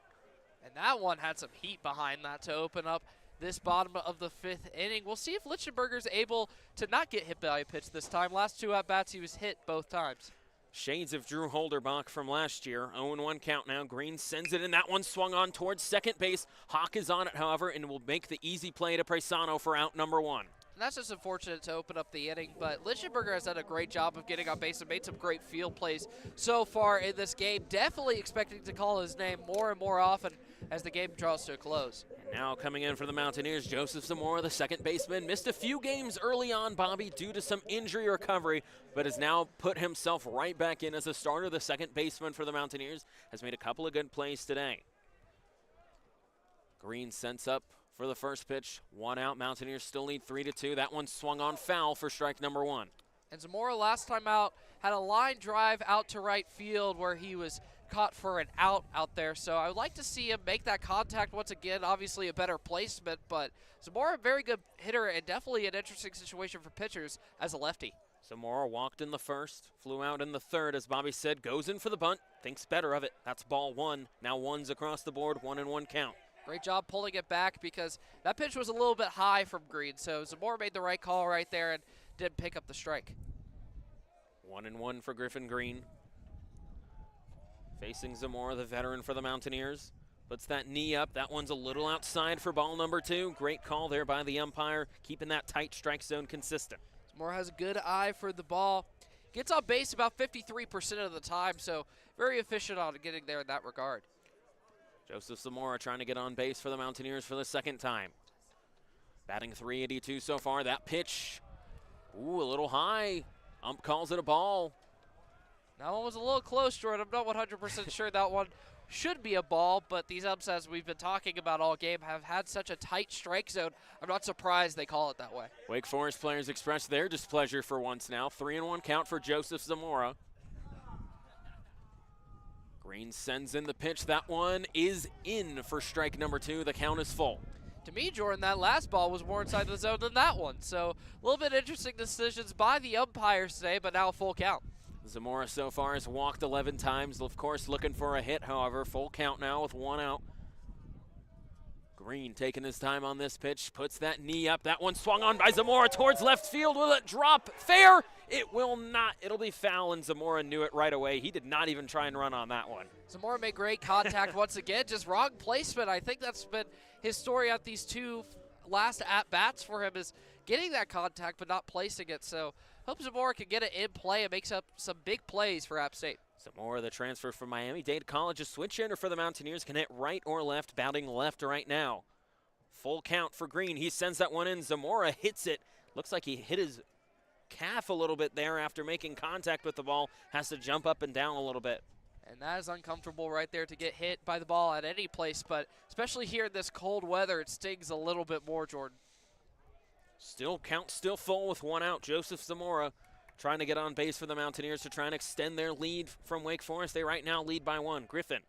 And that one had some heat behind that to open up this bottom of the 5th inning. We'll see if Lichtenberger's able to not get hit by a pitch this time. Last 2 at-bats, he was hit both times. Shades of Drew Holderbach from last year. 0-1 count now. Green sends it in. That one swung on towards second base. Hawk is on it, however, and will make the easy play to Presano for out number 1. And that's just unfortunate to open up the inning, but Lichtenberger has done a great job of getting on base and made some great field plays so far in this game. Definitely expecting to call his name more and more often as the game draws to a close. And now coming in for the Mountaineers, Joseph Zamora, the second baseman, missed a few games early on, Bobby, due to some injury recovery, but has now put himself right back in as a starter. The second baseman for the Mountaineers has made a couple of good plays today. Green sends up for the first pitch. 1 out. Mountaineers still lead 3-2. That one swung on foul for strike number 1. And Zamora last time out had a line drive out to right field where he was caught for an out there. So I would like to see him make that contact once again. Obviously a better placement, but Zamora a very good hitter and definitely an interesting situation for pitchers as a lefty. Zamora walked in the first, flew out in the third, as Bobby said, goes in for the bunt, thinks better of it. That's ball 1. Now 1's across the board, 1-1 count. Great job pulling it back because that pitch was a little bit high from Green. So Zamora made the right call right there and didn't pick up the strike. 1-1 for Griffin Green. Facing Zamora, the veteran for the Mountaineers. Puts that knee up. That one's a little outside for ball number 2. Great call there by the umpire, keeping that tight strike zone consistent. Zamora has a good eye for the ball. Gets on base about 53% of the time, so very efficient on getting there in that regard. Joseph Zamora trying to get on base for the Mountaineers for the second time. Batting .382 so far. That pitch, ooh, a little high. Ump calls it a ball. That one was a little close, Jordan. I'm not 100% sure that one should be a ball, but these umps, as we've been talking about all game, have had such a tight strike zone. I'm not surprised they call it that way. Wake Forest players express their displeasure for once now. 3-1 count for Joseph Zamora. Green sends in the pitch. That one is in for strike number 2. The count is full. To me, Jordan, that last ball was more inside the zone than that one. So a little bit interesting decisions by the umpires today, but now a full count. Zamora so far has walked 11 times. Of course, looking for a hit, however. Full count now with 1 out. Green taking his time on this pitch, puts that knee up. That one swung on by Zamora towards left field. Will it drop fair? It will not. It'll be foul, and Zamora knew it right away. He did not even try and run on that one. Zamora made great contact once again, just wrong placement. I think that's been his story at these two last at-bats for him, is getting that contact but not placing it. So hope Zamora can get it in play and makes up some big plays for App State. Zamora, the transfer from Miami-Dade College, a switch hitter for the Mountaineers, can hit right or left, batting left right now. Full count for Green. He sends that one in. Zamora hits it. Looks like he hit his calf a little bit there after making contact with the ball. Has to jump up and down a little bit. And that is uncomfortable right there to get hit by the ball at any place, but especially here in this cold weather, it stings a little bit more, Jordan. Still full with one out. Joseph Zamora trying to get on base for the Mountaineers to try and extend their lead from Wake Forest. They right now lead by one. Griffin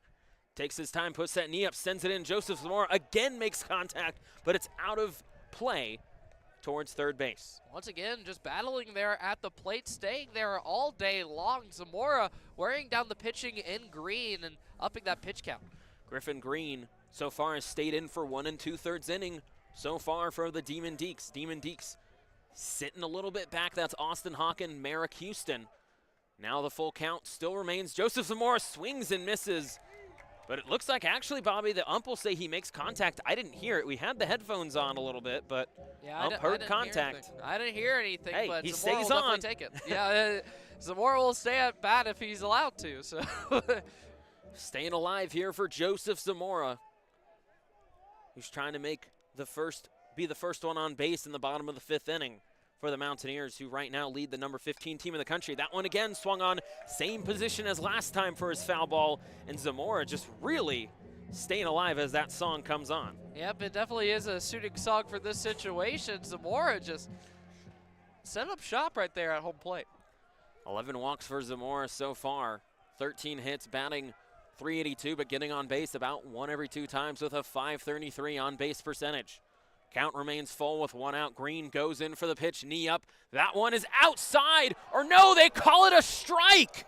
takes his time, puts that knee up, sends it in. Joseph Zamora again makes contact, but it's out of play towards third base. Once again, just battling there at the plate, staying there all day long. Zamora wearing down the pitching in green and upping that pitch count. Griffin Green so far has stayed in for 1 2/3 inning so far for the Demon Deeks. Demon Deeks sitting a little bit back. That's Austin Hawken, Merrick Houston. Now the full count still remains. Joseph Zamora swings and misses. But it looks like actually, Bobby, the ump will say he makes contact. I didn't hear it. We had the headphones on a little bit, but ump heard contact. I didn't hear anything, hey, but he Zamora stays will on. definitely take it. Yeah, Zamora will stay at bat if he's allowed to. So staying alive here for Joseph Zamora, who's trying to be the first one on base in the bottom of the 5th inning for the Mountaineers, who right now lead the number 15 team in the country. That one again swung on, same position as last time for his foul ball, and Zamora just really staying alive as that song comes on. Yep, it definitely is a suiting song for this situation. Zamora just set up shop right there at home plate. 11 walks for Zamora so far, 13 hits, batting .382, but getting on base about 1 every 2 times with a .533 on base percentage. Count remains full with 1 out. Green goes in for the pitch, knee up. That one is outside, or no, they call it a strike.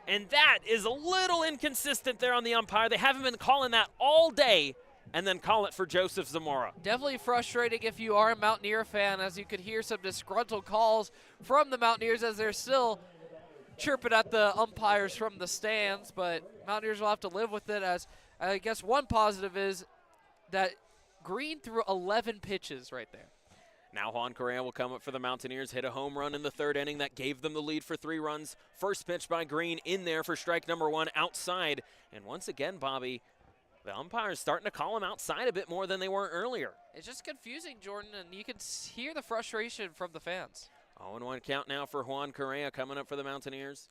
And that is a little inconsistent there on the umpire. They haven't been calling that all day, and then call it for Joseph Zamora. Definitely frustrating if you are a Mountaineer fan, as you could hear some disgruntled calls from the Mountaineers as they're still chirping at the umpires from the stands, but Mountaineers will have to live with it. As I guess one positive is that Green threw 11 pitches right there. Now Juan Correa will come up for the Mountaineers, hit a home run in the 3rd inning that gave them the lead for 3 runs. First pitch by Green in there for strike number 1 outside. And once again, Bobby, the umpires starting to call him outside a bit more than they were earlier. It's just confusing, Jordan, and you can hear the frustration from the fans. 0-1 count now for Juan Correa coming up for the Mountaineers.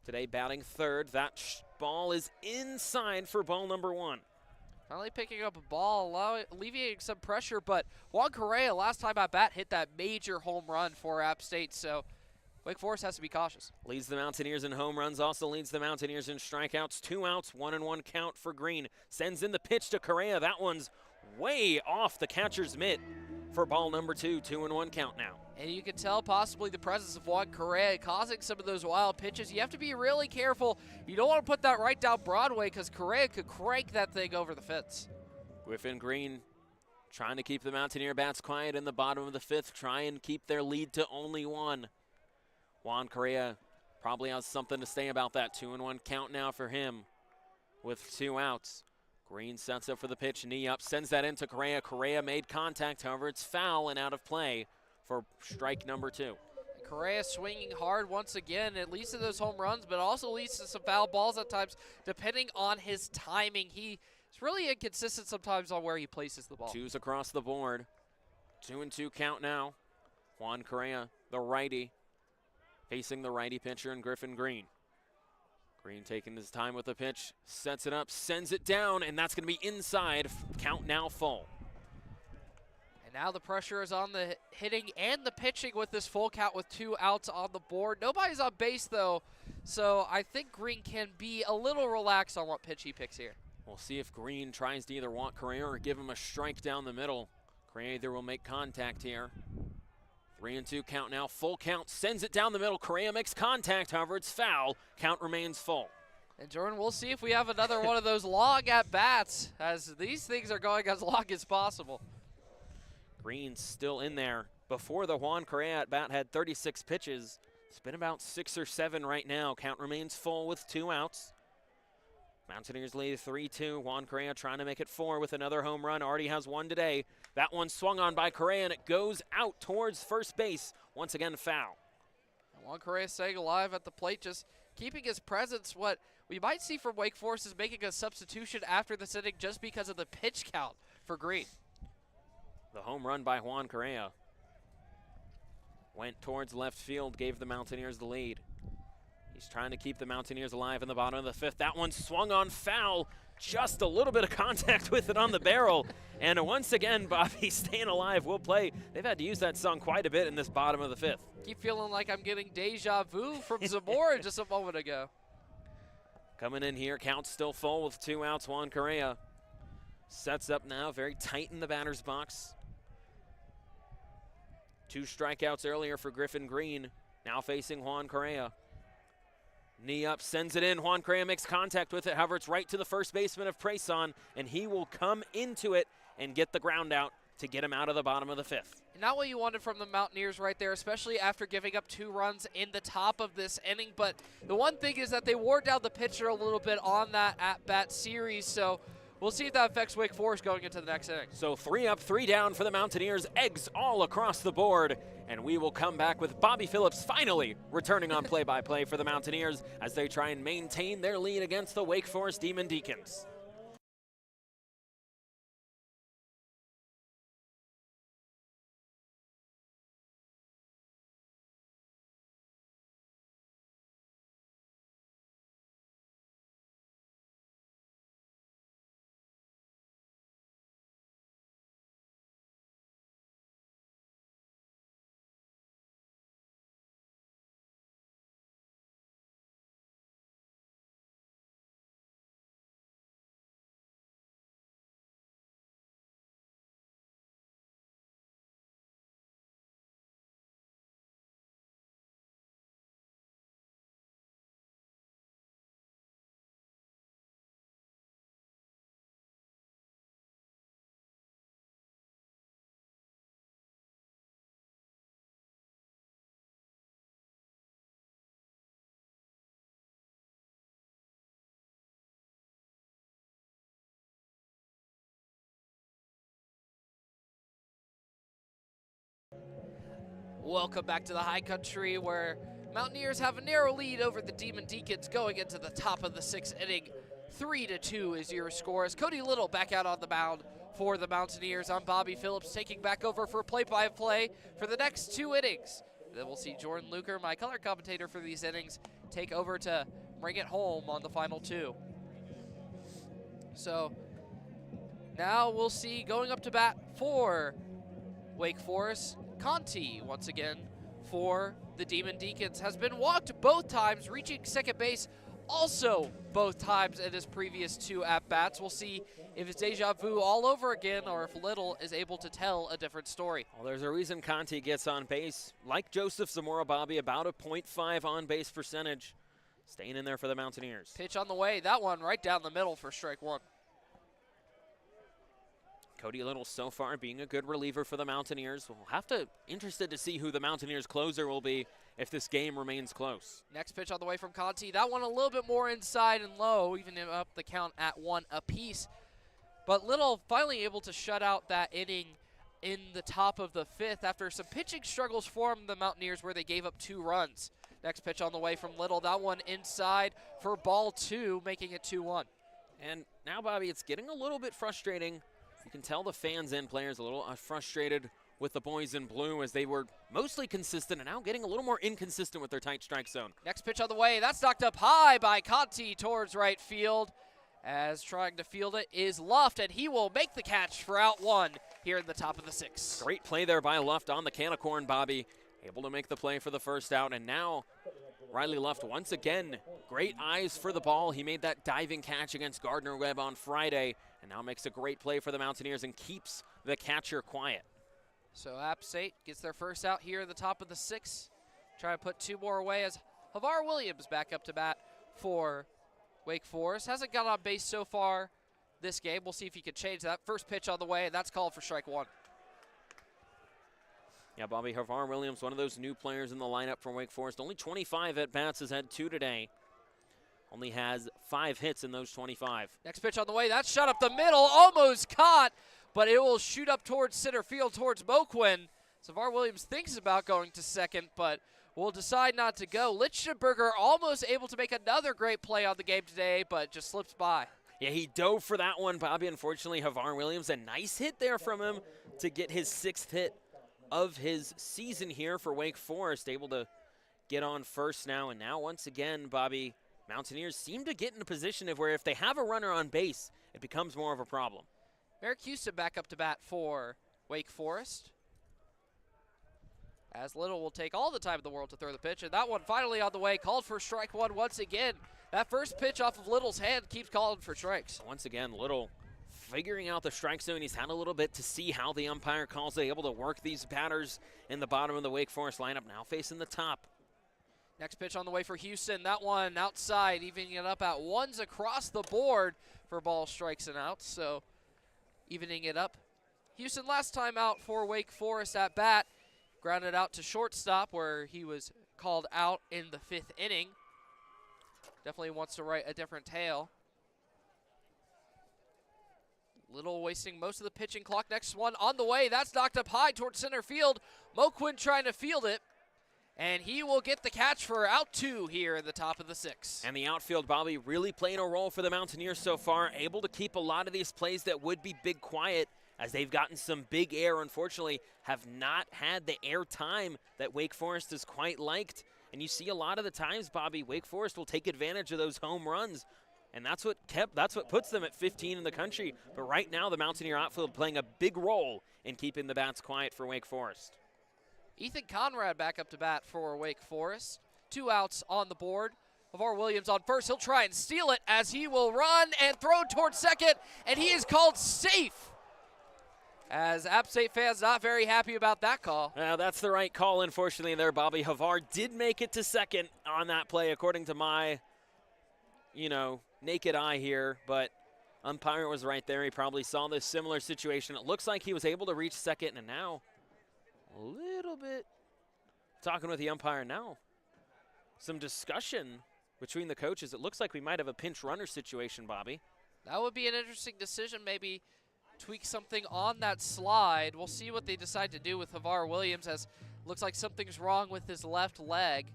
Today batting 3rd. That ball is inside for ball number 1. Finally picking up a ball, alleviating some pressure, but Juan Correa last time at bat hit that major home run for App State, so Wake Forest has to be cautious. Leads the Mountaineers in home runs, also leads the Mountaineers in strikeouts. 2 outs, 1-1 count for Green. Sends in the pitch to Correa. That one's way off the catcher's mitt for ball number 2, 2-1 count now. And you can tell possibly the presence of Juan Correa causing some of those wild pitches. You have to be really careful. You don't want to put that right down Broadway because Correa could crank that thing over the fence. Griffin Green trying to keep the Mountaineer bats quiet in the bottom of the 5th, try and keep their lead to only 1. Juan Correa probably has something to say about that. 2-1 count now for him with 2 outs. Green sets up for the pitch, knee up, sends that into Correa. Correa made contact, however, it's foul and out of play for strike number 2. Correa swinging hard once again. It leads to those home runs, but also leads to some foul balls at times, depending on his timing. He's really inconsistent sometimes on where he places the ball. 2s across the board. 2-2 count now. Juan Correa, the righty, facing the righty pitcher in Griffin Green. Green taking his time with the pitch, sets it up, sends it down, and that's going to be inside. Count now full. And now the pressure is on the hitting and the pitching with this full count with 2 outs on the board. Nobody's on base, though, so I think Green can be a little relaxed on what pitch he picks here. We'll see if Green tries to either walk Correa or give him a strike down the middle. Correa either will make contact here. 3-2 count now, full count, sends it down the middle. Correa makes contact, however, it's foul. Count remains full. And Jordan, we'll see if we have another one of those long at-bats, as these things are going as long as possible. Green's still in there. Before the Juan Correa at-bat had 36 pitches. It's been about 6 or 7 right now. Count remains full with 2 outs. Mountaineers lead 3-2. Juan Correa trying to make it 4 with another home run. Already has 1 today. That one swung on by Correa, and it goes out towards first base. Once again, foul. Juan Correa staying alive at the plate, just keeping his presence. What we might see from Wake Forest is making a substitution after this inning just because of the pitch count for Green. The home run by Juan Correa went towards left field, gave the Mountaineers the lead. He's trying to keep the Mountaineers alive in the bottom of the 5th. That one swung on foul. Just a little bit of contact with it on the barrel. And once again, Bobby staying alive will play. They've had to use that song quite a bit in this bottom of the 5th. Keep feeling like I'm getting deja vu from Zamora just a moment ago. Coming in here, count still full with 2 outs. Juan Correa sets up now, very tight in the batter's box. 2 strikeouts earlier for Griffin Green, now facing Juan Correa. Knee up, sends it in. Juan Correa makes contact with it. However, it's right to the first baseman of Preson, and he will come into it and get the ground out to get him out of the bottom of the 5th. Not what you wanted from the Mountaineers right there, especially after giving up 2 runs in the top of this inning. But the one thing is that they wore down the pitcher a little bit on that at-bat series, so we'll see if that affects Wake Forest going into the next inning. So 3 up, 3 down for the Mountaineers. Eggs all across the board. And we will come back with Bobby Phillips finally returning on play-by-play for the Mountaineers as they try and maintain their lead against the Wake Forest Demon Deacons. Welcome back to the High Country, where Mountaineers have a narrow lead over the Demon Deacons going into the top of the 6th inning. 3-2 is your score as Cody Little back out on the mound for the Mountaineers. I'm Bobby Phillips taking back over for play-by-play for the next 2 innings. Then we'll see Jordan Luker, my color commentator for these innings, take over to bring it home on the final 2. So now we'll see going up to bat for Wake Forest, Conti, once again, for the Demon Deacons, has been walked both times, reaching second base also both times in his previous 2 at-bats. We'll see if it's deja vu all over again or if Little is able to tell a different story. Well, there's a reason Conti gets on base. Like Joseph Zamora, Bobby, about a .5 on-base percentage. Staying in there for the Mountaineers. Pitch on the way. That one right down the middle for strike 1. Cody Little so far being a good reliever for the Mountaineers. We'll have to interested to see who the Mountaineers closer will be if this game remains close. Next pitch on the way from Conti. That one a little bit more inside and low, even up the count at 1 apiece. But Little finally able to shut out that inning in the top of the 5th after some pitching struggles for the Mountaineers where they gave up 2 runs. Next pitch on the way from Little. That one inside for ball 2, making it 2-1. And now, Bobby, it's getting a little bit frustrating. You can tell the fans and players a little frustrated with the boys in blue as they were mostly consistent and now getting a little more inconsistent with their tight strike zone. Next pitch on the way. That's knocked up high by Conti towards right field, as trying to field it is Luft, and he will make the catch for out 1 here in the top of the 6th. Great play there by Luft on the can of corn, Bobby. Able to make the play for the first out, and now Riley Luft once again, great eyes for the ball. He made that diving catch against Gardner Webb on Friday, and now makes a great play for the Mountaineers and keeps the catcher quiet. So App State gets their first out here in the top of the 6th. Try to put 2 more away as Havar Williams back up to bat for Wake Forest hasn't got on base so far this game. We'll see if he can change that. First pitch on the way, and that's called for strike one. Yeah, Bobby Havar Williams, one of those new players in the lineup for Wake Forest. Only 25 at-bats, has had 2 today. Only has 5 hits in those 25. Next pitch on the way, that's shot up the middle, almost caught, but it will shoot up towards center field, towards Moquin. Havar Williams thinks about going to second, but will decide not to go. Lichtenberger almost able to make another great play on the game today, but just slips by. Yeah, he dove for that one, Bobby. Unfortunately, Havar Williams, a nice hit there from him to get his 6th hit of his season here for Wake Forest, able to get on first now. And now, once again, Bobby, Mountaineers seem to get in a position of where if they have a runner on base, it becomes more of a problem. Merrick Houston back up to bat for Wake Forest, as Little will take all the time in the world to throw the pitch, and that one finally on the way, called for strike one once again. That first pitch off of Little's hand keeps calling for strikes. Once again, Little figuring out the strike zone. He's had a little bit to see how the umpire calls it, able to work these batters in the bottom of the Wake Forest lineup, now facing the top. Next pitch on the way for Houston. That one outside, evening it up at ones across the board for ball strikes and outs, so evening it up. Houston last time out for Wake Forest at bat, grounded out to shortstop where he was called out in the 5th inning. Definitely wants to write a different tale. Little wasting most of the pitching clock. Next one on the way. That's knocked up high towards center field. Moquin trying to field it, and he will get the catch for out 2 here in the top of the 6th. And the outfield, Bobby, really playing a role for the Mountaineers so far, able to keep a lot of these plays that would be big quiet, as they've gotten some big air. Unfortunately, have not had the air time that Wake Forest has quite liked. And you see a lot of the times, Bobby, Wake Forest will take advantage of those home runs. And that's what puts them at 15 in the country. But right now, the Mountaineer outfield playing a big role in keeping the bats quiet for Wake Forest. Ethan Conrad back up to bat for Wake Forest. 2 outs on the board. Havar Williams on first. He'll try and steal it as he will run and throw towards second. And he is called safe. As App State fans not very happy about that call. That's the right call, unfortunately, there, Bobby. Havar did make it to second on that play, according to my, naked eye here. But umpire was right there. He probably saw this similar situation. It looks like he was able to reach second, and now a little bit talking with the umpire now. Some discussion between the coaches. It looks like we might have a pinch runner situation, Bobby. That would be an interesting decision, maybe tweak something on that slide. We'll see what they decide to do with Havar Williams, as looks like something's wrong with his left leg.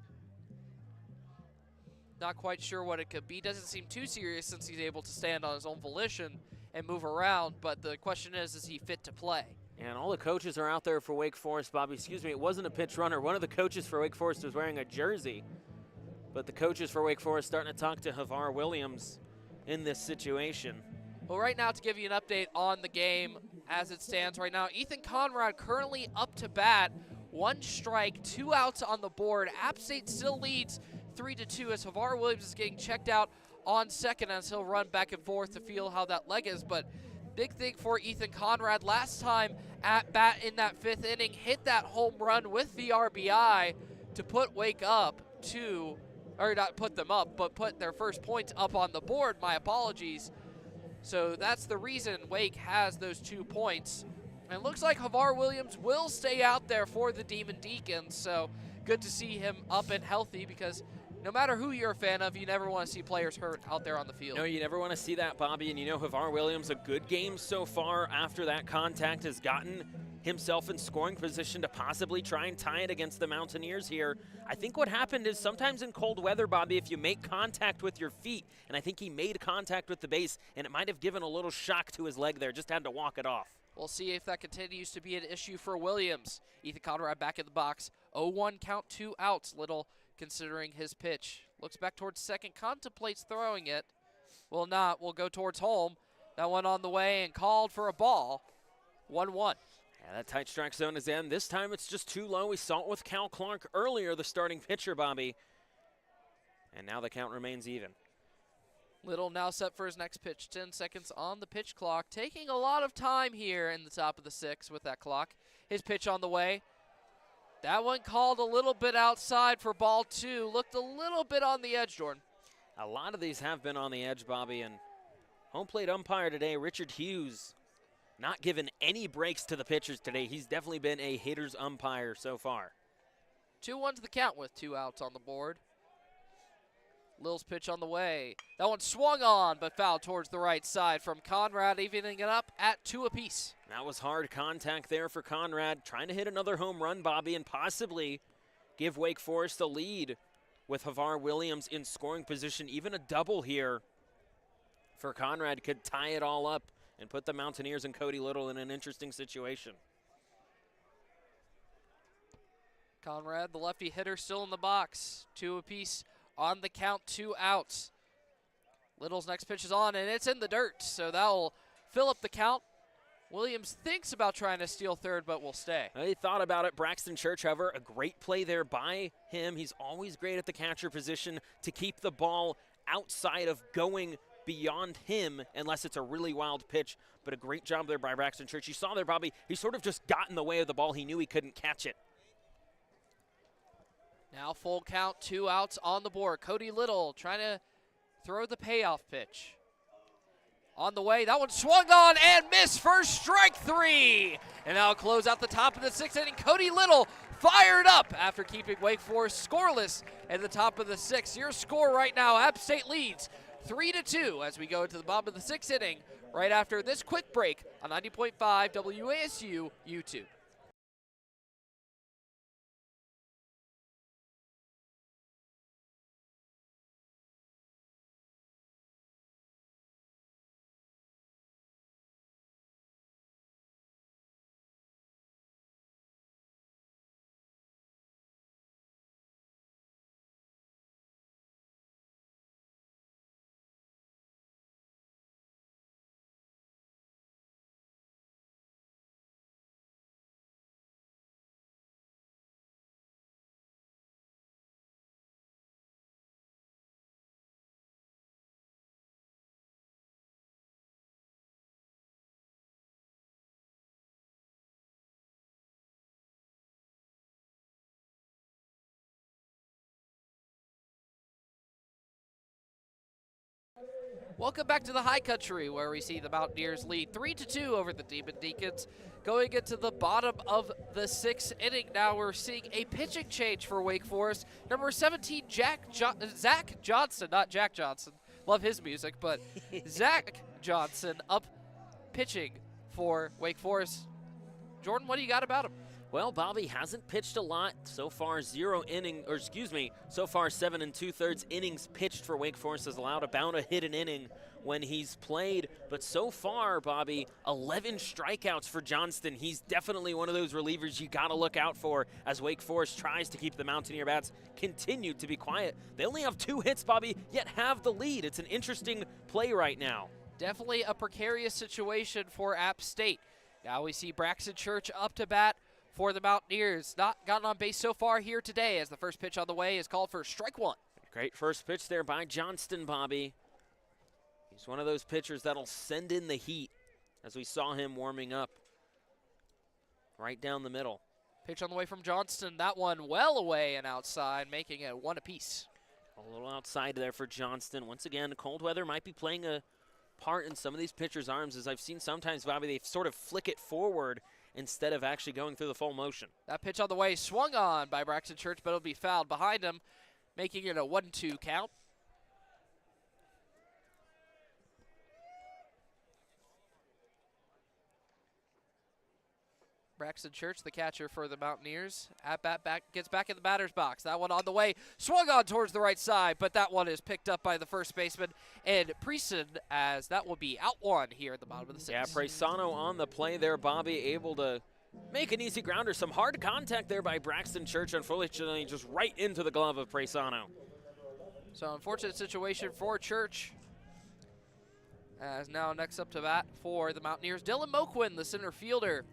Not quite sure what it could be. Doesn't seem too serious since he's able to stand on his own volition and move around, but the question is he fit to play? And all the coaches are out there for Wake Forest, Bobby. Excuse me, it wasn't a pitch runner. One of the coaches for Wake Forest was wearing a jersey, but the coaches for Wake Forest starting to talk to Havar Williams in this situation. Well, right now, to give you an update on the game as it stands right now, Ethan Conrad currently up to bat. 1 strike, 2 outs on the board. App State still leads 3-2 as Havar Williams is getting checked out on second, as he'll run back and forth to feel how that leg is. But big thing for Ethan Conrad, last time at bat in that 5th inning, hit that home run with the RBI to put Wake up or not put them up, but put their first points up on the board. My apologies. So that's the reason Wake has those 2 points. And it looks like Havar Williams will stay out there for the Demon Deacons. So good to see him up and healthy, because no matter who you're a fan of, you never want to see players hurt out there on the field. No, you never want to see that, Bobby. And Havar Williams, a good game so far after that contact, has gotten himself in scoring position to possibly try and tie it against the Mountaineers here. I think what happened is sometimes in cold weather, Bobby, if you make contact with your feet, and I think he made contact with the base, and it might have given a little shock to his leg there, just had to walk it off. We'll see if that continues to be an issue for Williams. Ethan Conrad back in the box. 0-1 count, 2 outs. Little considering his pitch. Looks back towards second, contemplates throwing it. Will not, will go towards home. That one on the way and called for a ball. 1-1. Yeah, that tight strike zone is in. This time it's just too low. We saw it with Cal Clark earlier, the starting pitcher, Bobby. And now the count remains even. Little now set for his next pitch. 10 seconds on the pitch clock. Taking a lot of time here in the top of the 6th with that clock. His pitch on the way. That one called a little bit outside for ball 2. Looked a little bit on the edge, Jordan. A lot of these have been on the edge, Bobby, and home plate umpire today, Richard Hughes, not given any breaks to the pitchers today. He's definitely been a hitter's umpire so far. 2-1 to the count with 2 outs on the board. Lil's pitch on the way. That one swung on, but fouled towards the right side from Conrad, evening it up at 2 apiece. That was hard contact there for Conrad, trying to hit another home run, Bobby, and possibly give Wake Forest a lead with Havar Williams in scoring position. Even a double here for Conrad could tie it all up and put the Mountaineers and Cody Little in an interesting situation. Conrad, the lefty hitter, still in the box. 2 apiece on the count, 2 outs. Little's next pitch is on, and it's in the dirt, so that will fill up the count. Williams thinks about trying to steal third, but will stay. He thought about it. Braxton Church, however, a great play there by him. He's always great at the catcher position to keep the ball outside of going beyond him unless it's a really wild pitch. But a great job there by Braxton Church. You saw there, Bobby, he sort of just got in the way of the ball. He knew he couldn't catch it. Now full count, 2 outs on the board. Cody Little trying to throw the payoff pitch. On the way, that one swung on and missed for strike 3. And now close out the top of the 6th inning. Cody Little fired up after keeping Wake Forest scoreless at the top of the 6th. Your score right now, App State leads 3-2 as we go to the bottom of the 6th inning right after this quick break on 90.5 WASU YouTube. Welcome back to the High Country, where we see the Mountaineers lead 3-2 over the Demon Deacons. Going into the bottom of the 6th inning now, we're seeing a pitching change for Wake Forest. Number 17, Zach Johnson, not Jack Johnson. Love his music, but Zach Johnson up pitching for Wake Forest. Jordan, what do you got about him? Well, Bobby hasn't pitched a lot so far. So far 7 2/3 innings pitched for Wake Forest, has allowed about a hit an inning when he's played. But so far, Bobby, 11 strikeouts for Johnston. He's definitely one of those relievers you got to look out for as Wake Forest tries to keep the Mountaineer bats continue to be quiet. They only have 2 hits, Bobby, yet have the lead. It's an interesting play right now. Definitely a precarious situation for App State. Now we see Braxton Church up to bat for the Mountaineers. Not gotten on base so far here today, as the first pitch on the way is called for strike 1. Great first pitch there by Johnston, Bobby. He's one of those pitchers that'll send in the heat, as we saw him warming up right down the middle. Pitch on the way from Johnston. That one well away and outside, making it 1 apiece. A little outside there for Johnston. Once again, cold weather might be playing a part in some of these pitchers' arms. As I've seen sometimes, Bobby, they sort of flick it forward instead of actually going through the full motion. That pitch on the way swung on by Braxton Church, but it'll be fouled behind him, making it a 1-2 count. Braxton Church, the catcher for the Mountaineers, gets back in the batter's box. That one on the way, swung on towards the right side, but that one is picked up by the first baseman and Preeson, as that will be out 1 here at the bottom of the 6th. Yeah, Presano on the play there, Bobby, able to make an easy grounder. Some hard contact there by Braxton Church, unfortunately just right into the glove of Presano. So unfortunate situation for Church. As now next up to bat for the Mountaineers, Dylan Moquin, the center fielder.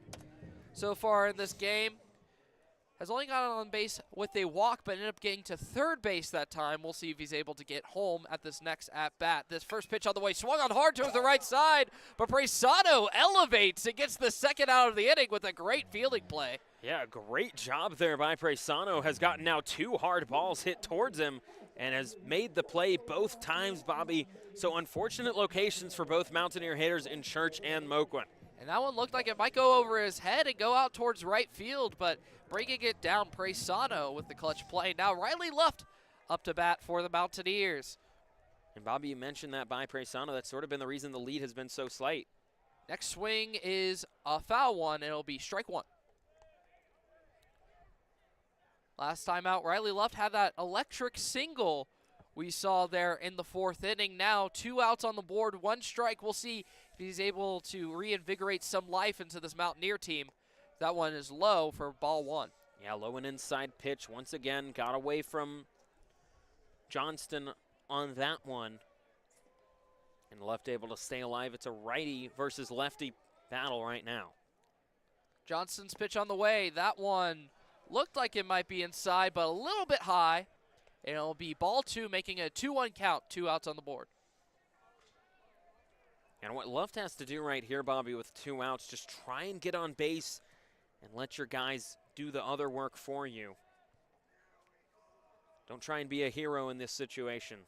So far in this game, has only gotten on base with a walk, but ended up getting to third base that time. We'll see if he's able to get home at this next at-bat. This first pitch on the way, swung on hard towards the right side, but Presano elevates and gets the second out of the inning with a great fielding play. Yeah, great job there by Presano. Has gotten now 2 hard balls hit towards him, and has made the play both times, Bobby. So unfortunate locations for both Mountaineer hitters in Church and Moquin. And that one looked like it might go over his head and go out towards right field, but bringing it down, Presano with the clutch play. Now Riley Luft up to bat for the Mountaineers. And Bobby, you mentioned that by Presano. That's sort of been the reason the lead has been so slight. Next swing is a foul one, and it'll be strike one. Last time out, Riley Luft had that electric single we saw there in the fourth inning. Now 2 outs on the board, 1 strike. We'll see if he's able to reinvigorate some life into this Mountaineer team. That one is low for ball 1. Yeah, low and inside pitch. Once again, got away from Johnston on that one. And Luft able to stay alive. It's a righty versus lefty battle right now. Johnston's pitch on the way. That one looked like it might be inside, but a little bit high. And it'll be ball 2, making a 2-1 count, 2 outs on the board. And what Luft has to do right here, Bobby, with 2 outs, just try and get on base and let your guys do the other work for you. Don't try and be a hero in this situation.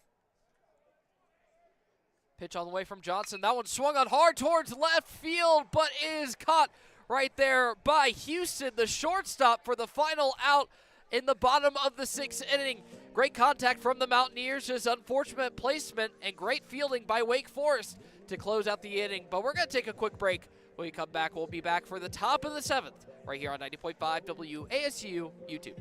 Pitch on the way from Johnson. That one swung on hard towards left field, but is caught right there by Houston, the shortstop, for the final out in the bottom of the 6th inning. Great contact from the Mountaineers, just unfortunate placement and great fielding by Wake Forest to close out the inning. But we're going to take a quick break. When we come back, we'll be back for the top of the 7th right here on 90.5 WASU YouTube.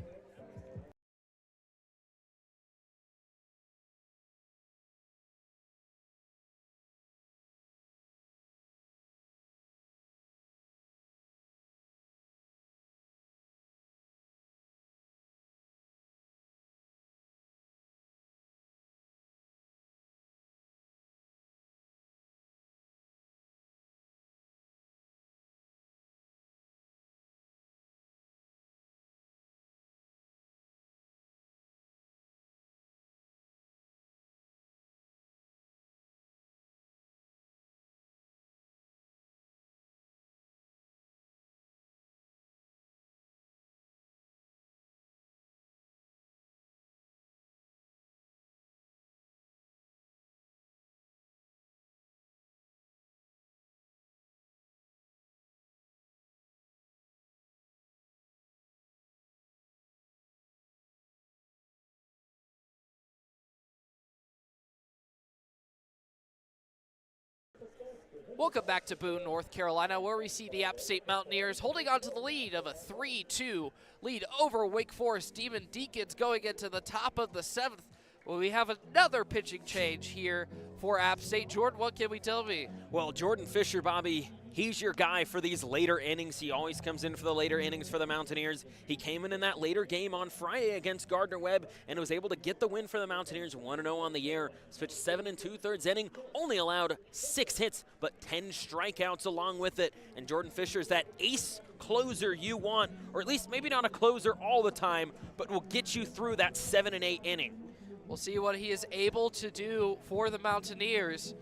Welcome back to Boone, North Carolina, where we see the App State Mountaineers holding on to the lead of a 3-2 lead over Wake Forest Demon Deacons going into the top of the 7th. Well, we have another pitching change here for App State. Jordan, what can we tell me? Well, Jordan Fisher, Bobby, he's your guy for these later innings. He always comes in for the later innings for the Mountaineers. He came in that later game on Friday against Gardner-Webb and was able to get the win for the Mountaineers, 1-0 on the year. Pitched 7 2/3 inning, only allowed 6 hits, but 10 strikeouts along with it. And Jordan Fisher's that ace closer you want, or at least maybe not a closer all the time, but will get you through that 7 and 8 inning. We'll see what he is able to do for the Mountaineers.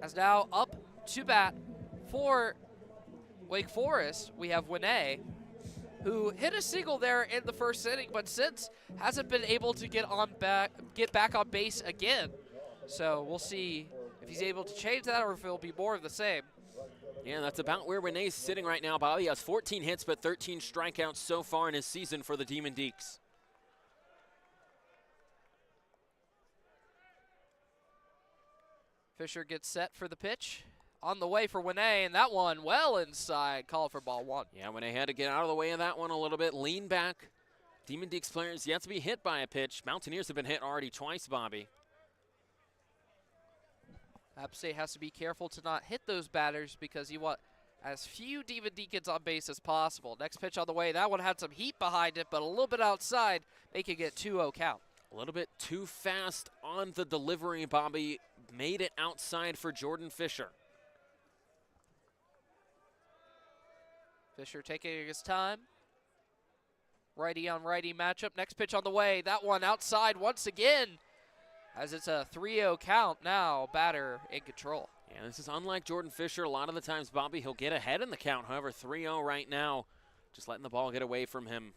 As now up to bat for Wake Forest, we have Winay, who hit a single there in the first inning, but since hasn't been able to get back on base again. So we'll see if he's able to change that or if it'll be more of the same. Yeah, that's about where Winay's sitting right now, Bobby. He has 14 hits, but 13 strikeouts so far in his season for the Demon Deacs. Fisher gets set for the pitch. On the way for Winay, and that one well inside. Call for ball 1. Yeah, Winay had to get out of the way of that one a little bit. Lean back. Demon Deacs players yet to be hit by a pitch. Mountaineers have been hit already twice, Bobby. App State has to be careful to not hit those batters because you want as few Demon Deacons on base as possible. Next pitch on the way. That one had some heat behind it, but a little bit outside, making it 2-0 count. A little bit too fast on the delivery, Bobby. Made it outside for Jordan Fisher. Fisher taking his time. Righty on righty matchup. Next pitch on the way. That one outside once again, as it's a 3-0 count now. Batter in control. Yeah, this is unlike Jordan Fisher. A lot of the times, Bobby, he'll get ahead in the count. However, 3-0 right now, just letting the ball get away from him.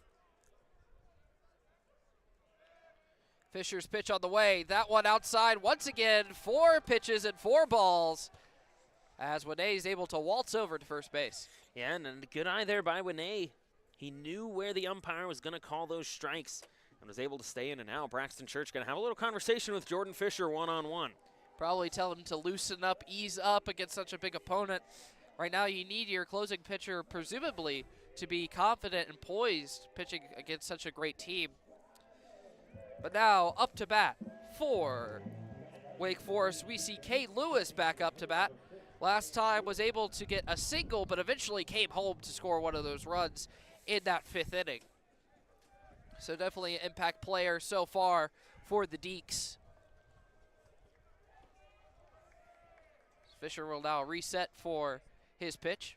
Fisher's pitch on the way. That one outside once again. 4 pitches and 4 balls as Winay is able to waltz over to first base. Yeah, and a good eye there by Winay. He knew where the umpire was going to call those strikes and was able to stay in. And now Braxton Church going to have a little conversation with Jordan Fisher one-on-one. Probably tell him to loosen up, ease up against such a big opponent. Right now you need your closing pitcher presumably to be confident and poised pitching against such a great team. But now up to bat for Wake Forest, we see Cade Lewis back up to bat. Last time was able to get a single, but eventually came home to score one of those runs in that 5th inning. So definitely an impact player so far for the Deeks. Fisher will now reset for his pitch.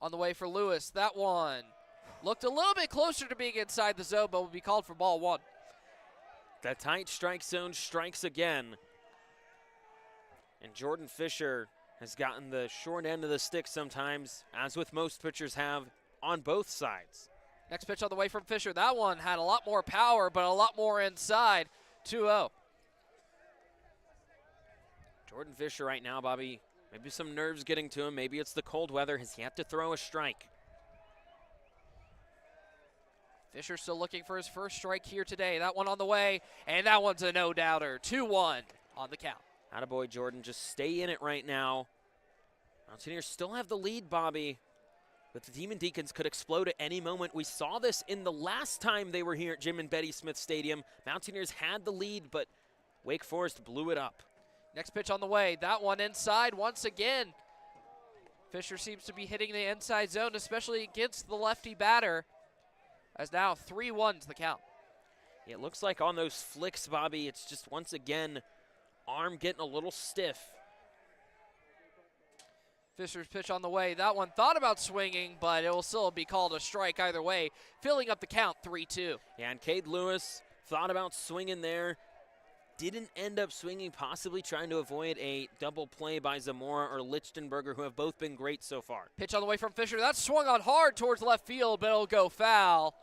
On the way for Lewis, that one looked a little bit closer to being inside the zone, but will be called for ball 1. That tight strike zone strikes again. And Jordan Fisher has gotten the short end of the stick sometimes, as with most pitchers have on both sides. Next pitch on the way from Fisher. That one had a lot more power, but a lot more inside. 2-0. Jordan Fisher right now, Bobby, maybe some nerves getting to him. Maybe it's the cold weather. Has yet to throw a strike. Fisher still looking for his first strike here today. That one on the way, and that one's a no-doubter. 2-1 on the count. Attaboy, Jordan, just stay in it right now. Mountaineers still have the lead, Bobby, but the Demon Deacons could explode at any moment. We saw this in the last time they were here at Jim and Betty Smith Stadium. Mountaineers had the lead, but Wake Forest blew it up. Next pitch on the way. That one inside once again. Fisher seems to be hitting the inside zone, especially against the lefty batter, as now 3-1's the count. It looks like on those flicks, Bobby, it's just once again arm getting a little stiff. Fisher's pitch on the way. That one thought about swinging, but it will still be called a strike either way, filling up the count 3-2. Yeah, and Cade Lewis thought about swinging there. Didn't end up swinging, possibly trying to avoid a double play by Zamora or Lichtenberger, who have both been great so far. Pitch on the way from Fisher. That swung on hard towards left field, but it'll go foul.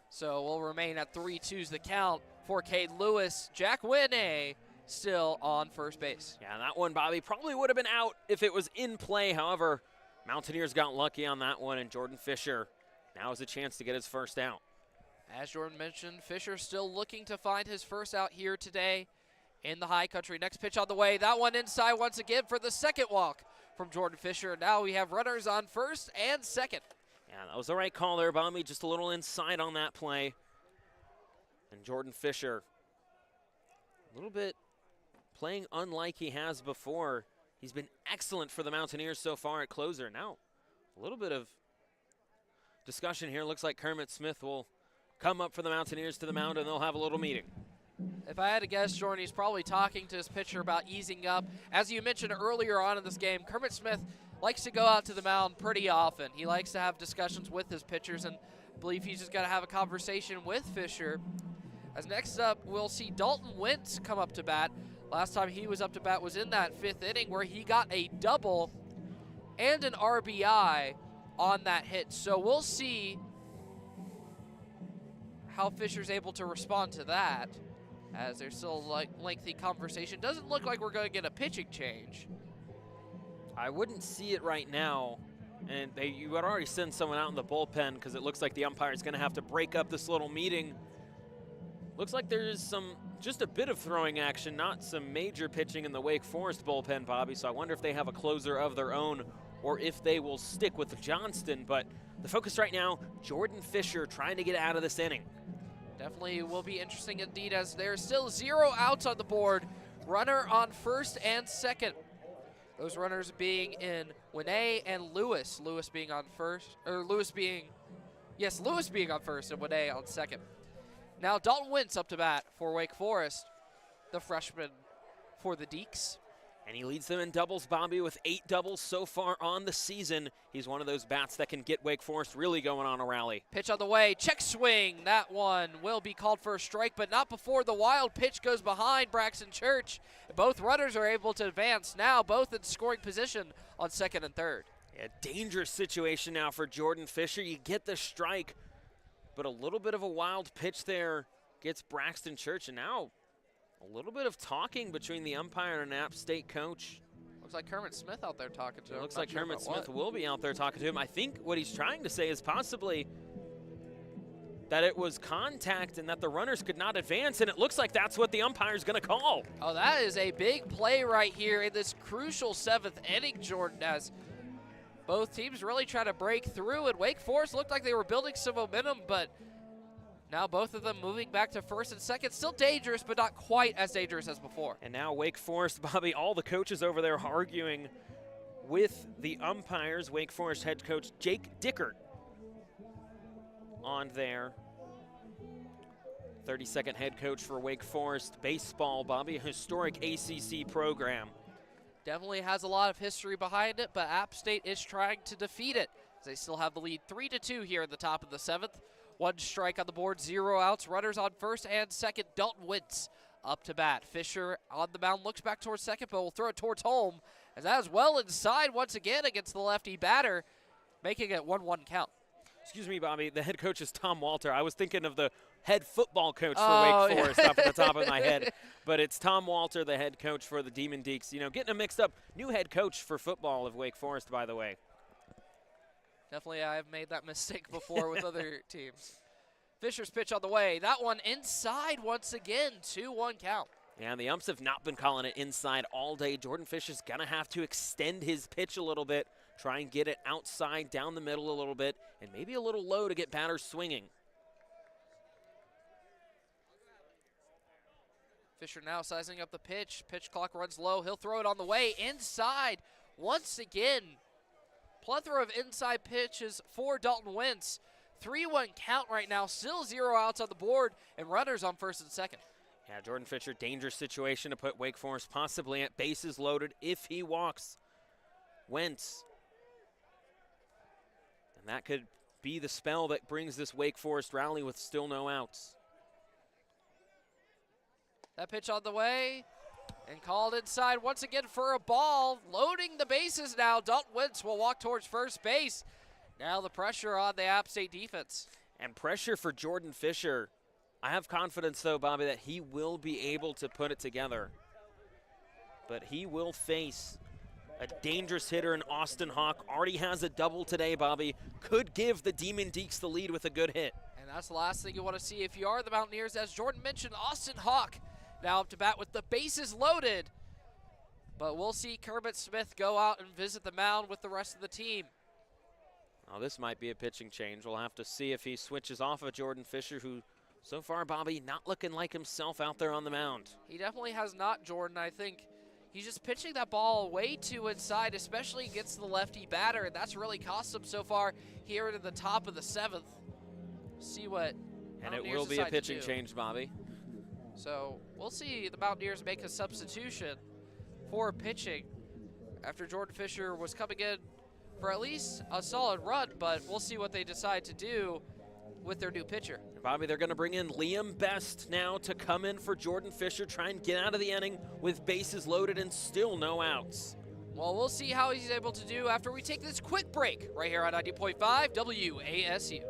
So we'll remain at 3-2's the count for Cade Lewis. Jack Winay still on first base. Yeah, that one, Bobby, probably would have been out if it was in play. However, Mountaineers got lucky on that one, and Jordan Fisher now has a chance to get his first out. As Jordan mentioned, Fisher still looking to find his first out here today in the high country. Next pitch on the way. That one inside once again for the second walk from Jordan Fisher. Now we have runners on first and second. Yeah, that was the right call there, Bobby. Just a little inside on that play. And Jordan Fisher, a little bit playing unlike he has before. He's been excellent for the Mountaineers so far at closer. Now, a little bit of discussion here. Looks like Kermit Smith will come up for the Mountaineers to the mound, and they'll have a little meeting. If I had to guess, Jordan, he's probably talking to his pitcher about easing up. As you mentioned earlier on in this game, Kermit Smith likes to go out to the mound pretty often. He likes to have discussions with his pitchers, and I believe he's just got to have a conversation with Fisher. As next up, we'll see Dalton Wentz come up to bat. Last time he was up to bat was in that 5th inning where he got a double and an RBI on that hit. So we'll see how Fisher's able to respond to that, as there's still a lengthy conversation. Doesn't look like we're going to get a pitching change. I wouldn't see it right now. And you would already send someone out in the bullpen because it looks like the umpire is going to have to break up this little meeting. Looks like there's just a bit of throwing action, not some major pitching in the Wake Forest bullpen, Bobby. So I wonder if they have a closer of their own or if they will stick with Johnston. But the focus right now, Jordan Fisher trying to get out of this inning. Definitely will be interesting indeed, as there's still 0 outs on the board. Runner on first and second. Those runners being in Winay and Lewis. Lewis being on first and Winay on second. Now Dalton Wentz up to bat for Wake Forest, the freshman for the Deeks. And he leads them in doubles, Bobby, with 8 doubles so far on the season. He's one of those bats that can get Wake Forest really going on a rally. Pitch on the way, check swing. That one will be called for a strike, but not before the wild pitch goes behind Braxton Church. Both runners are able to advance now, both in scoring position on second and third. Yeah, dangerous situation now for Jordan Fisher. You get the strike, but a little bit of a wild pitch there gets Braxton Church, and now a little bit of talking between the umpire and an App State coach. Looks like Kermit Smith out there talking to him. It looks like Kermit Smith will be out there talking to him. I think what he's trying to say is possibly that it was contact and that the runners could not advance, and it looks like that's what the umpire's going to call. Oh, that is a big play right here in this crucial 7th inning, Jordan, as both teams really try to break through, and Wake Forest looked like they were building some momentum, but now both of them moving back to first and second. Still dangerous, but not quite as dangerous as before. And now Wake Forest, Bobby, all the coaches over there arguing with the umpires. Wake Forest head coach Jake Dickert on there. 32nd head coach for Wake Forest baseball, Bobby, a historic ACC program. Definitely has a lot of history behind it, but App State is trying to defeat it, as they still have the lead 3-2 here at the top of the 7th. 1 strike on the board, 0 outs. Runners on first and second. Dalton Wentz up to bat. Fisher on the mound, looks back towards second, but will throw it towards home, as that is well inside once again against the lefty batter, making it 1-1 count. Excuse me, Bobby, the head coach is Tom Walter. I was thinking of the head football coach for Wake Forest off at the top of my head. But it's Tom Walter, the head coach for the Demon Deacs. You know, getting them mixed up. New head coach for football of Wake Forest, by the way. Definitely, I have made that mistake before with other teams. Fisher's pitch on the way. That one inside once again, 2-1 count. Yeah, and the umps have not been calling it inside all day. Jordan Fisher's going to have to extend his pitch a little bit, try and get it outside, down the middle a little bit, and maybe a little low to get batters swinging. Fisher now sizing up the pitch. Pitch clock runs low. He'll throw it on the way. Inside once again. Plethora of inside pitches for Dalton Wentz. 3-1 count right now. Still 0 outs on the board and runners on first and second. Yeah, Jordan Fisher, dangerous situation to put Wake Forest possibly at bases loaded if he walks Wentz. And that could be the spell that brings this Wake Forest rally with still no outs. That pitch on the way and called inside once again for a ball. Loading the bases now. Dalton Wentz will walk towards first base. Now the pressure on the App State defense. And pressure for Jordan Fisher. I have confidence, though, Bobby, that he will be able to put it together. But he will face a dangerous hitter in Austin Hawk. Already has a double today, Bobby. Could give the Demon Deacs the lead with a good hit. And that's the last thing you want to see if you are the Mountaineers. As Jordan mentioned, Austin Hawk now up to bat with the bases loaded. But we'll see Kermit Smith go out and visit the mound with the rest of the team. Oh, this might be a pitching change. We'll have to see if he switches off of Jordan Fisher, who so far, Bobby, not looking like himself out there on the mound. He definitely has not, Jordan. I think he's just pitching that ball way too inside, especially against the lefty batter, and that's really cost him so far here at the top of the 7th. See what And it will be a pitching change, Bobby. So we'll see the Mountaineers make a substitution for pitching after Jordan Fisher was coming in for at least a solid run, but we'll see what they decide to do with their new pitcher. Bobby, they're going to bring in Liam Best now to come in for Jordan Fisher, try and get out of the inning with bases loaded and still no outs. Well, we'll see how he's able to do after we take this quick break right here on 90.5 WASU.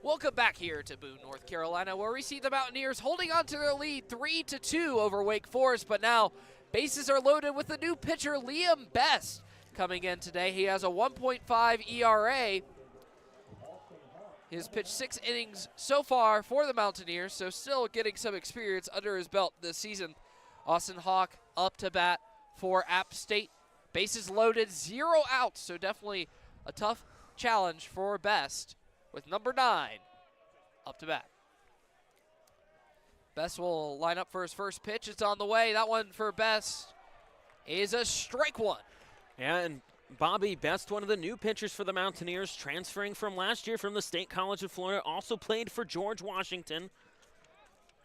Welcome back here to Boone, North Carolina, where we see the Mountaineers holding on to their lead 3-2 over Wake Forest, but now bases are loaded with the new pitcher Liam Best coming in today. He has a 1.5 ERA. He has pitched 6 innings so far for the Mountaineers, so still getting some experience under his belt this season. Austin Hawk up to bat for App State. Bases loaded, 0 outs, so definitely a tough challenge for Best with number 9 up to bat. Best will line up for his first pitch. It's on the way. That one for Best is a strike one. Yeah, and Bobby Best, one of the new pitchers for the Mountaineers, transferring from last year from the State College of Florida, also played for George Washington.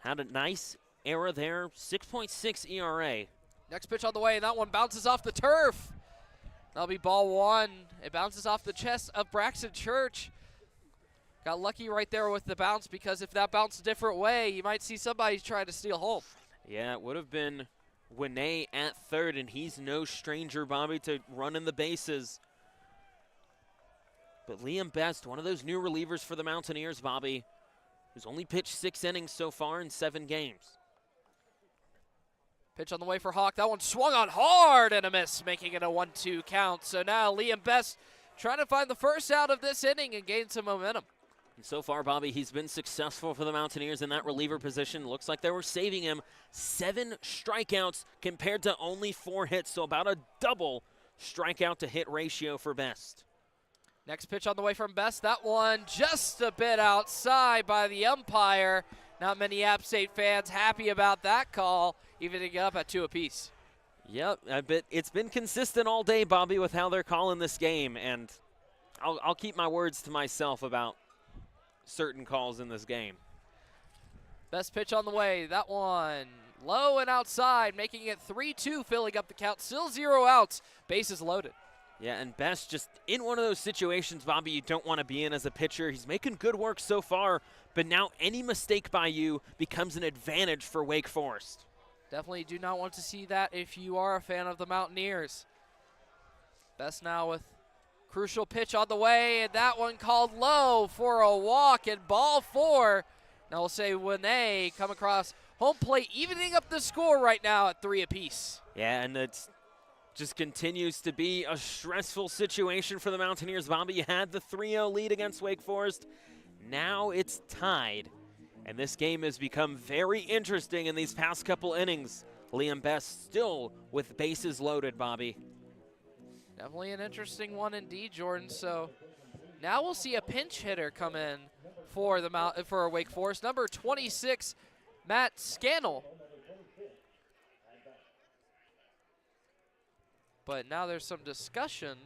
Had a nice era there, 6.6 ERA. Next pitch on the way, and that one bounces off the turf. That'll be ball 1. It bounces off the chest of Braxton Church. Got lucky right there with the bounce, because if that bounced a different way, you might see somebody try to steal home. Yeah, it would have been Winay at third, and he's no stranger, Bobby, to running the bases. But Liam Best, one of those new relievers for the Mountaineers, Bobby, who's only pitched 6 innings so far in 7 games. Pitch on the way for Hawk. That one swung on hard and a miss, making it a 1-2 count. So now Liam Best trying to find the first out of this inning and gain some momentum. And so far, Bobby, he's been successful for the Mountaineers in that reliever position. Looks like they were saving him 7 strikeouts compared to only 4 hits, so about a double strikeout to hit ratio for Best. Next pitch on the way from Best. That one just a bit outside by the umpire. Not many App State fans happy about that call, evening it up at 2 apiece. Yep, I bet it's been consistent all day, Bobby, with how they're calling this game, and I'll keep my words to myself about certain calls in this game. Best pitch on the way. That one low and outside, making it 3-2, filling up the count. Still 0 outs. Bases loaded. Yeah, and Best just in one of those situations, Bobby, you don't want to be in as a pitcher. He's making good work so far, but now any mistake by you becomes an advantage for Wake Forest. Definitely do not want to see that if you are a fan of the Mountaineers. Best now with crucial pitch on the way, and that one called low for a walk, and ball 4. Now we'll say Winay come across home plate, evening up the score right now at 3 apiece. Yeah, and it's just continues to be a stressful situation for the Mountaineers. Bobby, you had the 3-0 lead against Wake Forest. Now it's tied, and this game has become very interesting in these past couple innings. Liam Best still with bases loaded, Bobby. Definitely an interesting one indeed, Jordan. So now we'll see a pinch hitter come in for Wake Forest. Number 26, Matt Scannell. But now there's some discussion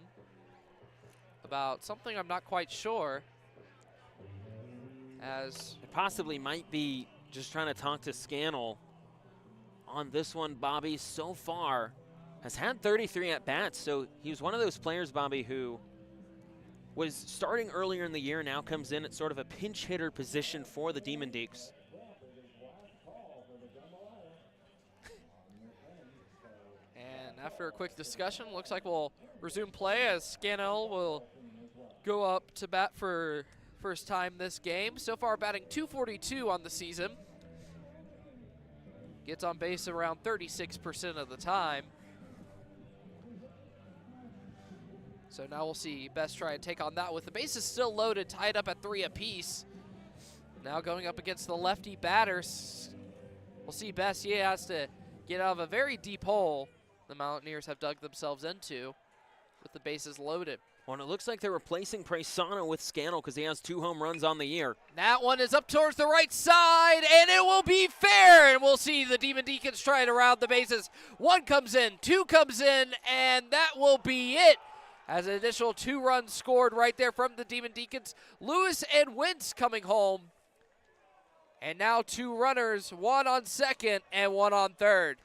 about something I'm not quite sure. As it possibly might be just trying to talk to Scannell on this one, Bobby. So far has had 33 at-bats, so he was one of those players, Bobby, who was starting earlier in the year, now comes in at sort of a pinch hitter position for the Demon Deeks. And after a quick discussion, looks like we'll resume play as Scannell will go up to bat for first time this game. So far batting .242 on the season. Gets on base around 36% of the time. So now we'll see Best try and take on that with the bases still loaded, tied up at 3 apiece. Now going up against the lefty batters. We'll see Best, he has to get out of a very deep hole the Mountaineers have dug themselves into with the bases loaded. Well, and it looks like they're replacing Praisano with Scannell because he has 2 home runs on the year. That one is up towards the right side, and it will be fair. And we'll see the Demon Deacons trying to round the bases. 1 comes in, 2 comes in, and that will be it. As an additional 2 runs scored right there from the Demon Deacons. Lewis and Wentz coming home. And now 2 runners, 1 on second and 1 on third.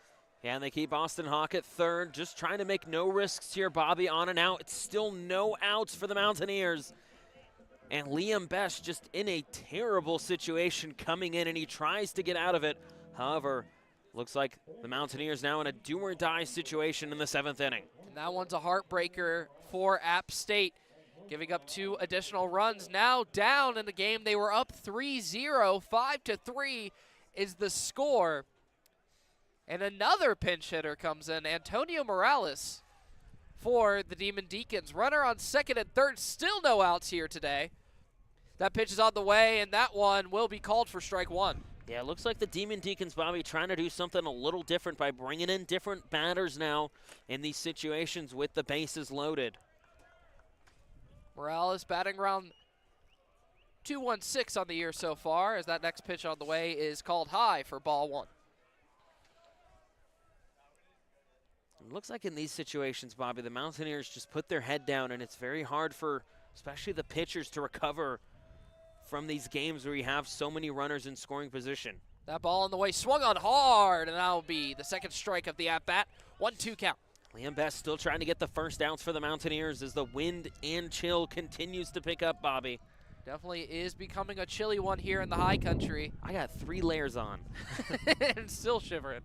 Yeah, and they keep Austin Hawk at third, just trying to make no risks here, Bobby, on and out. It's still no outs for the Mountaineers. And Liam Best just in a terrible situation coming in, and he tries to get out of it. However, looks like the Mountaineers now in a do-or-die situation in the 7th inning. And that one's a heartbreaker for App State. giving up 2 additional runs. Now down in the game, they were up 3-0, 5-3 is the score. And another pinch hitter comes in, Antonio Morales for the Demon Deacons. Runner on second and third, still no outs here today. That pitch is on the way, and that one will be called for strike 1. Yeah, it looks like the Demon Deacons, Bobby, trying to do something a little different by bringing in different batters now in these situations with the bases loaded. Morales batting around 216 on the year so far, as that next pitch on the way is called high for ball 1. It looks like in these situations, Bobby, the Mountaineers just put their head down, and it's very hard for especially the pitchers to recover from these games where you have so many runners in scoring position. That ball on the way swung on hard, and that'll be the second strike of the at-bat. 1-2 count. Liam Best still trying to get the first outs for the Mountaineers as the wind and chill continues to pick up, Bobby. Definitely is becoming a chilly one here in the high country. I got 3 layers on. And still shivering.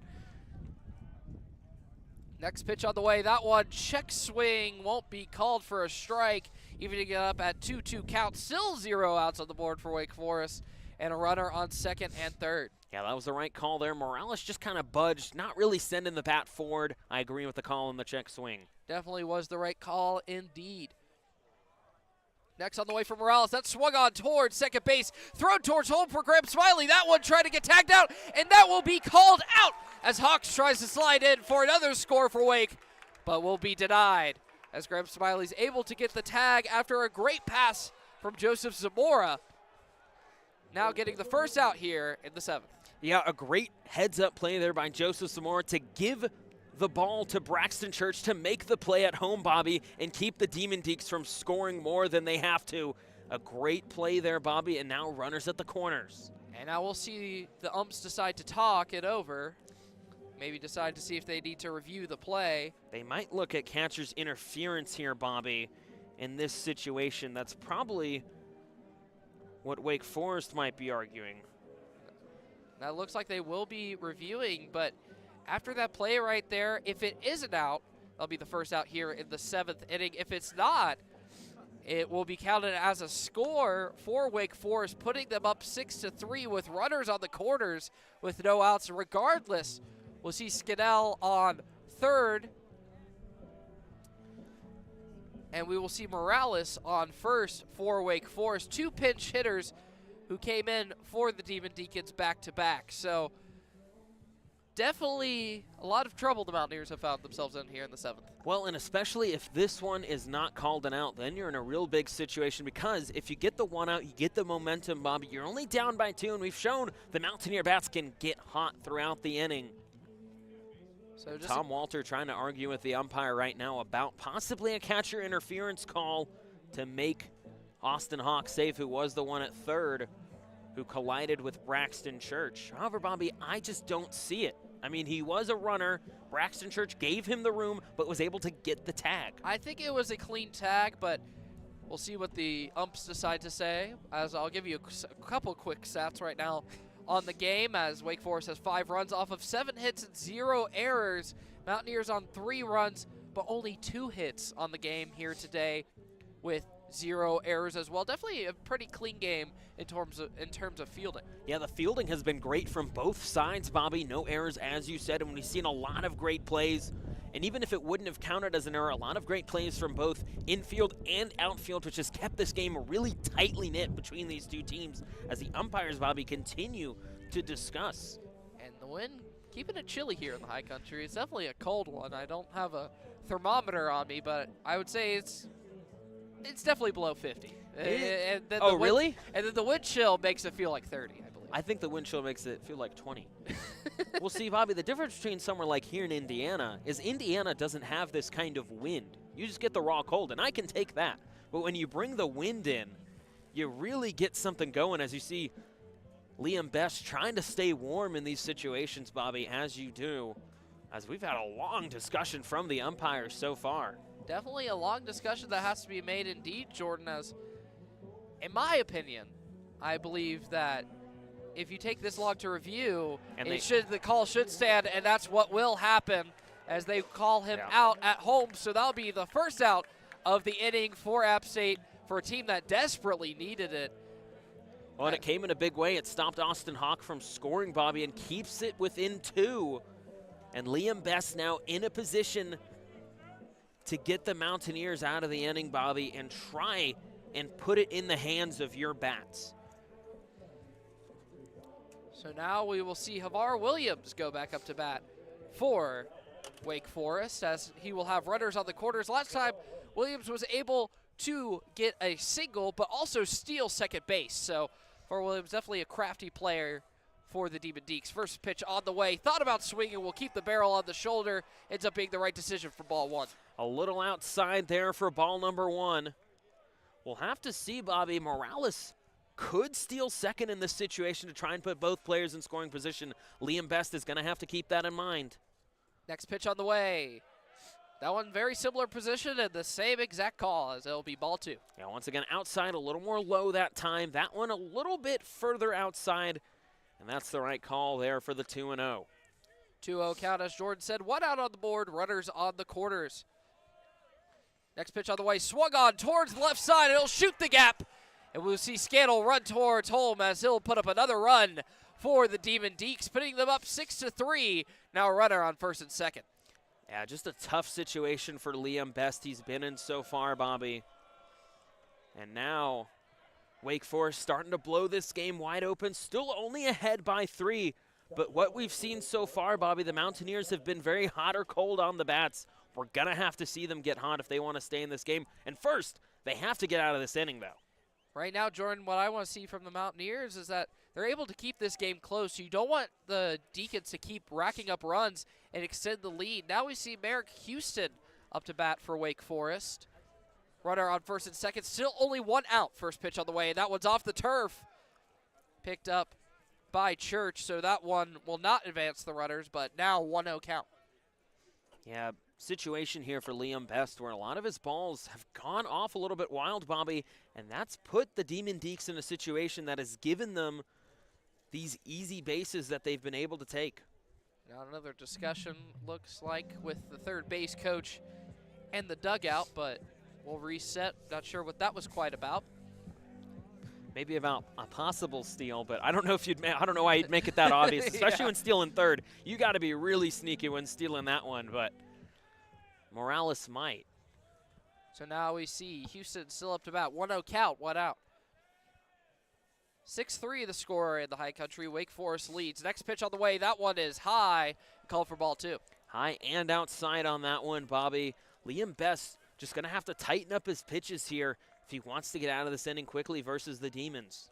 Next pitch on the way, that one check swing won't be called for a strike, evening it up at 2-2 count. Still 0 outs on the board for Wake Forest, and a runner on second and third. Yeah, that was the right call there. Morales just kind of budged, not really sending the bat forward. I agree with the call on the check swing. Definitely was the right call indeed. Next on the way for Morales, that swung on towards second base, thrown towards home for Graham Smiley. That one trying to get tagged out, and that will be called out as Hawks tries to slide in for another score for Wake, but will be denied as Graham Smiley's able to get the tag after a great pass from Joseph Zamora. Now getting the first out here in the 7th. Yeah, a great heads-up play there by Joseph Zamora to give the ball to Braxton Church to make the play at home, Bobby, and keep the Demon Deeks from scoring more than they have to. A great play there, Bobby, and now runners at the corners. And now we'll see the umps decide to talk it over. Maybe decide to see if they need to review the play. They might look at catcher's interference here, Bobby, in this situation. That's probably what Wake Forest might be arguing. That looks like they will be reviewing, but after that play right there, if it isn't out, that'll be the first out here in the 7th inning. If it's not, it will be counted as a score for Wake Forest, putting them up 6-3 with runners on the corners with no outs. Regardless, we'll see Scannell on third, and we will see Morales on first for Wake Forest. 2 pinch hitters who came in for the Demon Deacons back-to-back. So definitely a lot of trouble the Mountaineers have found themselves in here in the 7th. Well, and especially if this one is not called an out, then you're in a real big situation, because if you get the one out, you get the momentum, Bobby. You're only down by 2, and we've shown the Mountaineer bats can get hot throughout the inning. So just Tom Walter trying to argue with the umpire right now about possibly a catcher interference call to make Austin Hawk safe, who was the one at third who collided with Braxton Church. However, Bobby, I just don't see it. I mean, he was a runner. Braxton Church gave him the room, but was able to get the tag. I think it was a clean tag, but we'll see what the umps decide to say, as I'll give you a couple quick stats right now on the game, as Wake Forest has 5 runs off of 7 hits and 0 errors. Mountaineers on 3 runs, but only 2 hits on the game here today with 0 errors as well. Definitely a pretty clean game in terms of fielding. Yeah, the fielding has been great from both sides, Bobby. No errors, as you said, and we've seen a lot of great plays. And even if it wouldn't have counted as an error, a lot of great plays from both infield and outfield, which has kept this game really tightly knit between these two teams as the umpires, Bobby, continue to discuss. And the wind keeping it chilly here in the high country. It's definitely a cold one. I don't have a thermometer on me, but I would say it's definitely below 50. And then oh, really? And then the wind chill makes it feel like 30, I believe. I think the wind chill makes it feel like 20. Well, see, Bobby, the difference between somewhere like here in Indiana is Indiana doesn't have this kind of wind. You just get the raw cold, and I can take that. But when you bring the wind in, you really get something going, as you see Liam Best trying to stay warm in these situations, Bobby, as you do, as we've had a long discussion from the umpires so far. Definitely a long discussion that has to be made indeed, Jordan, as in my opinion, I believe that if you take this long to review, and the call should stand, and that's what will happen as they call him out at home. So that'll be the first out of the inning for App State for a team that desperately needed it. Well, and it came in a big way. It stopped Austin Hawk from scoring, Bobby, and keeps it within 2. And Liam Best now in a position to get the Mountaineers out of the inning, Bobby, and try and put it in the hands of your bats. So now we will see Havar Williams go back up to bat for Wake Forest, as he will have runners on the corners. Last time, Williams was able to get a single, but also steal second base. So for Williams, definitely a crafty player for the Demon Deeks. First pitch on the way, thought about swinging, will keep the barrel on the shoulder, ends up being the right decision for ball 1. A little outside there for ball number 1. We'll have to see, Bobby. Morales could steal second in this situation to try and put both players in scoring position. Liam Best is going to have to keep that in mind. Next pitch on the way. That one very similar position and the same exact call, as it'll be ball 2. Yeah, once again, outside, a little more low that time. That one a little bit further outside, and that's the right call there for the 2-0. 2-0 count, as Jordan said. 1 out on the board, runners on the corners. Next pitch on the way, swung on towards the left side, and he'll shoot the gap. And we'll see Scannell run towards home as he'll put up another run for the Demon Deeks, putting them up 6-3. Now a runner on first and second. Yeah, just a tough situation for Liam Best he's been in so far, Bobby. And now Wake Forest starting to blow this game wide open, still only ahead by 3. But what we've seen so far, Bobby, the Mountaineers have been very hot or cold on the bats. We're going to have to see them get hot if they want to stay in this game. And first, they have to get out of this inning, though. Right now, Jordan, what I want to see from the Mountaineers is that they're able to keep this game close. You don't want the Deacons to keep racking up runs and extend the lead. Now we see Merrick Houston up to bat for Wake Forest. Runner on first and second, still only 1 out. First pitch on the way, and that one's off the turf. Picked up by Church, so that one will not advance the runners, but now 1-0 count. Yeah, situation here for Liam Best where a lot of his balls have gone off a little bit wild, Bobby, and that's put the Demon Deeks in a situation that has given them these easy bases that they've been able to take. Now another discussion, looks like, with the third base coach and the dugout, but we'll reset. Not sure what that was quite about. Maybe about a possible steal, but I don't know if I don't know why you'd make it that obvious, especially when stealing third. You got to be really sneaky when stealing that one, but Morales might. So now we see Houston still up to bat. 1-0 count, 1 out. 6-3 the score in the high country. Wake Forest leads. Next pitch on the way. That one is high. Called for ball 2. High and outside on that one, Bobby. Liam Best just going to have to tighten up his pitches here if he wants to get out of this inning quickly versus the Demons.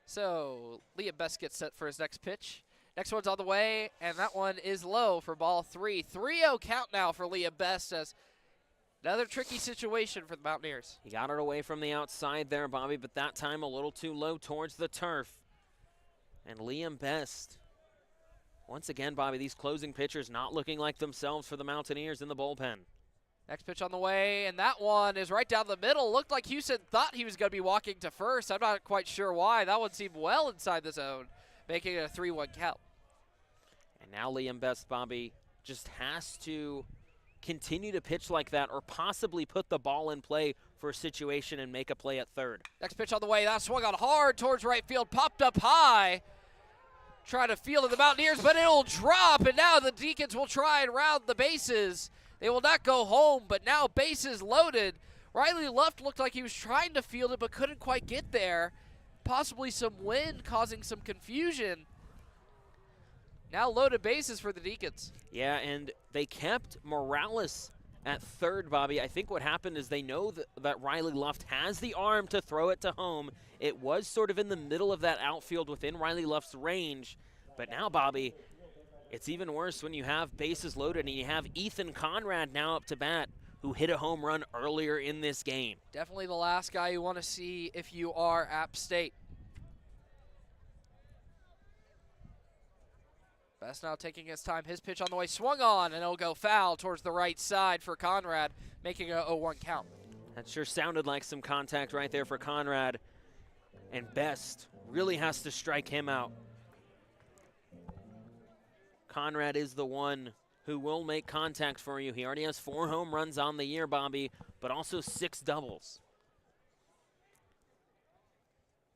So Liam Best gets set for his next pitch. Next one's on the way, and that one is low for ball 3. 3-0 count now for Liam Best, as another tricky situation for the Mountaineers. He got it away from the outside there, Bobby, but that time a little too low towards the turf. And Liam Best, once again, Bobby, these closing pitchers not looking like themselves for the Mountaineers in the bullpen. Next pitch on the way, and that one is right down the middle. Looked like Houston thought he was going to be walking to first. I'm not quite sure why. That one seemed well inside the zone, making it a 3-1 count. And now Liam Best, Bobby, just has to continue to pitch like that or possibly put the ball in play for a situation and make a play at third. Next pitch on the way. That swung on hard towards right field, popped up high. Trying to field of the Mountaineers, but it'll drop, and now the Deacons will try and round the bases. They will not go home, but now bases loaded. Riley Luft looked like he was trying to field it but couldn't quite get there. Possibly some wind causing some confusion. Now loaded bases for the Deacons. Yeah, and they kept Morales at third, Bobby. I think what happened is they know that Riley Luft has the arm to throw it to home. It was sort of in the middle of that outfield within Riley Luft's range. But now, Bobby, it's even worse when you have bases loaded and you have Ethan Conrad now up to bat, who hit a home run earlier in this game. Definitely the last guy you want to see if you are App State. Best now taking his time. His pitch on the way, swung on, and it'll go foul towards the right side for Conrad, making a 0-1 count. That sure sounded like some contact right there for Conrad. And Best really has to strike him out. Conrad is the one who will make contact for you. He already has 4 home runs on the year, Bobby, but also 6 doubles.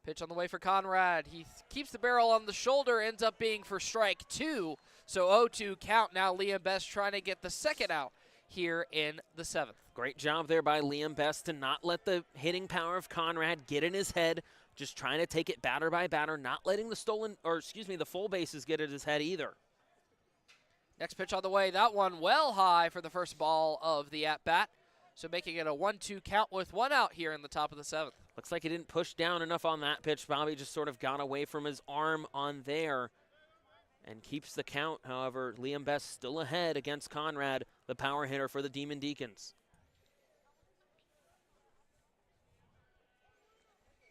Pitch on the way for Conrad. He keeps the barrel on the shoulder, ends up being for strike 2. So 0-2 count. Now Liam Best trying to get the second out here in the 7th. Great job there by Liam Best to not let the hitting power of Conrad get in his head, just trying to take it batter by batter, not letting the full bases get in his head either. Next pitch on the way. That one well high for the first ball of the at-bat. So making it a 1-2 count with 1 out here in the top of the 7th. Looks like he didn't push down enough on that pitch. Bobby just sort of got away from his arm on there and keeps the count. However, Liam Best still ahead against Conrad, the power hitter for the Demon Deacons.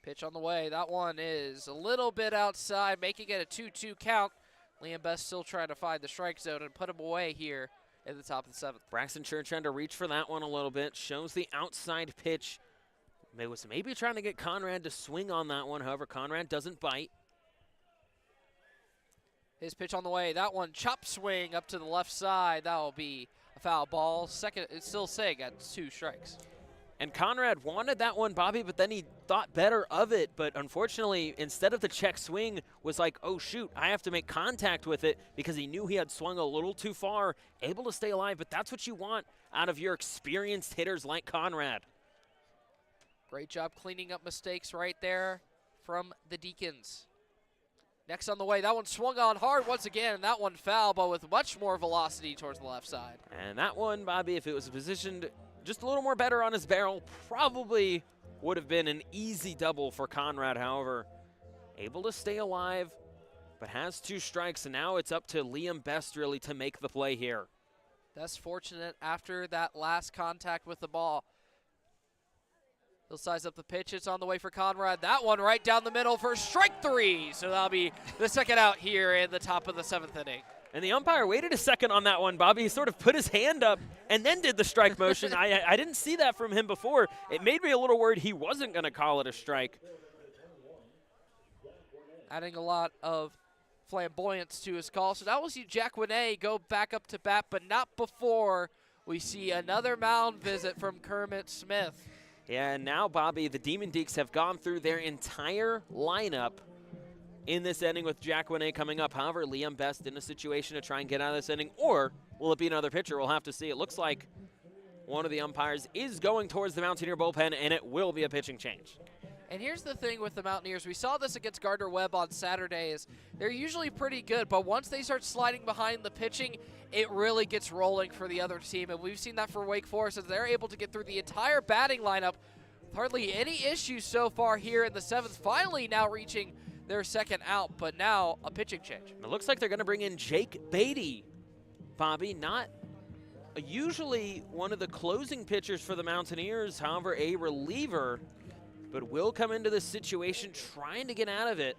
Pitch on the way. That one is a little bit outside, making it a 2-2 count. Liam Best still trying to find the strike zone and put him away here at the top of the 7th. Braxton Church trying to reach for that one a little bit. Shows the outside pitch. Was maybe trying to get Conrad to swing on that one. However, Conrad doesn't bite. His pitch on the way. That one chop swing up to the left side. That will be a foul ball. Second, it's still Sig at 2 strikes. And Conrad wanted that one, Bobby, but then he thought better of it. But unfortunately, instead of the check swing, was like, oh, shoot, I have to make contact with it because he knew he had swung a little too far, able to stay alive. But that's what you want out of your experienced hitters like Conrad. Great job cleaning up mistakes right there from the Deacons. Next on the way, that one swung on hard once again. That one foul, but with much more velocity towards the left side. And that one, Bobby, if it was positioned just a little more better on his barrel, probably would have been an easy double for Conrad. However, able to stay alive, but has 2 strikes, and now it's up to Liam Best really to make the play here. That's fortunate after that last contact with the ball. He'll size up the pitch. It's on the way for Conrad. That one right down the middle for strike 3. So that'll be the second out here in the top of the 7th inning. And the umpire waited a second on that one, Bobby. He sort of put his hand up and then did the strike motion. I didn't see that from him before. It made me a little worried he wasn't going to call it a strike. Adding a lot of flamboyance to his call. So now we'll see Jack Winney go back up to bat, but not before we see another mound visit from Kermit Smith. Yeah, and now, Bobby, the Demon Deeks have gone through their entire lineup in this inning with Jack Winney coming up. However, Liam Best in a situation to try and get out of this inning, or will it be another pitcher? We'll have to see. It looks like one of the umpires is going towards the Mountaineer bullpen, and it will be a pitching change. And here's the thing with the Mountaineers. We saw this against Gardner-Webb on Saturdays. They're usually pretty good, but once they start sliding behind the pitching, it really gets rolling for the other team. And we've seen that for Wake Forest as they're able to get through the entire batting lineup with hardly any issues so far here in the 7th. Finally now reaching their second out, but now a pitching change. It looks like they're going to bring in Jake Beatty, Bobby. Not usually one of the closing pitchers for the Mountaineers, however, a reliever, but will come into this situation trying to get out of it.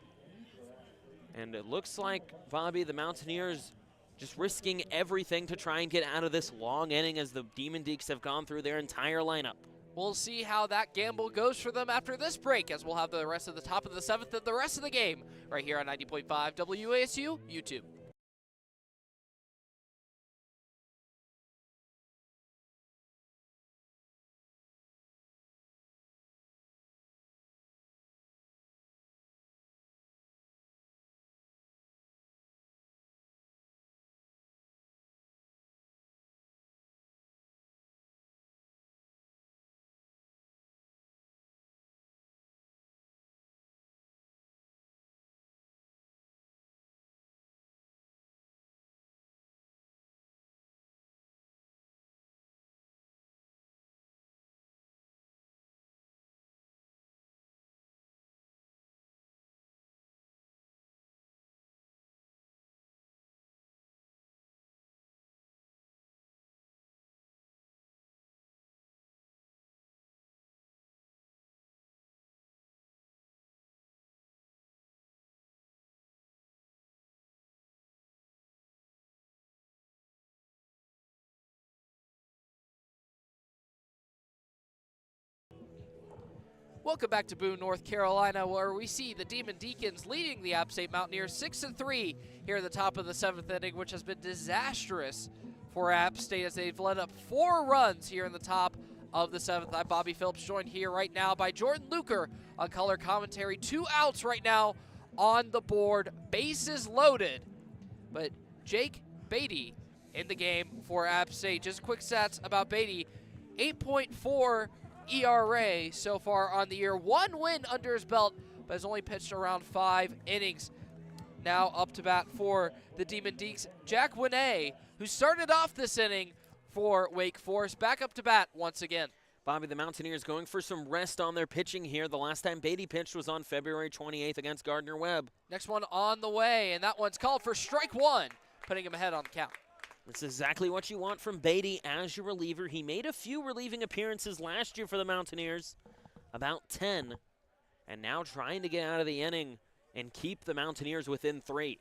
And it looks like, Bobby, the Mountaineers just risking everything to try and get out of this long inning as the Demon Deeks have gone through their entire lineup. We'll see how that gamble goes for them after this break, as we'll have the rest of the top of the 7th and the rest of the game right here on 90.5 WASU YouTube. Welcome back to Boone, North Carolina, where we see the Demon Deacons leading the App State Mountaineers 6-3 here at the top of the 7th inning, which has been disastrous for App State as they've led up 4 runs here in the top of the 7th. I'm Bobby Phillips, joined here right now by Jordan Luker on color commentary. 2 outs right now on the board, bases loaded, but Jake Beatty in the game for App State. Just quick stats about Beatty: 8.4 ERA so far on the year, 1 win under his belt, but has only pitched around 5 innings. Now up to bat for the Demon Deeks, Jack Winay, who started off this inning for Wake Forest, back up to bat once again. Bobby, the Mountaineers going for some rest on their pitching here. The last time Beatty pitched was on February 28th against Gardner-Webb. Next one on the way, and that one's called for strike 1, putting him ahead on the count. That's exactly what you want from Beatty as your reliever. He made a few relieving appearances last year for the Mountaineers, about 10, and now trying to get out of the inning and keep the Mountaineers within 3.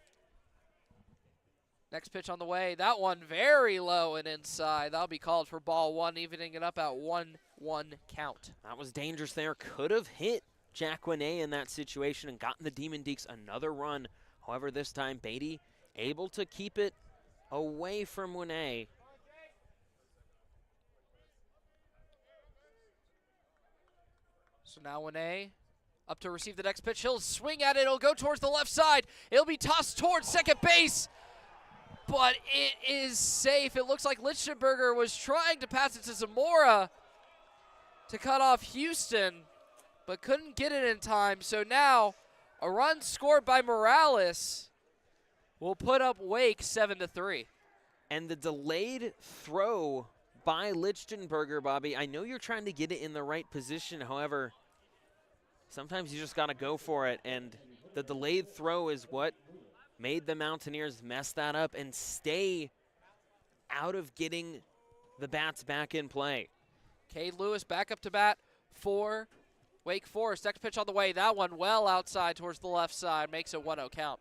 Next pitch on the way, that one very low and inside. That'll be called for ball 1, evening it up at 1-1 count. That was dangerous there. Could have hit Jack Winay in that situation and gotten the Demon Deeks another run. However, this time Beatty able to keep it away from Winay. So now Winay up to receive the next pitch. He'll swing at it. It'll go towards the left side. It'll be tossed towards second base, but it is safe. It looks like Lichtenberger was trying to pass it to Zamora to cut off Houston, but couldn't get it in time. So now a run scored by Morales will put up Wake 7-3. And the delayed throw by Lichtenberger, Bobby, I know you're trying to get it in the right position. However, sometimes you just got to go for it. And the delayed throw is what made the Mountaineers mess that up and stay out of getting the bats back in play. Cade Lewis back up to bat for Wake Forest. Next pitch on the way. That one well outside towards the left side. Makes a 1-0 count.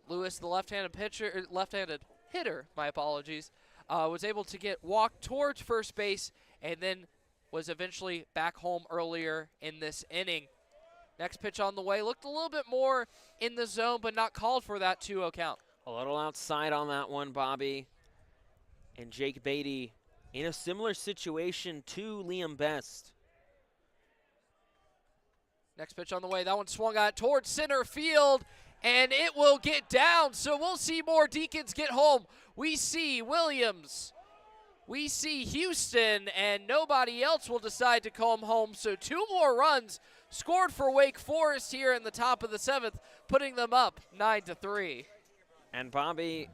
Lewis, the left-handed hitter, my apologies, was able to get walked towards first base and then was eventually back home earlier in this inning. Next pitch on the way. Looked a little bit more in the zone, but not called for that 2-0 count. A little outside on that one, Bobby. And Jake Beatty in a similar situation to Liam Best. Next pitch on the way. That one swung out towards center field, and it will get down. So we'll see more Deacons get home. We see Williams. We see Houston, and nobody else will decide to come home. So 2 more runs scored for Wake Forest here in the top of the 7th, putting them up 9-3. And Bobby,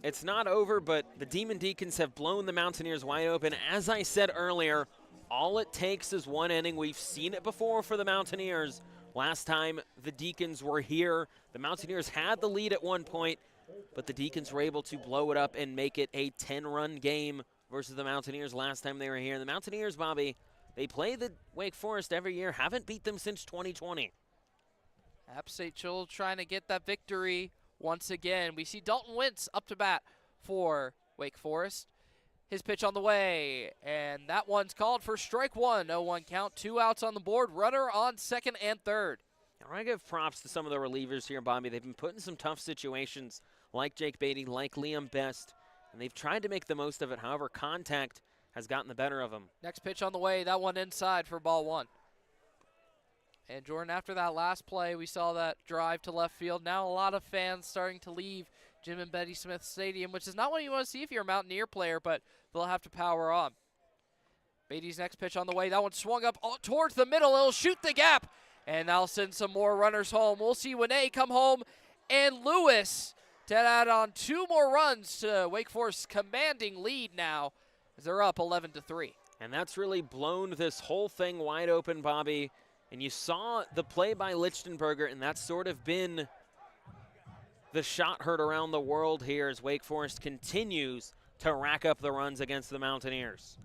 it's not over, but the Demon Deacons have blown the Mountaineers wide open. As I said earlier, all it takes is 1 inning. We've seen it before for the Mountaineers. Last time the Deacons were here, the Mountaineers had the lead at one point, but the Deacons were able to blow it up and make it a 10-run game versus the Mountaineers last time they were here. And the Mountaineers, Bobby, they play the Wake Forest every year, haven't beat them since 2020. App State Chill trying to get that victory once again. We see Dalton Wentz up to bat for Wake Forest. His pitch on the way, and that one's called for strike 1. 0-1 count, 2 outs on the board, runner on second and third. I want to give props to some of the relievers here, Bobby. They've been put in some tough situations, like Jake Beatty, like Liam Best, and they've tried to make the most of it. However, contact has gotten the better of them. Next pitch on the way, that one inside for ball 1. And Jordan, after that last play, we saw that drive to left field. Now a lot of fans starting to leave Jim and Betty Smith Stadium, which is not what you want to see if you're a Mountaineer player, but they'll have to power on. Beatty's next pitch on the way. That one swung up towards the middle. It'll shoot the gap, and that'll send some more runners home. We'll see Winay come home, and Lewis to add on 2 more runs to Wake Forest's commanding lead now, as they're up 11-3. And that's really blown this whole thing wide open, Bobby. And you saw the play by Lichtenberger, and that's sort of been the shot heard around the world here as Wake Forest continues to rack up the runs against the Mountaineers.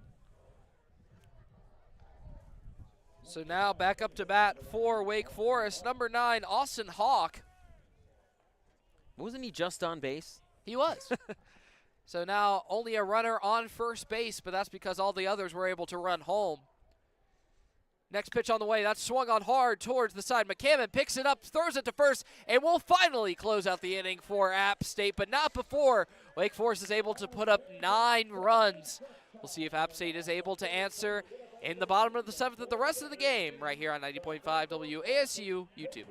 So now back up to bat for Wake Forest, number 9, Austin Hawk. Wasn't he just on base? He was. So now only a runner on first base, but that's because all the others were able to run home. Next pitch on the way. That's swung on hard towards the side. McCammon picks it up, throws it to first, and will finally close out the inning for App State, but not before Wake Forest is able to put up 9 runs. We'll see if App State is able to answer in the bottom of the 7th of the rest of the game right here on 90.5 WASU YouTube.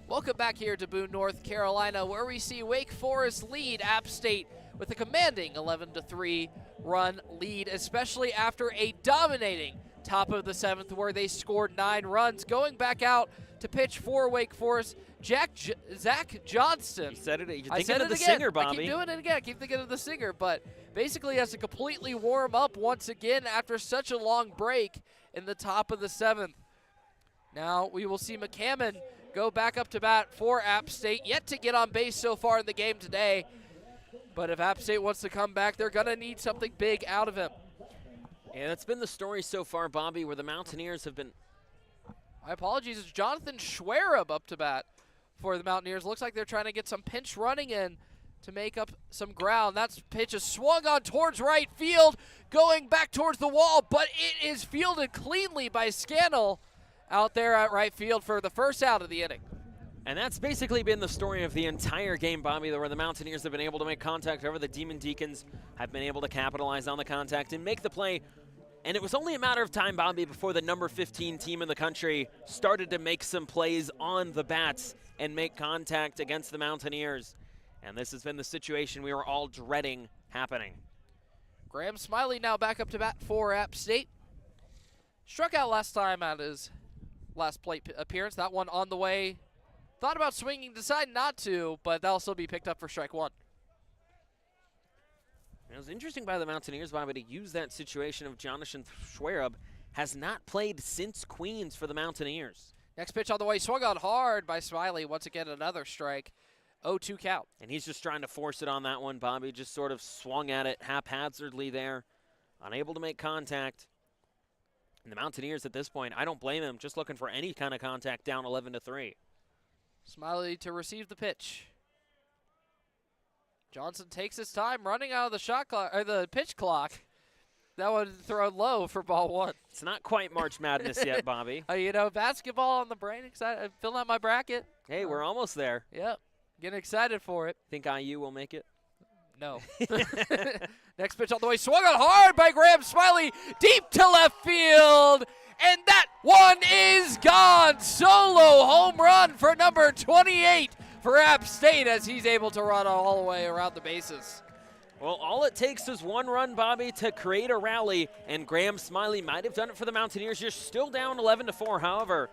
Welcome back here to Boone, North Carolina, where we see Wake Forest lead App State with a commanding 11-3 run lead, especially after a dominating top of the 7th where they scored 9 runs. Going back out to pitch for Wake Forest, Zach Johnston. You said it. You're I thinking said of it the again. singer, Bobby. I keep doing it again. I keep thinking of the singer, but basically has to completely warm up once again after such a long break in the top of the 7th. Now we will see McCammon go back up to bat for App State, yet to get on base so far in the game today. But if App State wants to come back, they're going to need something big out of him. And that's been the story so far, Bobby, where the Mountaineers have been... My apologies, it's Jonathan Schwerab up to bat for the Mountaineers. Looks like they're trying to get some pinch running in to make up some ground. That pitch is swung on towards right field, going back towards the wall, but it is fielded cleanly by Scannell out there at right field for the first out of the inning. And that's basically been the story of the entire game, Bobby, where the Mountaineers have been able to make contact. However, the Demon Deacons have been able to capitalize on the contact and make the play. And it was only a matter of time, Bobby, before the number 15 team in the country started to make some plays on the bats and make contact against the Mountaineers. And this has been the situation we were all dreading happening. Graham Smiley now back up to bat for App State. Struck out last time at his last plate appearance. That one on the way. Thought about swinging, decided not to, but that'll still be picked up for strike 1. It was interesting by the Mountaineers, Bobby, to use that situation of Jonathan Schwerab. Has not played since Queens for the Mountaineers. Next pitch on the way, swung on hard by Smiley. Once again, another strike. 0-2 count. And he's just trying to force it on that one, Bobby. Just sort of swung at it haphazardly there. Unable to make contact. And the Mountaineers at this point, I don't blame him, just looking for any kind of contact down 11-3. Smiley to receive the pitch. Johnson takes his time running out of the shot clock or the pitch clock. That one thrown low for ball 1. It's not quite March Madness yet, Bobby. You know, basketball on the brain. Excited. I'm filling out my bracket. Hey, we're almost there. Yep. Getting excited for it. Think IU will make it? No. Next pitch on the way, swung on hard by Graham Smiley, deep to left field, and that one is gone. Solo home run for number 28 for App State as he's able to run all the way around the bases. Well, all it takes is one run, Bobby, to create a rally, and Graham Smiley might have done it for the Mountaineers. You're still down 11-4, however.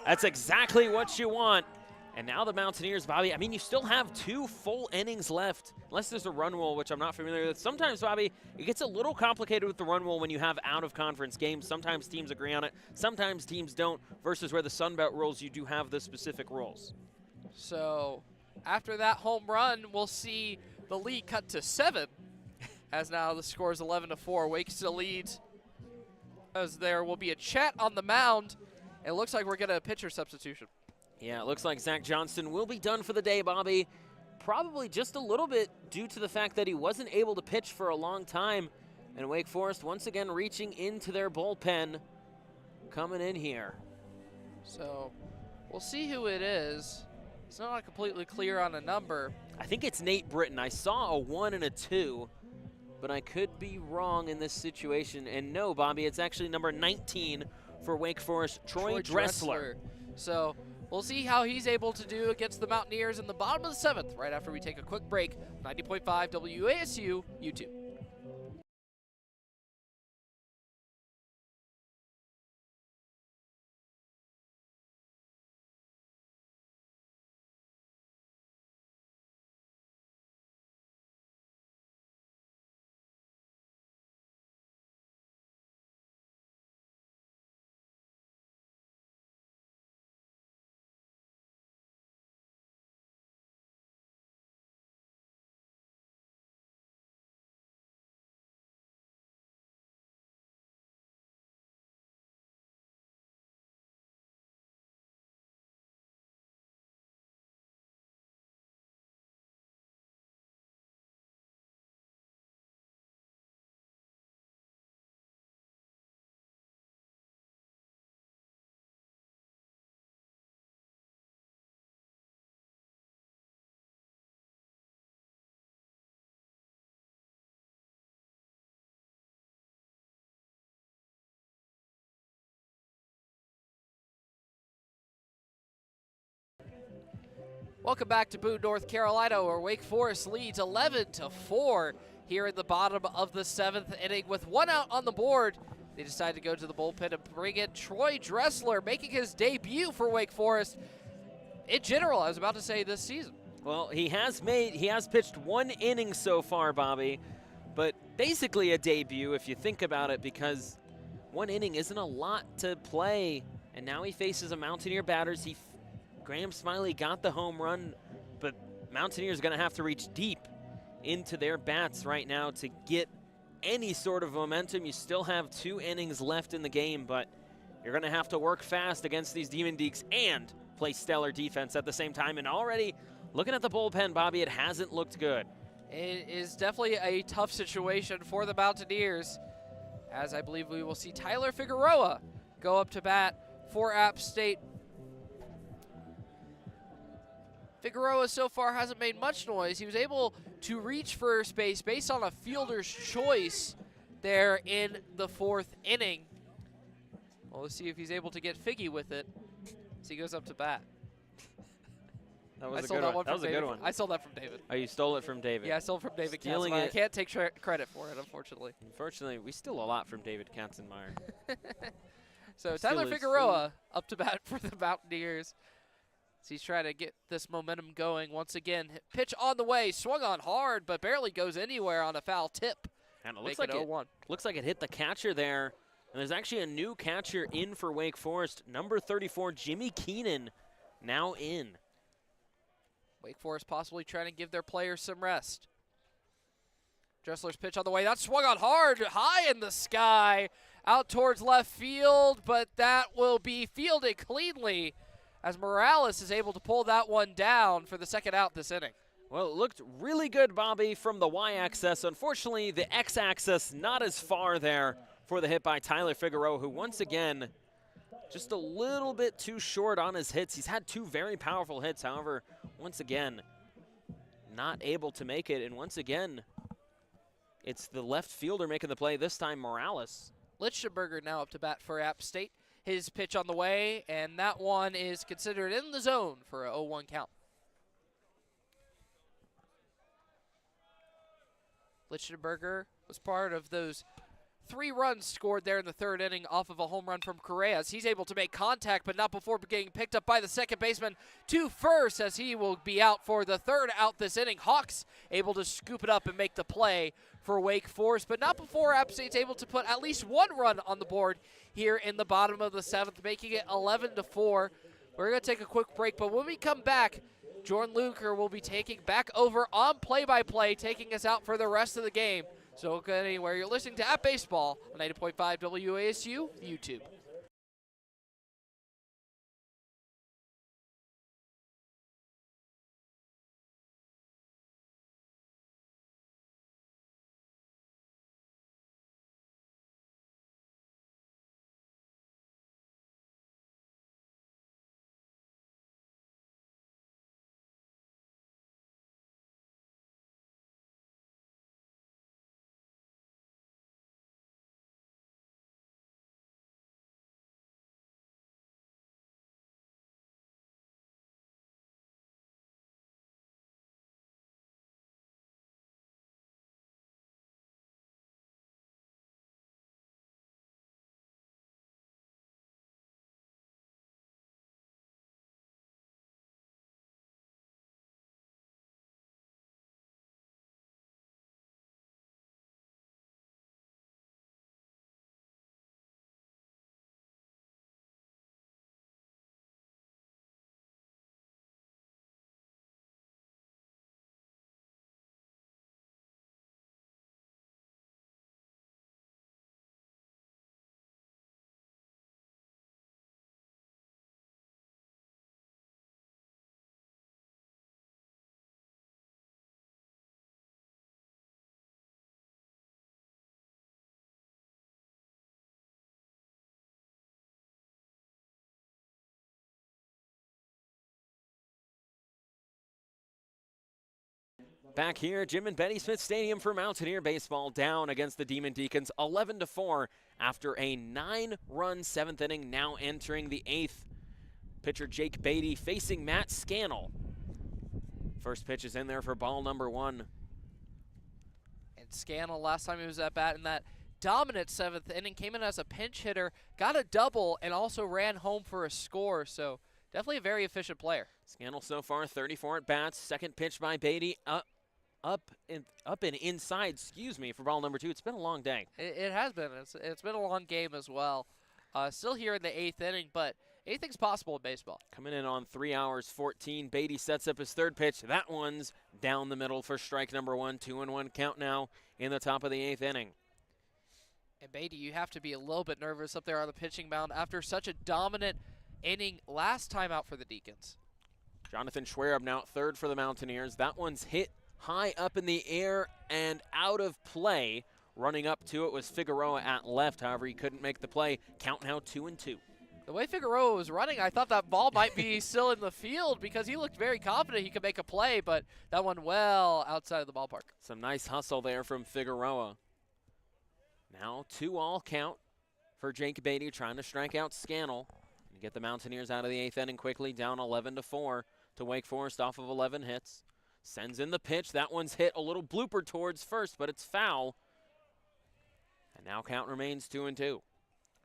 That's exactly what you want. And now the Mountaineers, Bobby, I mean, you still have 2 full innings left, unless there's a run rule, which I'm not familiar with. Sometimes, Bobby, it gets a little complicated with the run rule when you have out-of-conference games. Sometimes teams agree on it. Sometimes teams don't, versus where the Sun Belt rules, you do have the specific rules. So after that home run, we'll see the lead cut to 7, as now the score is 11-4. Wake still leads, as there will be a chat on the mound. It looks like we're getting a pitcher substitution. Yeah, it looks like Zach Johnston will be done for the day, Bobby. Probably just a little bit due to the fact that he wasn't able to pitch for a long time. And Wake Forest once again reaching into their bullpen, coming in here. So we'll see who it is. It's not completely clear on a number. I think it's Nate Britton. I saw a 1 and a 2, but I could be wrong in this situation. And no, Bobby, it's actually number 19 for Wake Forest, Troy Dressler. So we'll see how he's able to do against the Mountaineers in the bottom of the 7th right after we take a quick break. 90.5 WASU, YouTube. Welcome back to Boone, North Carolina, where Wake Forest leads 11-4 here in the bottom of the 7th inning. With 1 out on the board, they decide to go to the bullpen and bring in Troy Dressler, making his debut for Wake Forest in general, I was about to say, this season. Well, he has pitched 1 inning so far, Bobby, but basically a debut if you think about it, because 1 inning isn't a lot to play, and now he faces a Mountaineer batters. Graham Smiley got the home run, but Mountaineers going to have to reach deep into their bats right now to get any sort of momentum. You still have 2 innings left in the game, but you're going to have to work fast against these Demon Deacs and play stellar defense at the same time. And already, looking at the bullpen, Bobby, it hasn't looked good. It is definitely a tough situation for the Mountaineers, as I believe we will see Tyler Figueroa go up to bat for App State. Figueroa so far hasn't made much noise. He was able to reach first base based on a fielder's choice there in the 4th inning. Well, let's see if he's able to get Figgy with it as he goes up to bat. That was a good one. That was a good one. I stole that from David. Oh, you stole it from David. Yeah, I stole it from David Stealing Katzenmeyer. it. I can't take credit for it, unfortunately. Unfortunately, we steal a lot from David Katzenmeyer. So Steal Tyler his Figueroa up to bat for the Mountaineers. So he's trying to get this momentum going once again. Pitch on the way, swung on hard, but barely goes anywhere on a foul tip. And it looks like it hit the catcher there. And there's actually a new catcher in for Wake Forest. Number 34, Jimmy Keenan, now in. Wake Forest possibly trying to give their players some rest. Dressler's pitch on the way. That swung on hard, high in the sky, out towards left field, but that will be fielded cleanly as Morales is able to pull that one down for the 2nd out this inning. Well, it looked really good, Bobby, from the Y-axis. Unfortunately, the X-axis not as far there for the hit by Tyler Figueroa, who once again just a little bit too short on his hits. He's had 2 very powerful hits, however, once again, not able to make it. And once again, it's the left fielder making the play, this time Morales. Lichtenberger now up to bat for App State. His pitch on the way, and that one is considered in the zone for a 0-1 count. Lichtenberger was part of those 3 runs scored there in the 3rd inning off of a home run from Correas. He's able to make contact, but not before getting picked up by the second baseman to first, as he will be out for the 3rd out this inning. Hawks able to scoop it up and make the play for Wake Forest, but not before App State's able to put at least 1 run on the board here in the bottom of the 7th, making it 11-4. We're going to take a quick break, but when we come back, Jordan Luker will be taking back over on play-by-play, taking us out for the rest of the game. So don't go anywhere. You're listening to At Baseball on 90.5 WASU YouTube. Back here, Jim and Betty Smith Stadium for Mountaineer baseball, down against the Demon Deacons 11-4 after a 9-run 7th inning, now entering the 8th. Pitcher Jake Beatty facing Matt Scannell. First pitch is in there for ball number 1. And Scannell, last time he was at bat in that dominant 7th inning, came in as a pinch hitter, got a double, and also ran home for a score. So definitely a very efficient player. Scannell so far 34 at bats. Second pitch by Beatty up and inside, for ball number 2. It's been a long day. It has been. It's been a long game as well. Still here in the 8th inning, but anything's possible in baseball. Coming in on 3 hours 14. Beatty sets up his third pitch. That one's down the middle for strike number 1. 2-1 count now in the top of the 8th inning. And Beatty, you have to be a little bit nervous up there on the pitching mound after such a dominant inning last time out for the Deacons. Jonathan Schwerab now at third for the Mountaineers. That one's hit high up in the air and out of play. Running up to it was Figueroa at left. However, he couldn't make the play. Count now 2-2. The way Figueroa was running, I thought that ball might be still in the field because he looked very confident he could make a play, but that one well outside of the ballpark. Some nice hustle there from Figueroa. Now 2-all count for Jake Beatty, trying to strike out Scannell and get the Mountaineers out of the 8th inning quickly, down 11-4 to Wake Forest off of 11 hits. Sends in the pitch. That one's hit a little blooper towards first, but it's foul. And now count remains 2-2.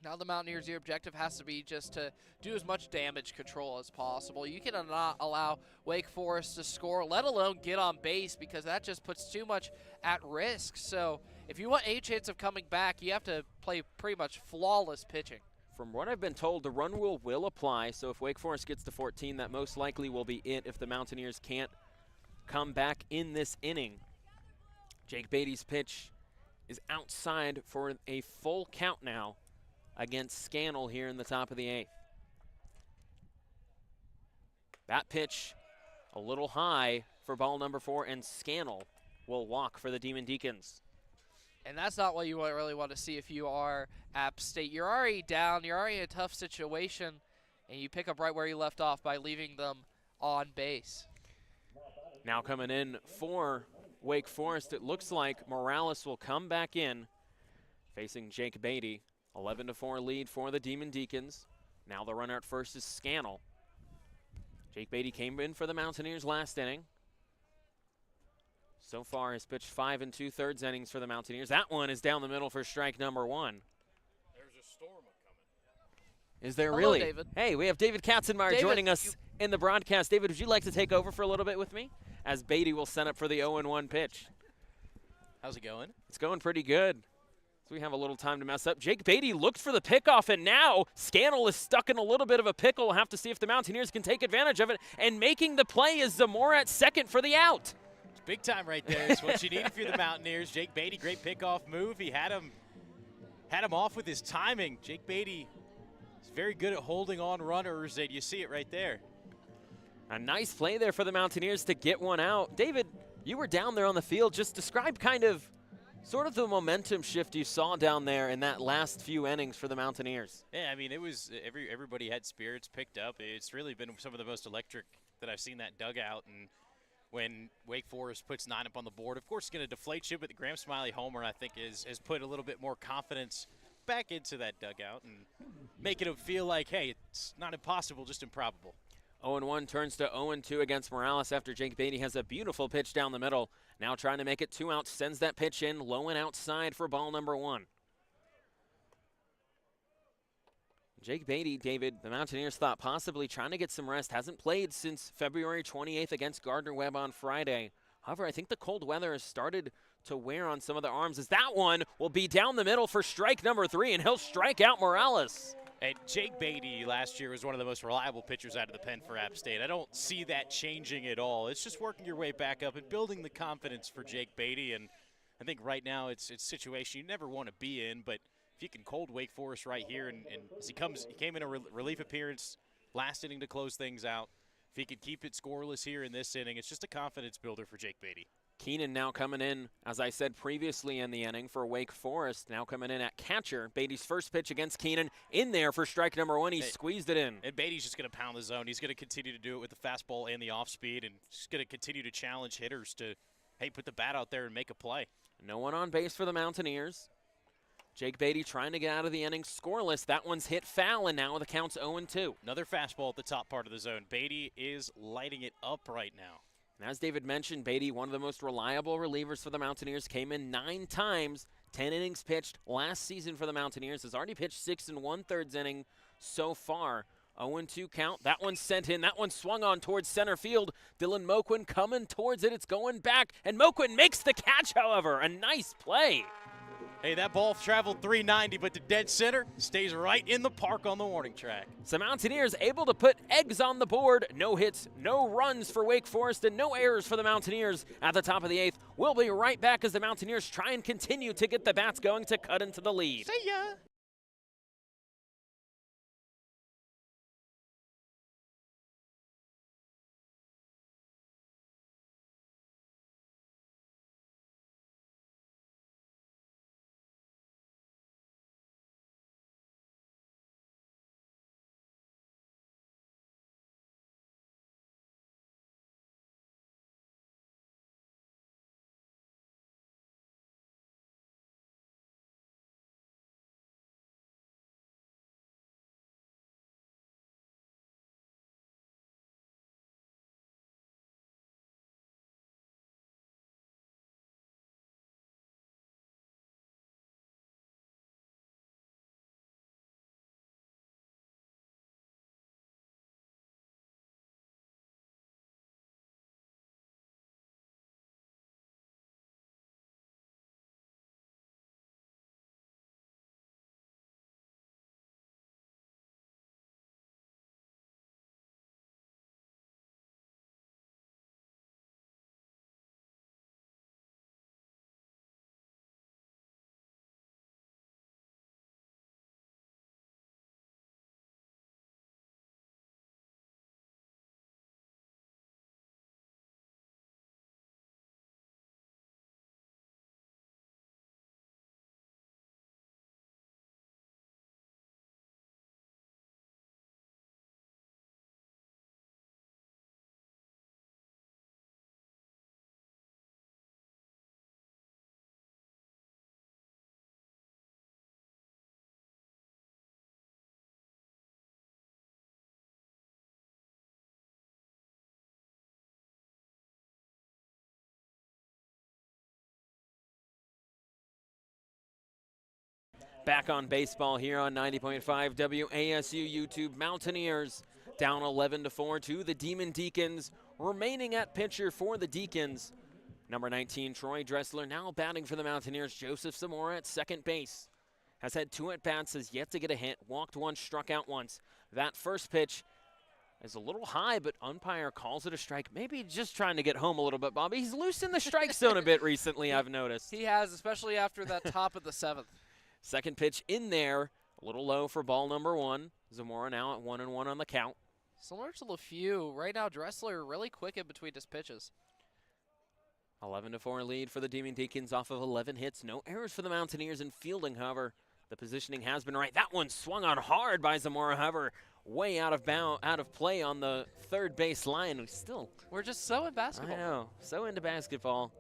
Now the Mountaineers, your objective has to be just to do as much damage control as possible. You cannot allow Wake Forest to score, let alone get on base, because that just puts too much at risk. So if you want a chance of coming back, you have to play pretty much flawless pitching. From what I've been told, the run rule will apply. So if Wake Forest gets to 14, that most likely will be it if the Mountaineers can't come back in this inning. Jake Beatty's pitch is outside for a full count now against Scannell here in the top of the 8th. That pitch a little high for ball number 4, and Scannell will walk for the Demon Deacons. And that's not what you really want to see if you are App State. You're already down, you're already in a tough situation, and you pick up right where you left off by leaving them on base. Now coming in for Wake Forest, it looks like Morales will come back in, facing Jake Beatty. 11-4 lead for the Demon Deacons. Now the runner at first is Scannell. Jake Beatty came in for the Mountaineers last inning. So far has pitched 5 2/3 innings for the Mountaineers. That one is down the middle for strike number 1. There's a storm coming. Is there Hello, really? David. Hey, we have David Katzenmeyer joining us in the broadcast. David, would you like to take over for a little bit with me? As Beatty will set up for the 0-1 pitch. How's it going? It's going pretty good. So we have a little time to mess up. Jake Beatty looked for the pickoff, and now Scannell is stuck in a little bit of a pickle. We'll have to see if the Mountaineers can take advantage of it. And making the play is Zamora at second for the out. It's big time right there. It's what you need if you're the Mountaineers. Jake Beatty, great pickoff move. He had him off with his timing. Jake Beatty is very good at holding on runners, and you see it right there. A nice play there for the Mountaineers to get one out. David, you were down there on the field. Just describe sort of the momentum shift you saw down there in that last few innings for the Mountaineers. Yeah, I mean, it was everybody had spirits picked up. It's really been some of the most electric that I've seen that dugout. And when Wake Forest puts 9 up on the board, of course, it's going to deflate you, but the Graham Smiley homer, I think, has put a little bit more confidence back into that dugout and making it feel like, hey, it's not impossible, just improbable. 0-1 turns to 0-2 against Morales after Jake Beatty has a beautiful pitch down the middle. Now trying to make it 2 outs, sends that pitch in, low and outside for ball number 1. Jake Beatty, David, the Mountaineers thought possibly trying to get some rest. Hasn't played since February 28th against Gardner-Webb on Friday. However, I think the cold weather has started to wear on some of the arms, as that one will be down the middle for strike number 3, and he'll strike out Morales. And Jake Beatty last year was one of the most reliable pitchers out of the pen for App State. I don't see that changing at all. It's just working your way back up and building the confidence for Jake Beatty. And I think right now it's a situation you never want to be in, but if you can cold Wake Forest right here, and as he came in a relief appearance last inning to close things out. If he could keep it scoreless here in this inning, it's just a confidence builder for Jake Beatty. Keenan now coming in, as I said previously in the inning, for Wake Forest. Now coming in at catcher. Beatty's first pitch against Keenan in there for strike number 1. He squeezed it in. And Beatty's just going to pound the zone. He's going to continue to do it with the fastball and the off speed, and just going to continue to challenge hitters to hey, put the bat out there and make a play. No one on base for the Mountaineers. Jake Beatty trying to get out of the inning scoreless. That one's hit foul, and now the count's 0-2. Another fastball at the top part of the zone. Beatty is lighting it up right now. And as David mentioned, Beatty, one of the most reliable relievers for the Mountaineers, came in 9 times, 10 innings pitched last season for the Mountaineers. Has already pitched 6 1/3 inning so far. 0-2 count. That one sent in. That one swung on towards center field. Dylan Moquin coming towards it. It's going back, and Moquin makes the catch, however. A nice play. Hey, that ball traveled 390, but to dead center, stays right in the park on the warning track. So Mountaineers able to put eggs on the board. No hits, no runs for Wake Forest, and no errors for the Mountaineers at the top of the 8th. We'll be right back as the Mountaineers try and continue to get the bats going to cut into the lead. See ya. Back on baseball here on 90.5 WASU YouTube. Mountaineers down 11-4 to the Demon Deacons. Remaining at pitcher for the Deacons, number 19, Troy Dressler. Now batting for the Mountaineers, Joseph Zamora at second base. Has had 2 at-bats, has yet to get a hit. Walked once, struck out once. That first pitch is a little high, but umpire calls it a strike. Maybe just trying to get home a little bit, Bobby. He's loosened the strike zone a bit recently, I've noticed. He has, especially after that top of the 7th. Second pitch in there, a little low for ball number 1. Zamora now at 1-1 on the count. Similar to LeFew, right now Dressler really quick in between his pitches. 11-4 lead for the Demon Deacons off of 11 hits. No errors for the Mountaineers in fielding, however. The positioning has been right. That one swung on hard by Zamora, however, way out of play on the third base line. We're just so in basketball. I know, so into basketball.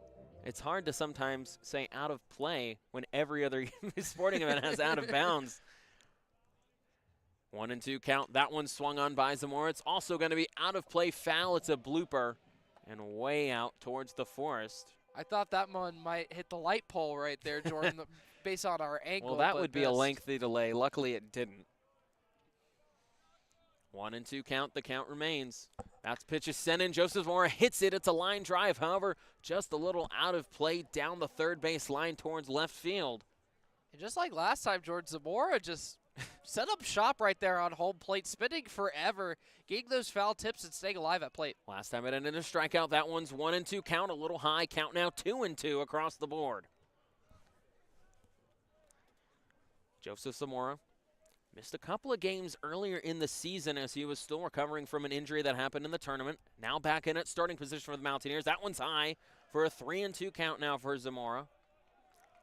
It's hard to sometimes say out of play when every other sporting event has out of bounds. 1-2 count. That one swung on by Zamora. It's also going to be out of play foul. It's a blooper and way out towards the forest. I thought that one might hit the light pole right there, Jordan, based on our angle. Well, that would be a lengthy delay. Luckily, it didn't. 1-2 count. The count remains. That's pitch is sent in. Joseph Zamora hits it. It's a line drive. However, just a little out of play down the third base line towards left field. And just like last time, George, Zamora just set up shop right there on home plate, spinning forever, getting those foul tips and staying alive at plate. Last time it ended in a strikeout. That one's 1-2 count. A little high. Count now 2-2 across the board. Joseph Zamora missed a couple of games earlier in the season as he was still recovering from an injury that happened in the tournament. Now back in at starting position for the Mountaineers. That one's high for a 3-2 count now for Zamora.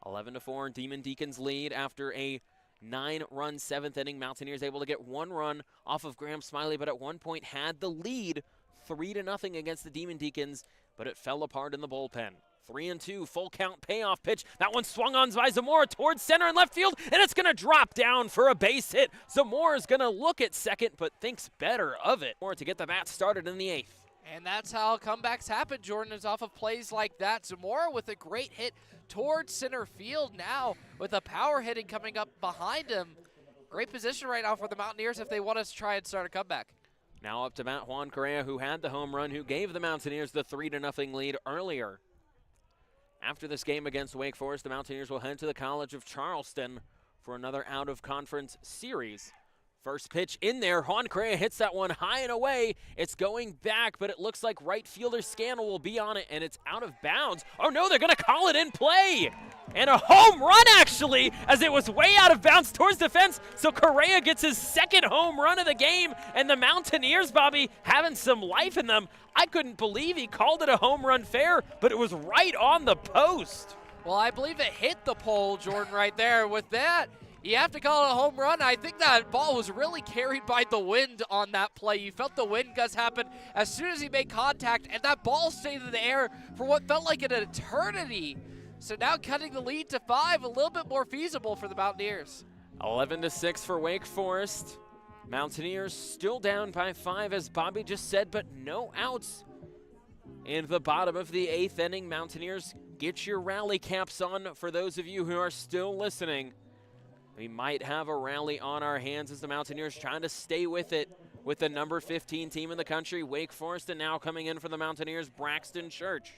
11-4, Demon Deacons lead after a 9-run 7th inning. Mountaineers able to get 1 run off of Graham Smiley, but at one point had the lead 3-0 against the Demon Deacons, but it fell apart in the bullpen. 3-2, full count payoff pitch. That one swung on by Zamora towards center and left field, and it's going to drop down for a base hit. Zamora is going to look at second, but thinks better of it. More to get the bat started in the 8th. And that's how comebacks happen, Jordan, is off of plays like that. Zamora with a great hit towards center field now with a power hitting coming up behind him. Great position right now for the Mountaineers if they want us to try and start a comeback. Now up to bat Juan Correa, who had the home run, who gave the Mountaineers the 3-0 lead earlier. After this game against Wake Forest, the Mountaineers will head to the College of Charleston for another out-of-conference series. First pitch in there. Juan Correa hits that one high and away. It's going back, but it looks like right fielder Scannell will be on it, and it's out of bounds. Oh, no, they're going to call it in play. And a home run, actually, as it was way out of bounds towards the fence. So Correa gets his second home run of the game, and the Mountaineers, Bobby, having some life in them. I couldn't believe he called it a home run fair, but it was right on the post. Well, I believe it hit the pole, Jordan, right there. With that, you have to call it a home run. I think that ball was really carried by the wind on that play. You felt the wind gust happen as soon as he made contact, and that ball stayed in the air for what felt like an eternity. So now cutting the lead to 5, a little bit more feasible for the Mountaineers. 11-6 for Wake Forest. Mountaineers still down by 5, as Bobby just said, but no outs. In the bottom of the 8th inning, Mountaineers, get your rally caps on for those of you who are still listening. We might have a rally on our hands as the Mountaineers trying to stay with it with the number 15 team in the country, Wake Forest, and now coming in for the Mountaineers, Braxton Church.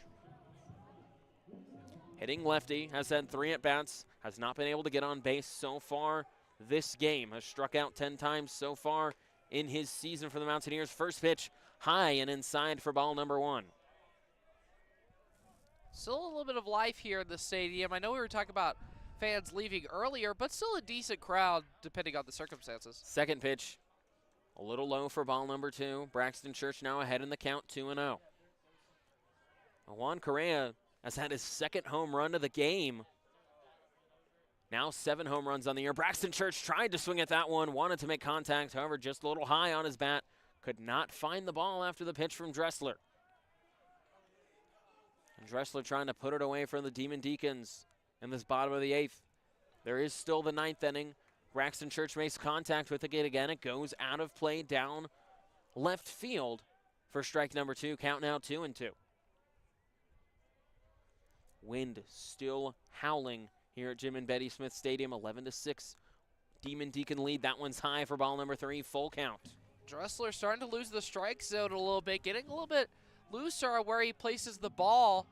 Hitting lefty, has had 3 at-bats, has not been able to get on base so far this game, has struck out 10 times so far in his season for the Mountaineers. First pitch, high and inside for ball number 1. Still a little bit of life here in the stadium. I know we were talking about fans leaving earlier, but still a decent crowd depending on the circumstances. Second pitch, a little low for ball number 2. Braxton Church now ahead in the count, 2-0. Juan Correa has had his second home run of the game. Now 7 home runs on the year. Braxton Church tried to swing at that one, wanted to make contact, however, just a little high on his bat. Could not find the ball after the pitch from Dressler. And Dressler trying to put it away from the Demon Deacons in this bottom of the 8th. There is still the 9th inning. Braxton Church makes contact with the gate again. It goes out of play down left field for strike number 2. Count now 2-2. Wind still howling here at Jim and Betty Smith Stadium. 11-6. Demon Deacon lead. That one's high for ball number 3. Full count. Dressler starting to lose the strike zone a little bit, getting a little bit looser where he places the ball,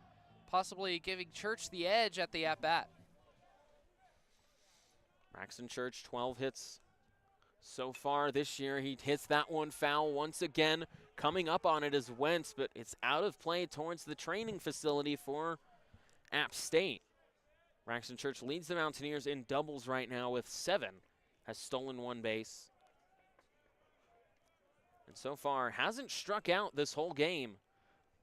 possibly giving Church the edge at the at-bat. Braxton Church, 12 hits so far this year. He hits that one foul once again. Coming up on it is Wentz, but it's out of play towards the training facility for App State. Braxton Church leads the Mountaineers in doubles right now with 7. Has stolen 1 base. And so far hasn't struck out this whole game,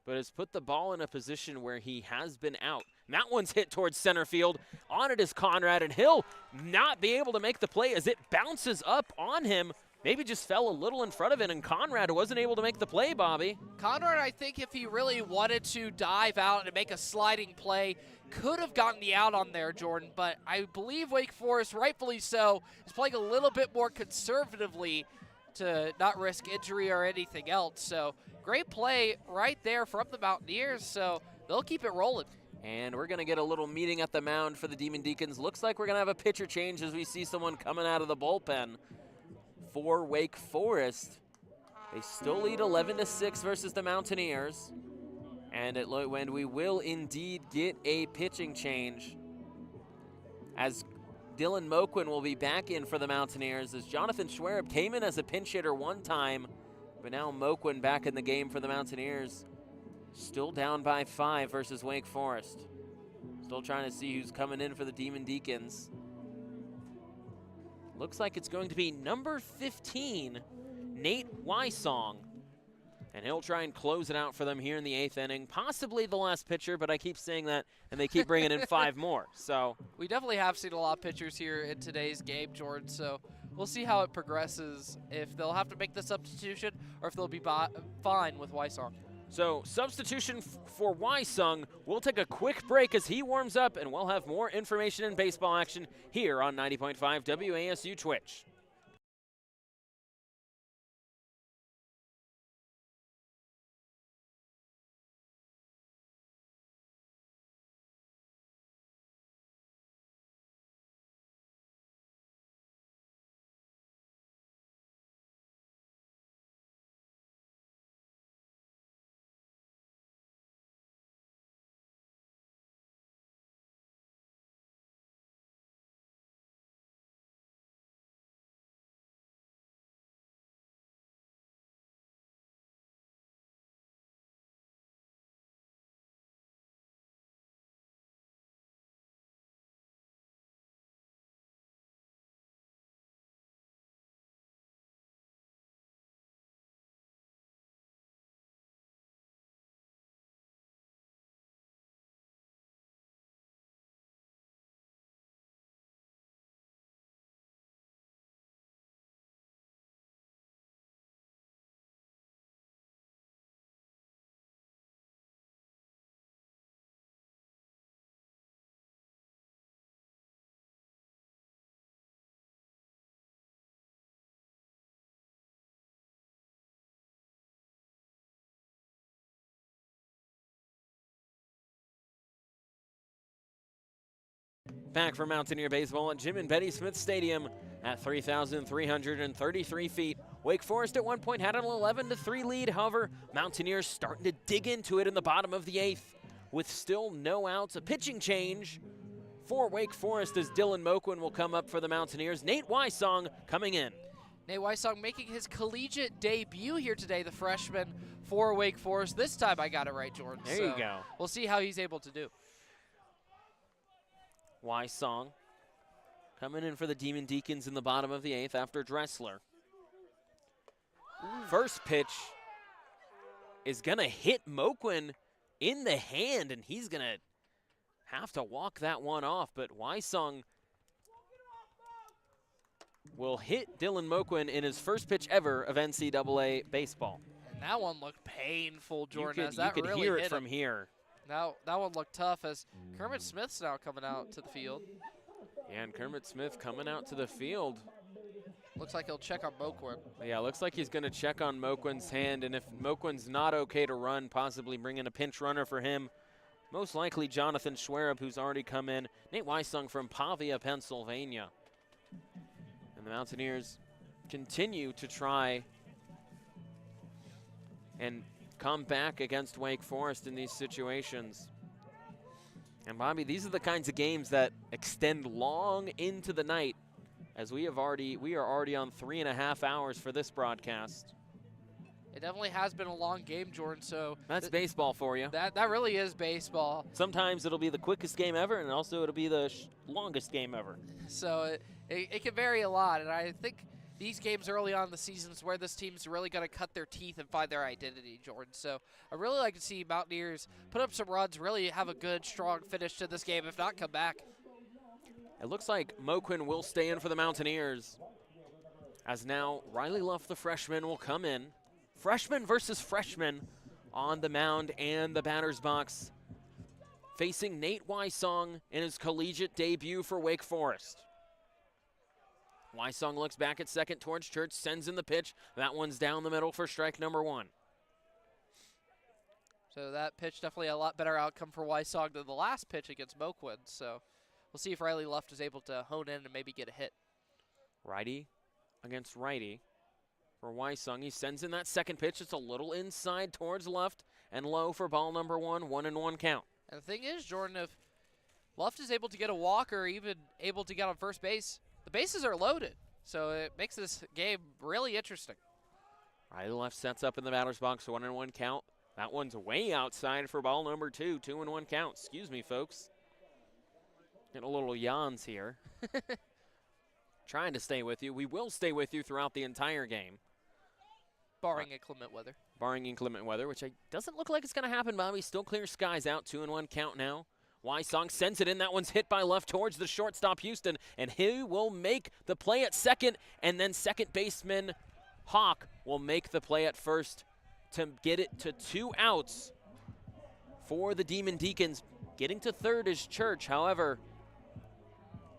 but has put the ball in a position where he has been out. And that one's hit towards center field. On it is Conrad, and he'll not be able to make the play as it bounces up on him. Maybe just fell a little in front of it, and Conrad wasn't able to make the play, Bobby. Conrad, I think if he really wanted to dive out and make a sliding play, could have gotten the out on there, Jordan. But I believe Wake Forest, rightfully so, is playing a little bit more conservatively to not risk injury or anything else. So great play right there from the Mountaineers, so they'll keep it rolling. And we're going to get a little meeting at the mound for the Demon Deacons. Looks like we're going to have a pitcher change as we see someone coming out of the bullpen for Wake Forest. They still lead 11-6 versus the Mountaineers. And when we will indeed get a pitching change, as Dylan Moquin will be back in for the Mountaineers, as Jonathan Schwerb came in as a pinch hitter one time, but now Moquin back in the game for the Mountaineers. Still down by 5 versus Wake Forest. Still trying to see who's coming in for the Demon Deacons. Looks like it's going to be number 15, Nate Wysong. And he'll try and close it out for them here in the 8th inning. Possibly the last pitcher, but I keep saying that, and they keep bringing in 5 more. So we definitely have seen a lot of pitchers here in today's game, Jordan. So we'll see how it progresses, if they'll have to make the substitution or if they'll be fine with Wysong. So substitution for Wysung. We'll take a quick break as he warms up, and we'll have more information in baseball action here on 90.5 WASU Twitch. Back from Mountaineer Baseball at Jim and Betty Smith Stadium at 3,333 feet. Wake Forest at one point had an 11-3 lead. However, Mountaineers starting to dig into it in the bottom of the 8th with still no outs. A pitching change for Wake Forest as Dylan Moquin will come up for the Mountaineers. Nate Wysong coming in. Nate Wysong making his collegiate debut here today, the freshman for Wake Forest. This time I got it right, Jordan. There you go. We'll see how he's able to do. Wysong coming in for the Demon Deacons in the bottom of the 8th after Dressler. First pitch is going to hit Moquin in the hand, and he's going to have to walk that one off. But Wysong will hit Dylan Moquin in his first pitch ever of NCAA baseball. And that one looked painful, Jordan. You could hear it from here. Now that one looked tough as Kermit Smith's now coming out to the field. Yeah, and Kermit Smith coming out to the field. Looks like he'll check on Moquin. Yeah, looks like he's going to check on Moquin's hand, and if Moquin's not okay to run, possibly bring in a pinch runner for him. Most likely Jonathan Schwerup, who's already come in. Nate Wysong from Pavia, Pennsylvania. And the Mountaineers continue to try and come back against Wake Forest in these situations. And Bobby, these are the kinds of games that extend long into the night, as we are already on 3.5 hours for this broadcast. It definitely has been a long game, Jordan, so that's baseball for you. That really is baseball. Sometimes it'll be the quickest game ever, and also it'll be the longest game ever. So it can vary a lot, and I think these games early on in the season is where this team's really going to cut their teeth and find their identity, Jordan. So I really like to see Mountaineers put up some runs, really have a good, strong finish to this game, if not come back. It looks like Moquin will stay in for the Mountaineers, as now Riley Luff, the freshman, will come in. Freshman versus freshman on the mound and the batter's box, facing Nate Wysong in his collegiate debut for Wake Forest. Wysong looks back at second towards Church, sends in the pitch. That one's down the middle for strike number 1. So that pitch definitely a lot better outcome for Wysong than the last pitch against Moquin. So we'll see if Riley Luft is able to hone in and maybe get a hit. Righty against righty for Wysong. He sends in that second pitch. It's a little inside towards left and low for ball number 1, 1-1 count. And the thing is, Jordan, if Luft is able to get a walk or even able to get on first base, the bases are loaded, so it makes this game really interesting. Riley Luft sets up in the batter's box, 1-1 count. That one's way outside for ball number 2, 2-1 count. Excuse me, folks. Getting a little yawns here. Trying to stay with you. We will stay with you throughout the entire game. Barring inclement weather. Barring inclement weather, which doesn't look like it's going to happen, Bobby. Still clear skies out, 2-1 count now. Wysong sends it in. That one's hit by left towards the shortstop, Houston, and he will make the play at second, and then second baseman Hawk will make the play at first to get it to 2 outs for the Demon Deacons. Getting to third is Church. However,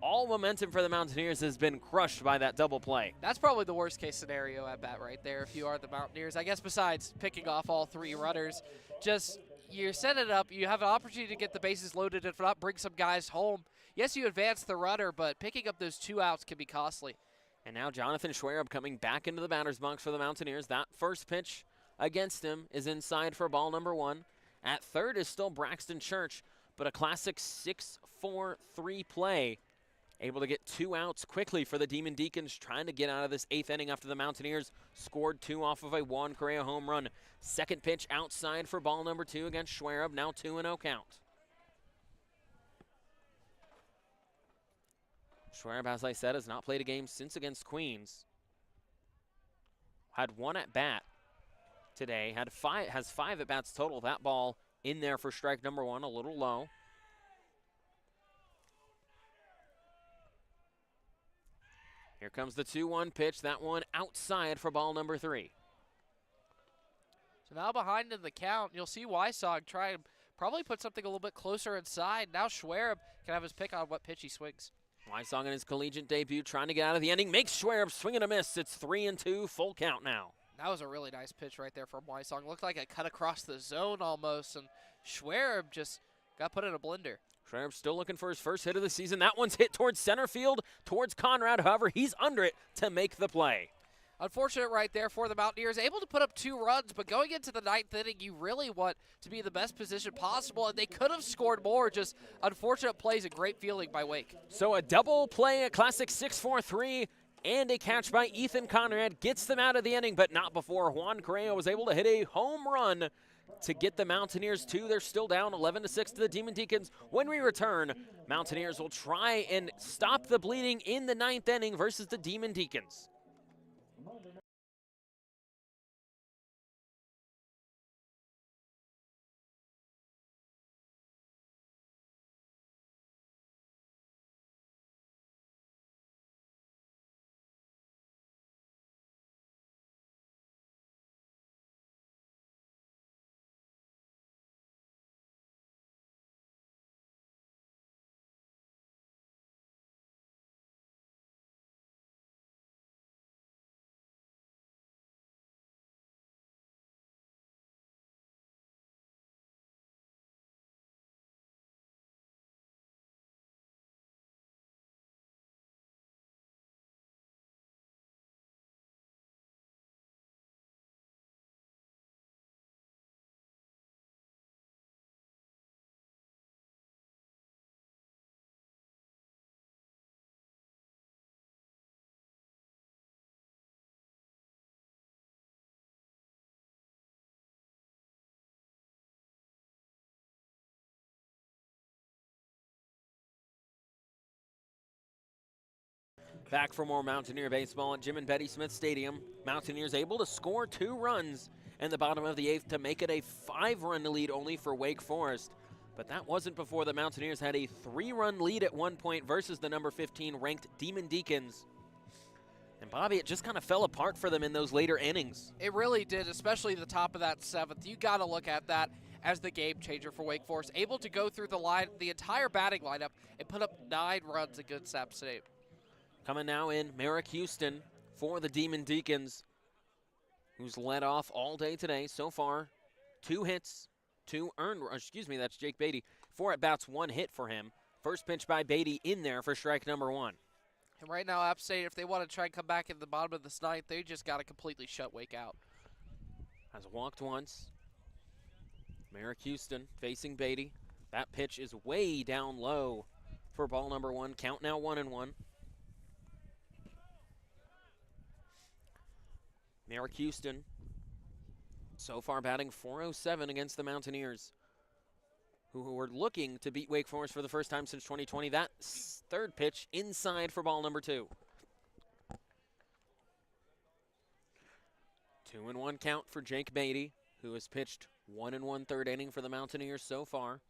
all momentum for the Mountaineers has been crushed by that double play. That's probably the worst case scenario at bat right there if you are the Mountaineers. I guess besides picking off all 3 runners, just you set it up, you have an opportunity to get the bases loaded, if not bring some guys home. Yes, you advance the runner, but picking up those 2 outs can be costly. And now Jonathan Schwerup coming back into the batter's box for the Mountaineers. That first pitch against him is inside for ball number 1. At third is still Braxton Church, but a classic 6-4-3 play. Able to get 2 outs quickly for the Demon Deacons, trying to get out of this 8th inning after the Mountaineers scored 2 off of a Juan Correa home run. Second pitch outside for ball number 2 against Schwerup, now 2-0 count. Schwerup, as I said, has not played a game since against Queens. Had 1 at bat today, has 5 at bats total. That ball in there for strike number 1, a little low. Here comes the 2-1 pitch. That one outside for ball number 3. So now behind in the count, you'll see Wysong try and probably put something a little bit closer inside. Now Schwerup can have his pick on what pitch he swings. Wysong in his collegiate debut trying to get out of the inning. Makes Schwerup swing and a miss. It's 3-2, full count now. That was a really nice pitch right there from Wysong. Looked like it cut across the zone almost, and Schwerup just got put in a blender. Schwerup still looking for his first hit of the season. That one's hit towards center field, towards Conrad. However, he's under it to make the play. Unfortunate right there for the Mountaineers. Able to put up 2 runs, but going into the 9th inning, you really want to be in the best position possible, and they could have scored more. Just unfortunate plays and great fielding by Wake. So a double play, a classic 6-4-3, and a catch by Ethan Conrad gets them out of the inning, but not before Juan Correa was able to hit a home run to get the Mountaineers 2. They're still down 11-6 to the Demon Deacons. When we return, Mountaineers will try and stop the bleeding in the 9th inning versus the Demon Deacons. Back for more Mountaineer baseball at Jim and Betty Smith Stadium. Mountaineers able to score 2 runs in the bottom of the 8th to make it a 5-run lead only for Wake Forest. But that wasn't before the Mountaineers had a 3-run lead at one point versus the number 15 ranked Demon Deacons. And Bobby, it just kind of fell apart for them in those later innings. It really did, especially the top of that 7th. You got to look at that as the game changer for Wake Forest. Able to go through the entire batting lineup and put up 9 runs at Good Sap State. Coming now in, Merrick Houston for the Demon Deacons, who's led off all day today so far. 2 hits, 2 earned, that's Jake Beatty. 4 at-bats, 1 hit for him. First pitch by Beatty in there for strike number 1. And right now, App State, if they want to try and come back in the bottom of this 9th, they just got to completely shut Wake out. Has walked once. Merrick Houston facing Beatty. That pitch is way down low for ball number 1. Count now 1-1. Merrick Houston so far batting .407 against the Mountaineers, who were looking to beat Wake Forest for the first time since 2020. That third pitch inside for ball number 2. 2-1 count for Jake Beatty, who has pitched 1 1/3 inning for the Mountaineers so far.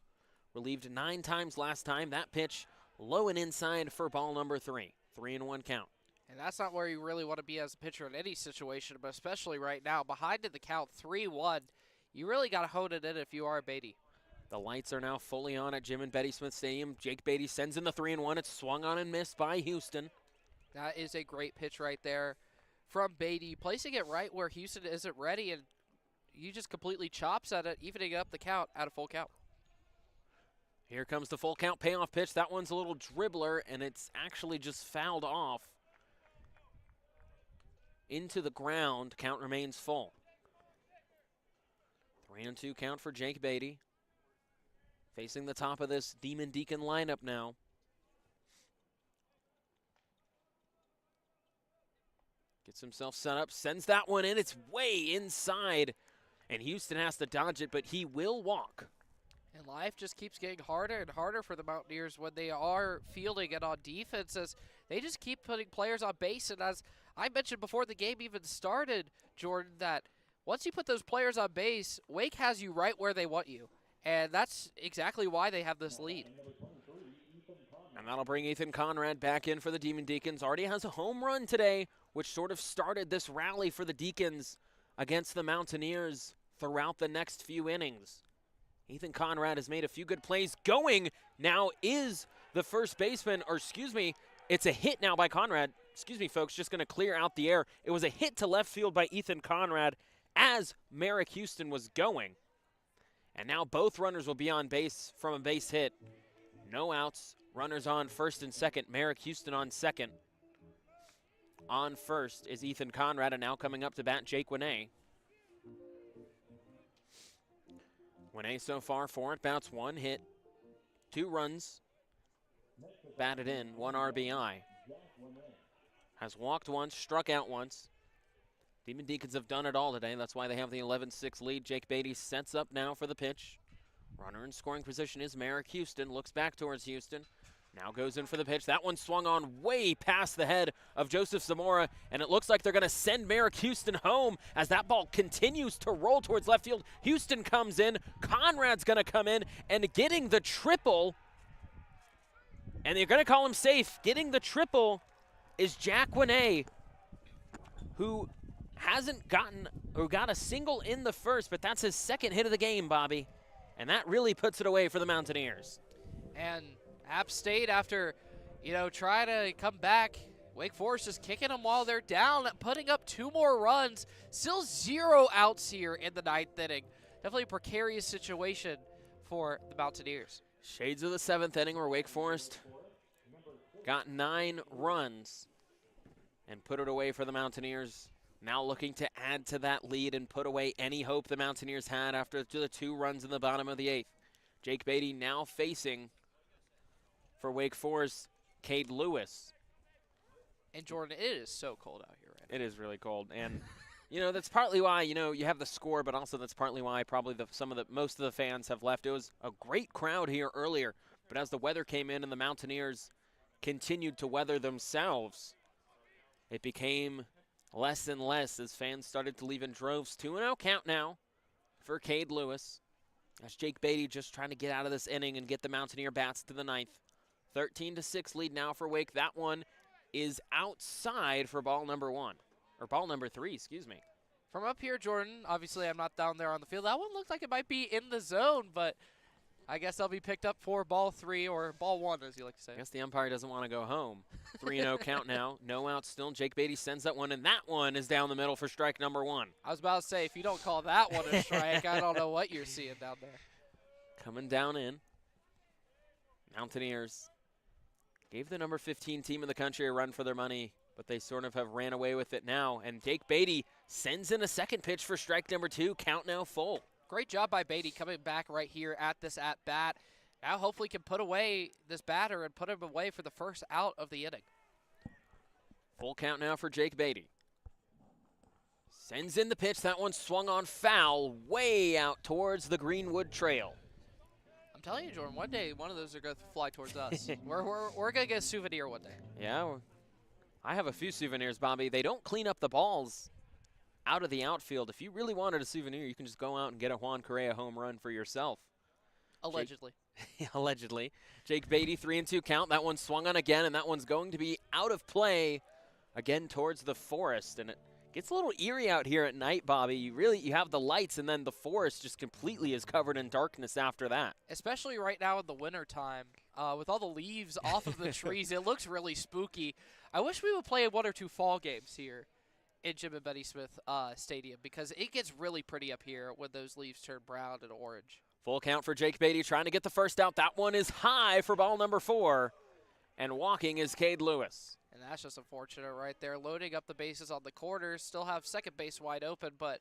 Relieved 9 times last time. That pitch low and inside for ball number 3. 3-1 count. And that's not where you really want to be as a pitcher in any situation, but especially right now. Behind in the count 3-1, you really got to hone it in if you are Beatty. The lights are now fully on at Jim and Betty Smith Stadium. Jake Beatty sends in the 3-1. It's swung on and missed by Houston. That is a great pitch right there from Beatty, placing it right where Houston isn't ready, and he just completely chops at it, evening up the count at a full count. Here comes the full count payoff pitch. That one's a little dribbler, and it's actually just fouled off into the ground. Count remains full. 3-2 count for Jake Beatty. Facing the top of this Demon Deacon lineup now. Gets himself set up, sends that one in. It's way inside, and Houston has to dodge it, but he will walk. And life just keeps getting harder and harder for the Mountaineers when they are fielding it on defense, as they just keep putting players on base. And as I mentioned before the game even started, Jordan, that once you put those players on base, Wake has you right where they want you. And that's exactly why they have this lead. And that'll bring Ethan Conrad back in for the Demon Deacons. Already has a home run today, which sort of started this rally for the Deacons against the Mountaineers throughout the next few innings. Ethan Conrad has made a few good plays. Going now is the first baseman, or excuse me, it's a hit now by Conrad. Excuse me, folks, just going to clear out the air. It was a hit to left field by Ethan Conrad as Merrick Houston was going. And now both runners will be on base from a base hit. No outs. Runners on first and second. Merrick Houston on second. On first is Ethan Conrad, and now coming up to bat, Jake Winay. Winay so far 4 at-bats, 1 hit, 2 runs, batted in, 1 RBI. Has walked once, struck out once. Demon Deacons have done it all today. That's why they have the 11-6 lead. Jake Beatty sets up now for the pitch. Runner in scoring position is Merrick Houston. Looks back towards Houston. Now goes in for the pitch. That one swung on way past the head of Joseph Zamora, and it looks like they're going to send Merrick Houston home as that ball continues to roll towards left field. Houston comes in. Conrad's going to come in and getting the triple, and they're going to call him safe. Getting the triple is Jack Winay, who hasn't gotten or got a single in the first, but that's his second hit of the game, Bobby, and that really puts it away for the Mountaineers. And App State, after, trying to come back, Wake Forest just kicking them while they're down, putting up 2 more runs. Still 0 outs here in the 9th inning. Definitely a precarious situation for the Mountaineers. Shades of the 7th inning where Wake Forest got 9 runs and put it away for the Mountaineers. Now looking to add to that lead and put away any hope the Mountaineers had after the 2 runs in the bottom of the 8th. Jake Beatty now facing, for Wake Forest, Cade Lewis. And Jordan, it is so cold out here right now. It is really cold, and that's partly why you have the score, but also that's partly why probably most of the fans have left. It was a great crowd here earlier, but as the weather came in and the Mountaineers continued to weather themselves, it became less and less as fans started to leave in droves. 2-0 count now for Cade Lewis. That's Jake Beatty just trying to get out of this inning and get the Mountaineer bats to the 9th. 13-6 lead now for Wake. That one is outside for ball number 3, excuse me. From up here, Jordan, obviously I'm not down there on the field. That one looks like it might be in the zone, but I guess I'll be picked up for ball 3 or ball 1, as you like to say. I guess the umpire doesn't want to go home. 3-0 count now. No outs still. Jake Beatty sends that one, and that one is down the middle for strike number 1. I was about to say, if you don't call that one a strike, I don't know what you're seeing down there. Coming down in. Mountaineers gave the number 15 team in the country a run for their money, but they sort of have ran away with it now. And Jake Beatty sends in a second pitch for strike number 2. Count now full. Great job by Beatty coming back right here at this at-bat. Now hopefully can put away this batter and put him away for the first out of the inning. Full count now for Jake Beatty. Sends in the pitch. That one swung on foul way out towards the Greenwood Trail. I'm telling you, Jordan, one day one of those are going to fly towards us. We're going to get a souvenir one day. Yeah, I have a few souvenirs, Bobby. They don't clean up the balls out of the outfield. If you really wanted a souvenir, you can just go out and get a Juan Correa home run for yourself. Allegedly. Allegedly. Jake Beatty, 3-2 count. That one swung on again, and that one's going to be out of play again towards the forest, and it gets a little eerie out here at night, Bobby. You have the lights, and then the forest just completely is covered in darkness after that. Especially right now in the wintertime, with all the leaves off of the trees, it looks really spooky. I wish we would play 1 or 2 fall games here in Jim and Betty Smith Stadium, because it gets really pretty up here when those leaves turn brown and orange. Full count for Jake Beatty trying to get the first out. That one is high for ball number 4. And walking is Cade Lewis. And that's just unfortunate right there. Loading up the bases on the corners, still have second base wide open, but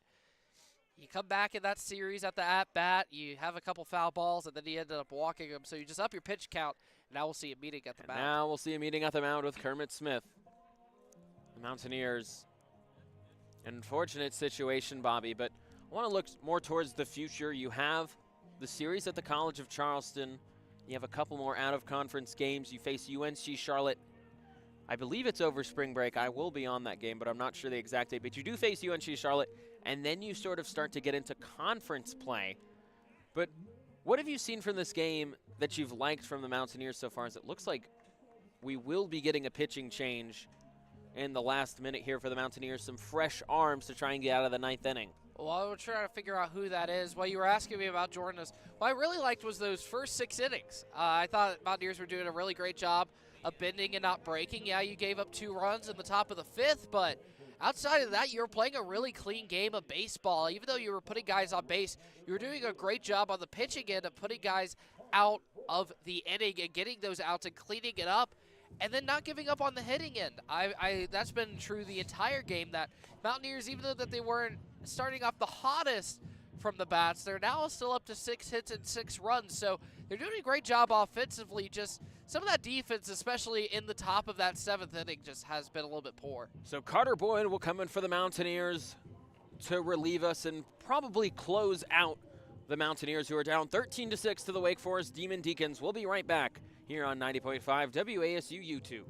you come back in that series at the at-bat, you have a couple foul balls, and then you ended up walking them. So you just up your pitch count, and now we'll see a meeting at the mound. Now we'll see a meeting at the mound with Kermit Smith. The Mountaineers, an unfortunate situation, Bobby, but I want to look more towards the future. You have the series at the College of Charleston. You have a couple more out-of-conference games. You face UNC Charlotte. I believe it's over spring break. I will be on that game, but I'm not sure the exact date. But you do face UNC Charlotte, and then you sort of start to get into conference play. But what have you seen from this game that you've liked from the Mountaineers so far? As it looks like we will be getting a pitching change in the last minute here for the Mountaineers. Some fresh arms to try and get out of the 9th inning. Well, I was trying to figure out who that is. What you were asking me about, Jordan, is what I really liked was those first 6 innings. I thought Mountaineers were doing a really great job of bending and not breaking. Yeah, you gave up 2 runs in the top of the 5th, but outside of that, you were playing a really clean game of baseball. Even though you were putting guys on base, you were doing a great job on the pitching end of putting guys out of the inning and getting those outs and cleaning it up, and then not giving up on the hitting end. That's been true the entire game, that Mountaineers, even though that they weren't starting off the hottest from the bats, they're now still up to 6 hits and 6 runs. So they're doing a great job offensively. Just some of that defense, especially in the top of that 7th inning, just has been a little bit poor. So Carter Boyd will come in for the Mountaineers to relieve us and probably close out the Mountaineers, who are down 13-6 to the Wake Forest Demon Deacons. We'll be right back here on 90.5 WASU YouTube.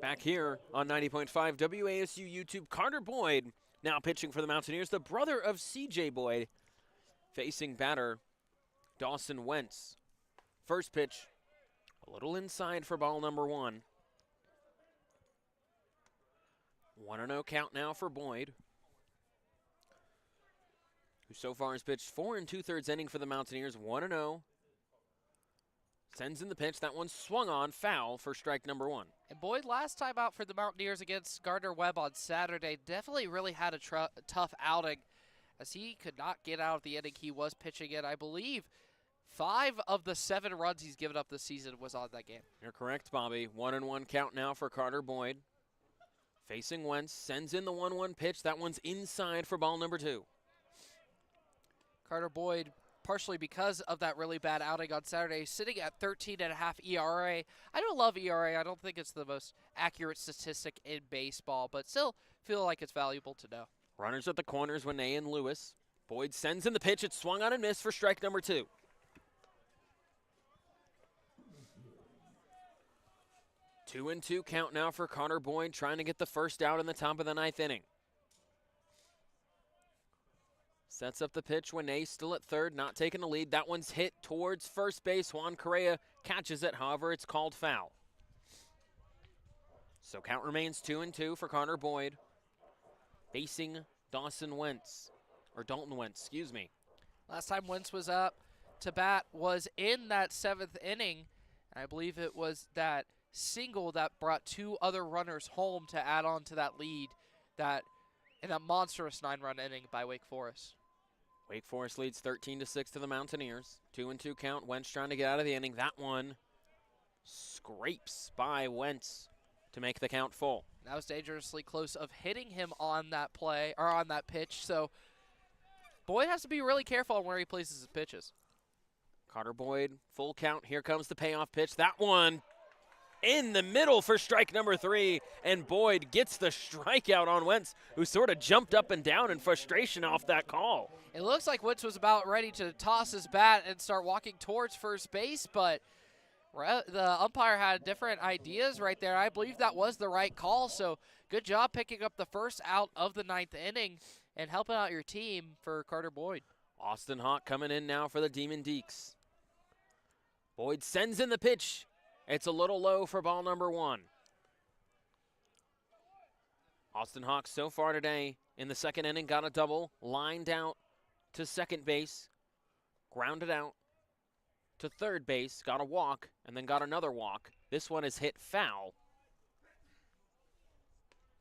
Back here on 90.5 WASU YouTube, Carter Boyd now pitching for the Mountaineers, the brother of CJ Boyd, facing batter Dawson Wentz. First pitch, a little inside for ball number 1. 1-0 count now for Boyd, who so far has pitched 4 2/3 inning for the Mountaineers. 1-0. Sends in the pitch. That one swung on, foul for strike number 1. And Boyd, last time out for the Mountaineers against Gardner Webb on Saturday, definitely really had a tough outing, as he could not get out of the inning he was pitching in. I believe 5 of the 7 runs he's given up this season was on that game. You're correct, Bobby. 1-1 count now for Carter Boyd. Facing Wentz, sends in the 1-1 pitch. That one's inside for ball number 2. Carter Boyd, partially because of that really bad outing on Saturday, sitting at 13.5 ERA. I don't love ERA. I don't think it's the most accurate statistic in baseball, but still feel like it's valuable to know. Runners at the corners, Winay and Lewis. Boyd sends in the pitch. It's swung on and missed for strike number 2. Two and 2 count now for Carter Boyd, trying to get the first out in the top of the 9th inning. Sets up the pitch. Winay still at third, not taking the lead. That one's hit towards first base. Juan Correa catches it. However, it's called foul. So count remains 2 and 2 for Carter Boyd. facing Dalton Wentz, excuse me. Last time Wentz was up to bat was in that 7th inning. I believe it was that single that brought 2 other runners home to add on to that lead in a monstrous 9-run inning by Wake Forest. Wake Forest leads 13-6 to the Mountaineers. 2-2 count. Wentz trying to get out of the inning. That one scrapes by Wentz to make the count full. That was dangerously close of hitting him on that play or on that pitch. So Boyd has to be really careful on where he places his pitches. Carter Boyd, full count. Here comes the payoff pitch. That one in the middle for strike number 3, and Boyd gets the strikeout on Wentz, who sort of jumped up and down in frustration off that call. It looks like Wentz was about ready to toss his bat and start walking towards first base, but the umpire had different ideas right there. I believe that was the right call, so good job picking up the first out of the 9th inning and helping out your team for Carter Boyd. Austin Hawk coming in now for the Demon Deeks. Boyd sends in the pitch. It's a little low for ball number 1. Austin Hawk so far today in the 2nd inning got a double, lined out to second base, grounded out to third base, got a walk, and then got another walk. This one is hit foul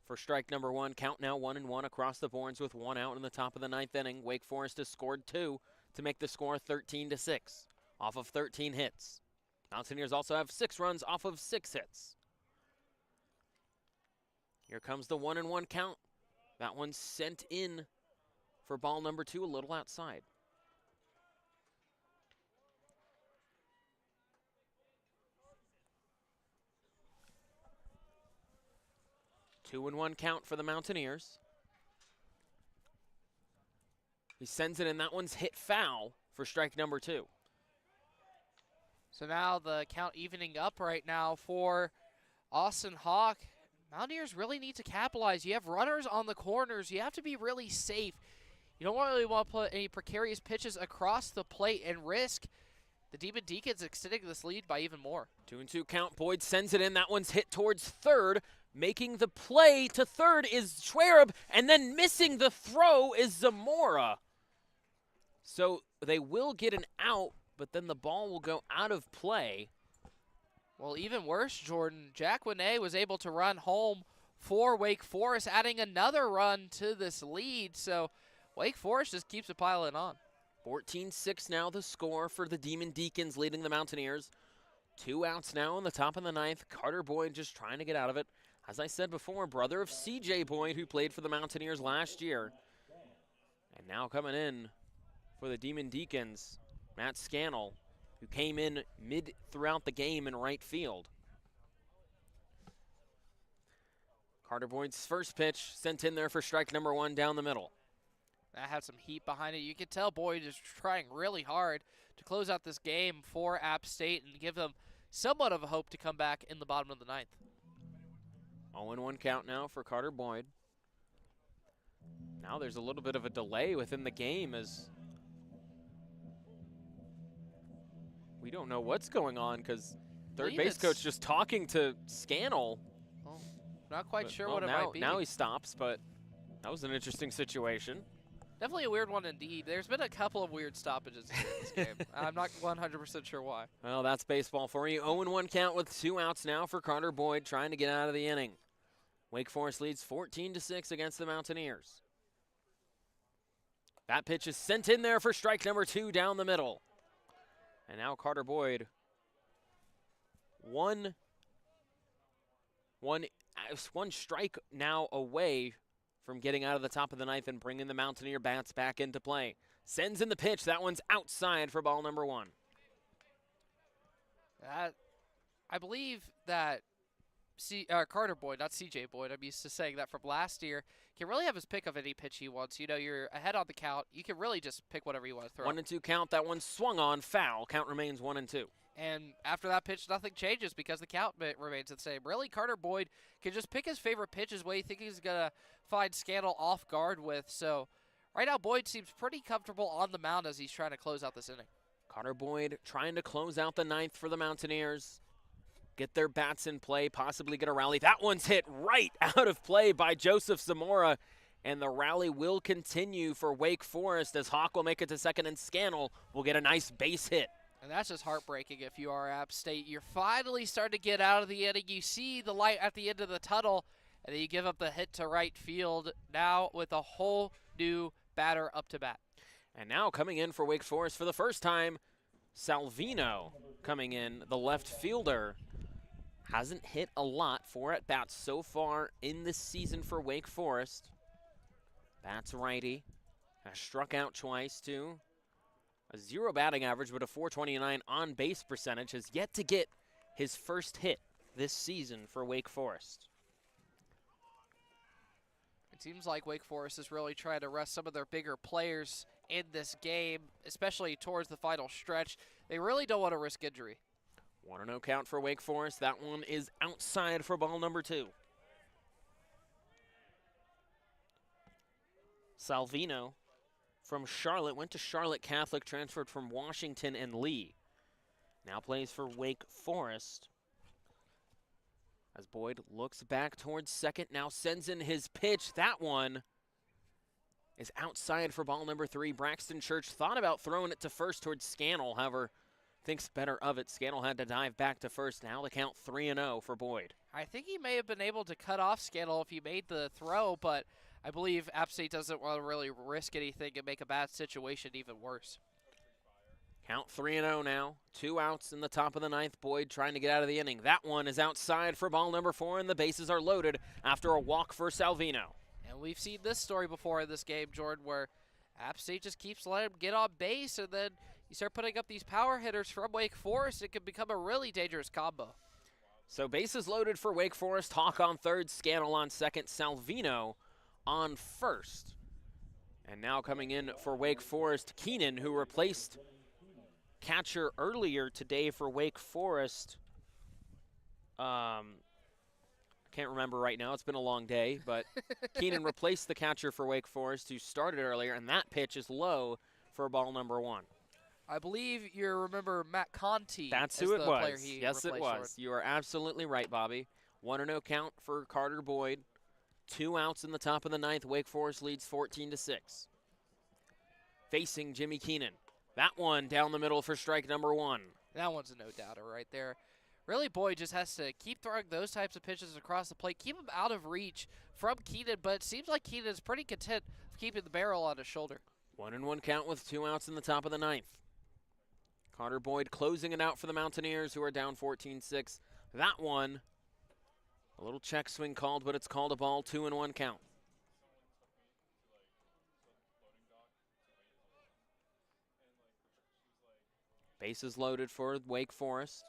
for strike number 1. Count now 1-1 across the boards with 1 out in the top of the 9th inning. Wake Forest has scored 2 to make the score 13-6 off of 13 hits. Mountaineers also have 6 runs off of 6 hits. Here comes the 1-1 count. That one's sent in for ball number 2, a little outside. Two and 1 count for the Mountaineers. He sends it in. That one's hit foul for strike number 2. So now the count evening up right now for Austin Hawk. Mountaineers really need to capitalize. You have runners on the corners. You have to be really safe. You don't really want to put any precarious pitches across the plate and risk the Demon Deacons extending this lead by even more. 2-2 count. Boyd sends it in. That one's hit towards third. Making the play to third is Schwerb, and then missing the throw is Zamora. So they will get an out, but then the ball will go out of play. Well, even worse, Jordan, Jack Winney was able to run home for Wake Forest, adding another run to this lead. So Wake Forest just keeps it piling on. 14-6 now the score for the Demon Deacons leading the Mountaineers. 2 outs now in the top of the 9th. Carter Boyd just trying to get out of it. As I said before, brother of C.J. Boyd, who played for the Mountaineers last year. And now coming in for the Demon Deacons, Matt Scannell, who came in mid throughout the game in right field. Carter Boyd's first pitch sent in there for strike number 1 down the middle. That had some heat behind it. You could tell Boyd is trying really hard to close out this game for App State and give them somewhat of a hope to come back in the bottom of the 9th. 0-1 count now for Carter Boyd. Now there's a little bit of a delay within the game as we don't know what's going on because third base coach just talking to Scannell. Well, not quite But, sure well, what it might be. Now he stops, but that was an interesting situation. Definitely a weird one indeed. There's been a couple of weird stoppages in this game. I'm not 100% sure why. Well, that's baseball for you. 0-1 count with 2 outs now for Carter Boyd trying to get out of the inning. Wake Forest leads 14-6 against the Mountaineers. That pitch is sent in there for strike number 2 down the middle. And now Carter Boyd, one strike now away from getting out of the top of the 9th and bringing the Mountaineer bats back into play. Sends in the pitch. That one's outside for ball number 1. I believe that Carter Boyd, not C.J. Boyd, I'm used to saying that from last year, can really have his pick of any pitch he wants. You know, you're ahead on the count. You can really just pick whatever you want to throw. 1-2 count. That one swung on, foul. Count remains 1-2. And after that pitch, nothing changes because the count remains the same. Really, Carter Boyd can just pick his favorite pitches what he thinks he's going to find Scannell off guard with. So right now, Boyd seems pretty comfortable on the mound as he's trying to close out this inning. Carter Boyd trying to close out the 9th for the Mountaineers. Get their bats in play, possibly get a rally. That one's hit right out of play by Joseph Zamora. And the rally will continue for Wake Forest as Hawk will make it to second and Scannell will get a nice base hit. And that's just heartbreaking if you are App State. You're finally starting to get out of the inning. You see the light at the end of the tunnel, and then you give up the hit to right field now with a whole new batter up to bat. And now coming in for Wake Forest for the first time, Salvino coming in, the left fielder. Hasn't hit a lot, 4 at-bats so far in this season for Wake Forest. Bats righty, has struck out twice too. A 0 batting average, but a .429 on-base percentage, has yet to get his first hit this season for Wake Forest. It seems like Wake Forest is really trying to rest some of their bigger players in this game, especially towards the final stretch. They really don't want to risk injury. 1-0 count for Wake Forest. That one is outside for ball number 2. Salvino from Charlotte, went to Charlotte Catholic, transferred from Washington and Lee. Now plays for Wake Forest. As Boyd looks back towards second, now sends in his pitch. That one is outside for ball number 3. Braxton Church thought about throwing it to first towards Scannell, however, thinks better of it. Scannell had to dive back to first. Now the count 3-0 for Boyd. I think he may have been able to cut off Scannell if he made the throw, but I believe App State doesn't want to really risk anything and make a bad situation even worse. Count 3-0 now. 2 outs in the top of the 9th. Boyd trying to get out of the inning. That one is outside for ball number 4, and the bases are loaded after a walk for Salvino. And we've seen this story before in this game, Jordan, where App State just keeps letting him get on base, and then you start putting up these power hitters from Wake Forest, it could become a really dangerous combo. So bases loaded for Wake Forest. Hawk on third, Scannell on second, Salvino on first. And now coming in for Wake Forest, Keenan, who replaced catcher earlier today for Wake Forest. I can't remember right now. It's been a long day, but Keenan replaced the catcher for Wake Forest who started earlier, and that pitch is low for ball number 1. I believe you remember Matt Conti. That's who it was. Yes, Yes, it was. You are absolutely right, Bobby. 1-0 count for Carter Boyd. 2 outs in the top of the 9th. Wake Forest leads 14-6. Facing Jimmy Keenan. That one down the middle for strike number 1. That one's a no-doubter right there. Really, Boyd just has to keep throwing those types of pitches across the plate, keep him out of reach from Keenan, but it seems like Keenan is pretty content with keeping the barrel on his shoulder. 1-1 count with 2 outs in the top of the 9th. Carter Boyd closing it out for the Mountaineers, who are down 14-6. That one, a little check swing called, but it's called a ball. 2-1 count. Bases loaded for Wake Forest.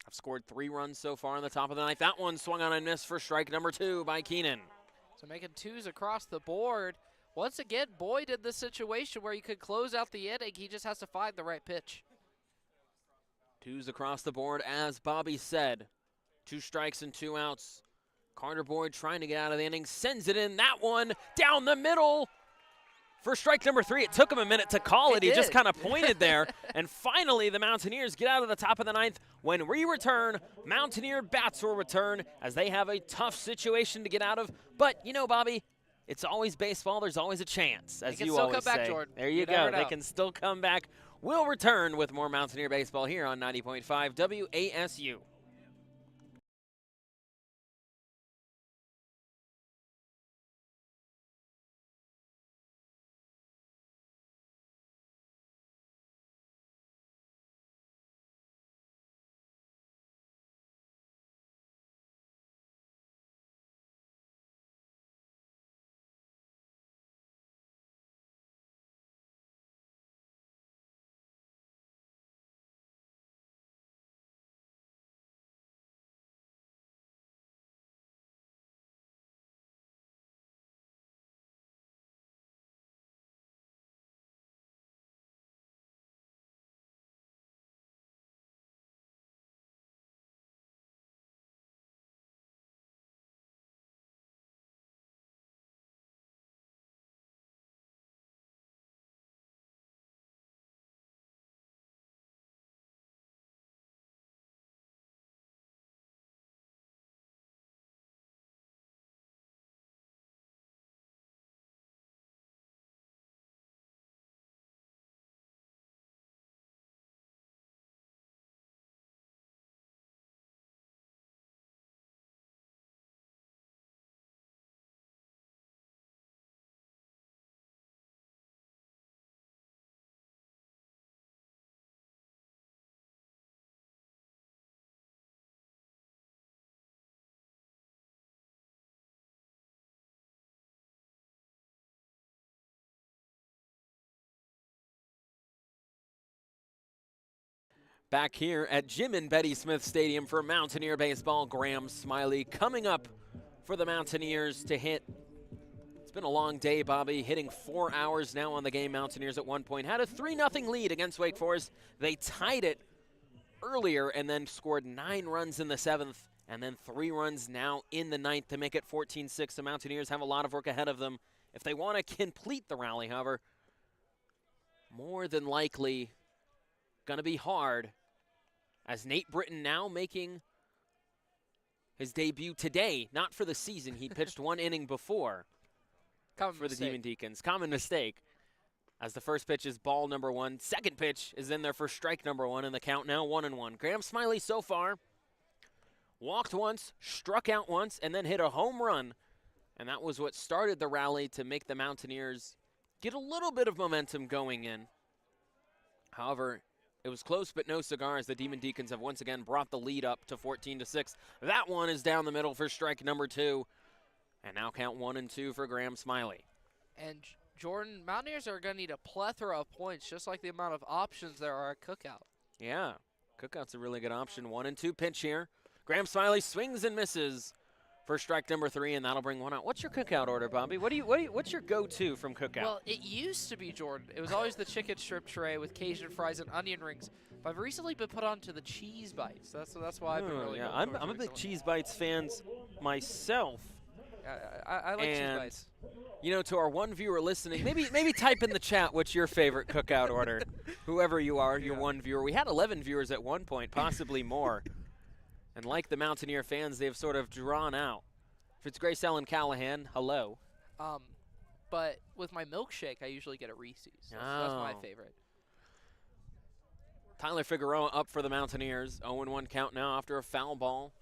I've scored 3 runs so far in the top of the 9th. That one swung on and missed for strike number 2 by Keenan. So making 2s across the board. Once again, Boyd in this situation where you could close out the inning. He just has to find the right pitch. 2s across the board, as Bobby said. 2 strikes and 2 outs. Carter Boyd trying to get out of the inning, sends it in. That one down the middle for strike number 3. It took him a minute to call it. He just kind of pointed there. And finally, the Mountaineers get out of the top of the 9th. When we return, Mountaineer bats will return as they have a tough situation to get out of. But, you know, Bobby, it's always baseball. There's always a chance, as you always say. They can still come back, Jordan. There you go. They can still come back. We'll return with more Mountaineer baseball here on 90.5 WASU. Back here at Jim and Betty Smith Stadium for Mountaineer Baseball, Graham Smiley coming up for the Mountaineers to hit. It's been a long day, Bobby, hitting 4 hours now on the game. Mountaineers at one point had a 3-0 lead against Wake Forest. They tied it earlier and then scored 9 runs in the 7th and then 3 runs now in the 9th to make it 14-6. The Mountaineers have a lot of work ahead of them if they want to complete the rally. However, more than likely going to be hard, as Nate Britton now making his debut today, not for the season. He pitched 1 inning before for the Demon Deacons. Common mistake, as the first pitch is ball number 1. Second pitch is in there for strike number 1, and the count now 1-1. Graham Smiley so far walked once, struck out once, and then hit a home run. And that was what started the rally to make the Mountaineers get a little bit of momentum going in. However, it was close but no cigar, as the Demon Deacons have once again brought the lead up to 14-6. That one is down the middle for strike number 2. And now count 1-2 for Graham Smiley. And Jordan, Mountaineers are going to need a plethora of points, just like the amount of options there are at Cookout. Yeah, Cookout's a really good option. 1-2 pitch here. Graham Smiley swings and misses for strike number 3, and that'll bring one out. What's your Cookout order, Bobby? What's your go-to from Cookout? Well, it used to be, Jordan. It was always the chicken strip tray with Cajun fries and onion rings. But I've recently been put on to the cheese bites. That's why I've been really. Yeah, I'm a big cheese bites fans myself. I like cheese bites. You know, to our one viewer listening, maybe type in the chat what's your favorite Cookout order. Whoever you are, your one viewer. We had 11 viewers at one point, possibly more. And like the Mountaineer fans, they've sort of drawn out. Fitzgrace Ellen Callahan, hello. But with my milkshake, I usually get a Reese's. That's my favorite. Tyler Figueroa up for the Mountaineers. 0-1 count now after a foul ball.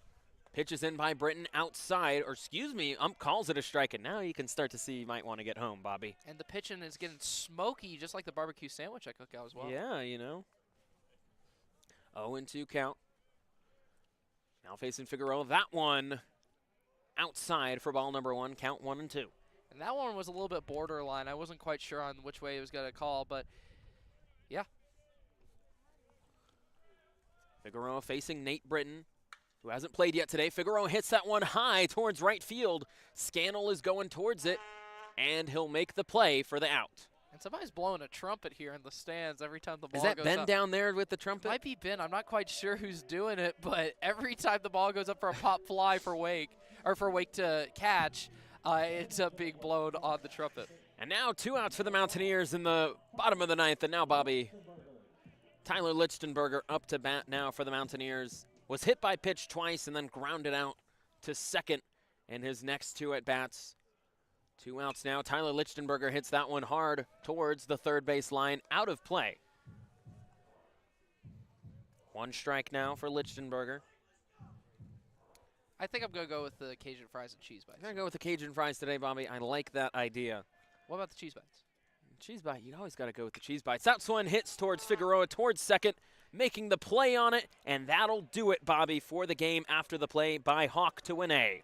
Pitches in by Britton outside, or excuse me, calls it a strike, and now you can start to see you might want to get home, Bobby. And the pitching is getting smoky, just like the barbecue sandwich I cook out as well. Yeah, you know. 0-2 count. Now facing Figueroa. That one outside for ball number 1, count 1-2. And that one was a little bit borderline. I wasn't quite sure on which way he was going to call, but yeah. Figueroa facing Nate Britton, who hasn't played yet today. Figueroa hits that one high towards right field. Scannell is going towards it, and he'll make the play for the out. And somebody's blowing a trumpet here in the stands every time the ball goes up. Is that Ben up. down there with the trumpet? Might be Ben. I'm not quite sure who's doing it, but every time the ball goes up for a pop fly for Wake, or for Wake to catch, it's up being blown on the trumpet. And now 2 outs for the Mountaineers in the bottom of the 9th. And now, Bobby, Tyler Lichtenberger up to bat now for the Mountaineers. Was hit by pitch twice and then grounded out to second in his next 2 at-bats. 2 outs now. Tyler Lichtenberger hits that one hard towards the third base line, out of play. 1 strike now for Lichtenberger. I think I'm going to go with the Cajun fries and cheese bites. I'm going to go with the Cajun fries today, Bobby. I like that idea. What about the cheese bites? Cheese bite, you always got to go with the cheese bites. That's one hits towards Figueroa, towards second, making the play on it, and that'll do it, Bobby, for the game after the play by Hawk to win A.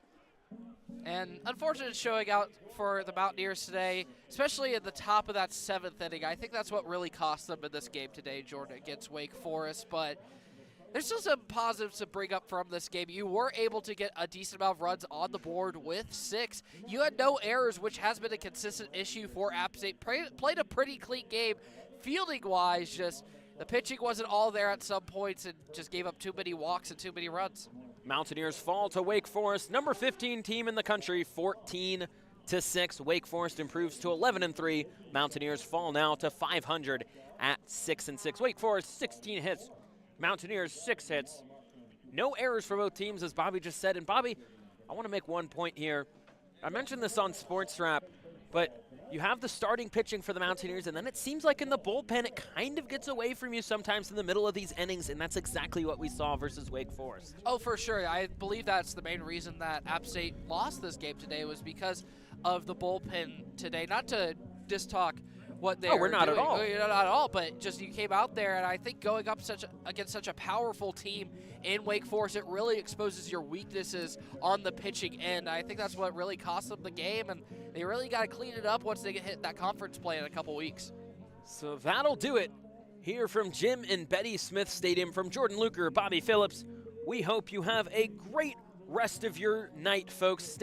And unfortunate showing out for the Mountaineers today, especially at the top of that 7th inning. I think that's what really cost them in this game today, Jordan, against Wake Forest. But there's still some positives to bring up from this game. You were able to get a decent amount of runs on the board with 6. You had no errors, which has been a consistent issue for App State. Played a pretty clean game. Fielding-wise, just the pitching wasn't all there at some points and just gave up too many walks and too many runs. Mountaineers fall to Wake Forest, number 15 team in the country, 14-6. Wake Forest improves to 11-3. Mountaineers fall now to 500 at 6-6. Wake Forest 16 hits. Mountaineers 6 hits. No errors for both teams, as Bobby just said. And Bobby, I want to make one point here. I mentioned this on Sports Wrap, but you have the starting pitching for the Mountaineers, and then it seems like in the bullpen it kind of gets away from you sometimes in the middle of these innings, and that's exactly what we saw versus Wake Forest. Oh, for sure. I believe that's the main reason that App State lost this game today, was because of the bullpen today. Not to just talk what they we're not doing. at all. Not at all, but just you came out there, and I think going up against such a powerful team in Wake Forest, it really exposes your weaknesses on the pitching end. I think that's what really cost them the game, and they really got to clean it up once they get hit that conference play in a couple weeks. So that'll do it Here from Jim and Betty Smith Stadium, from Jordan Luker, Bobby Phillips, we hope you have a great rest of your night, folks.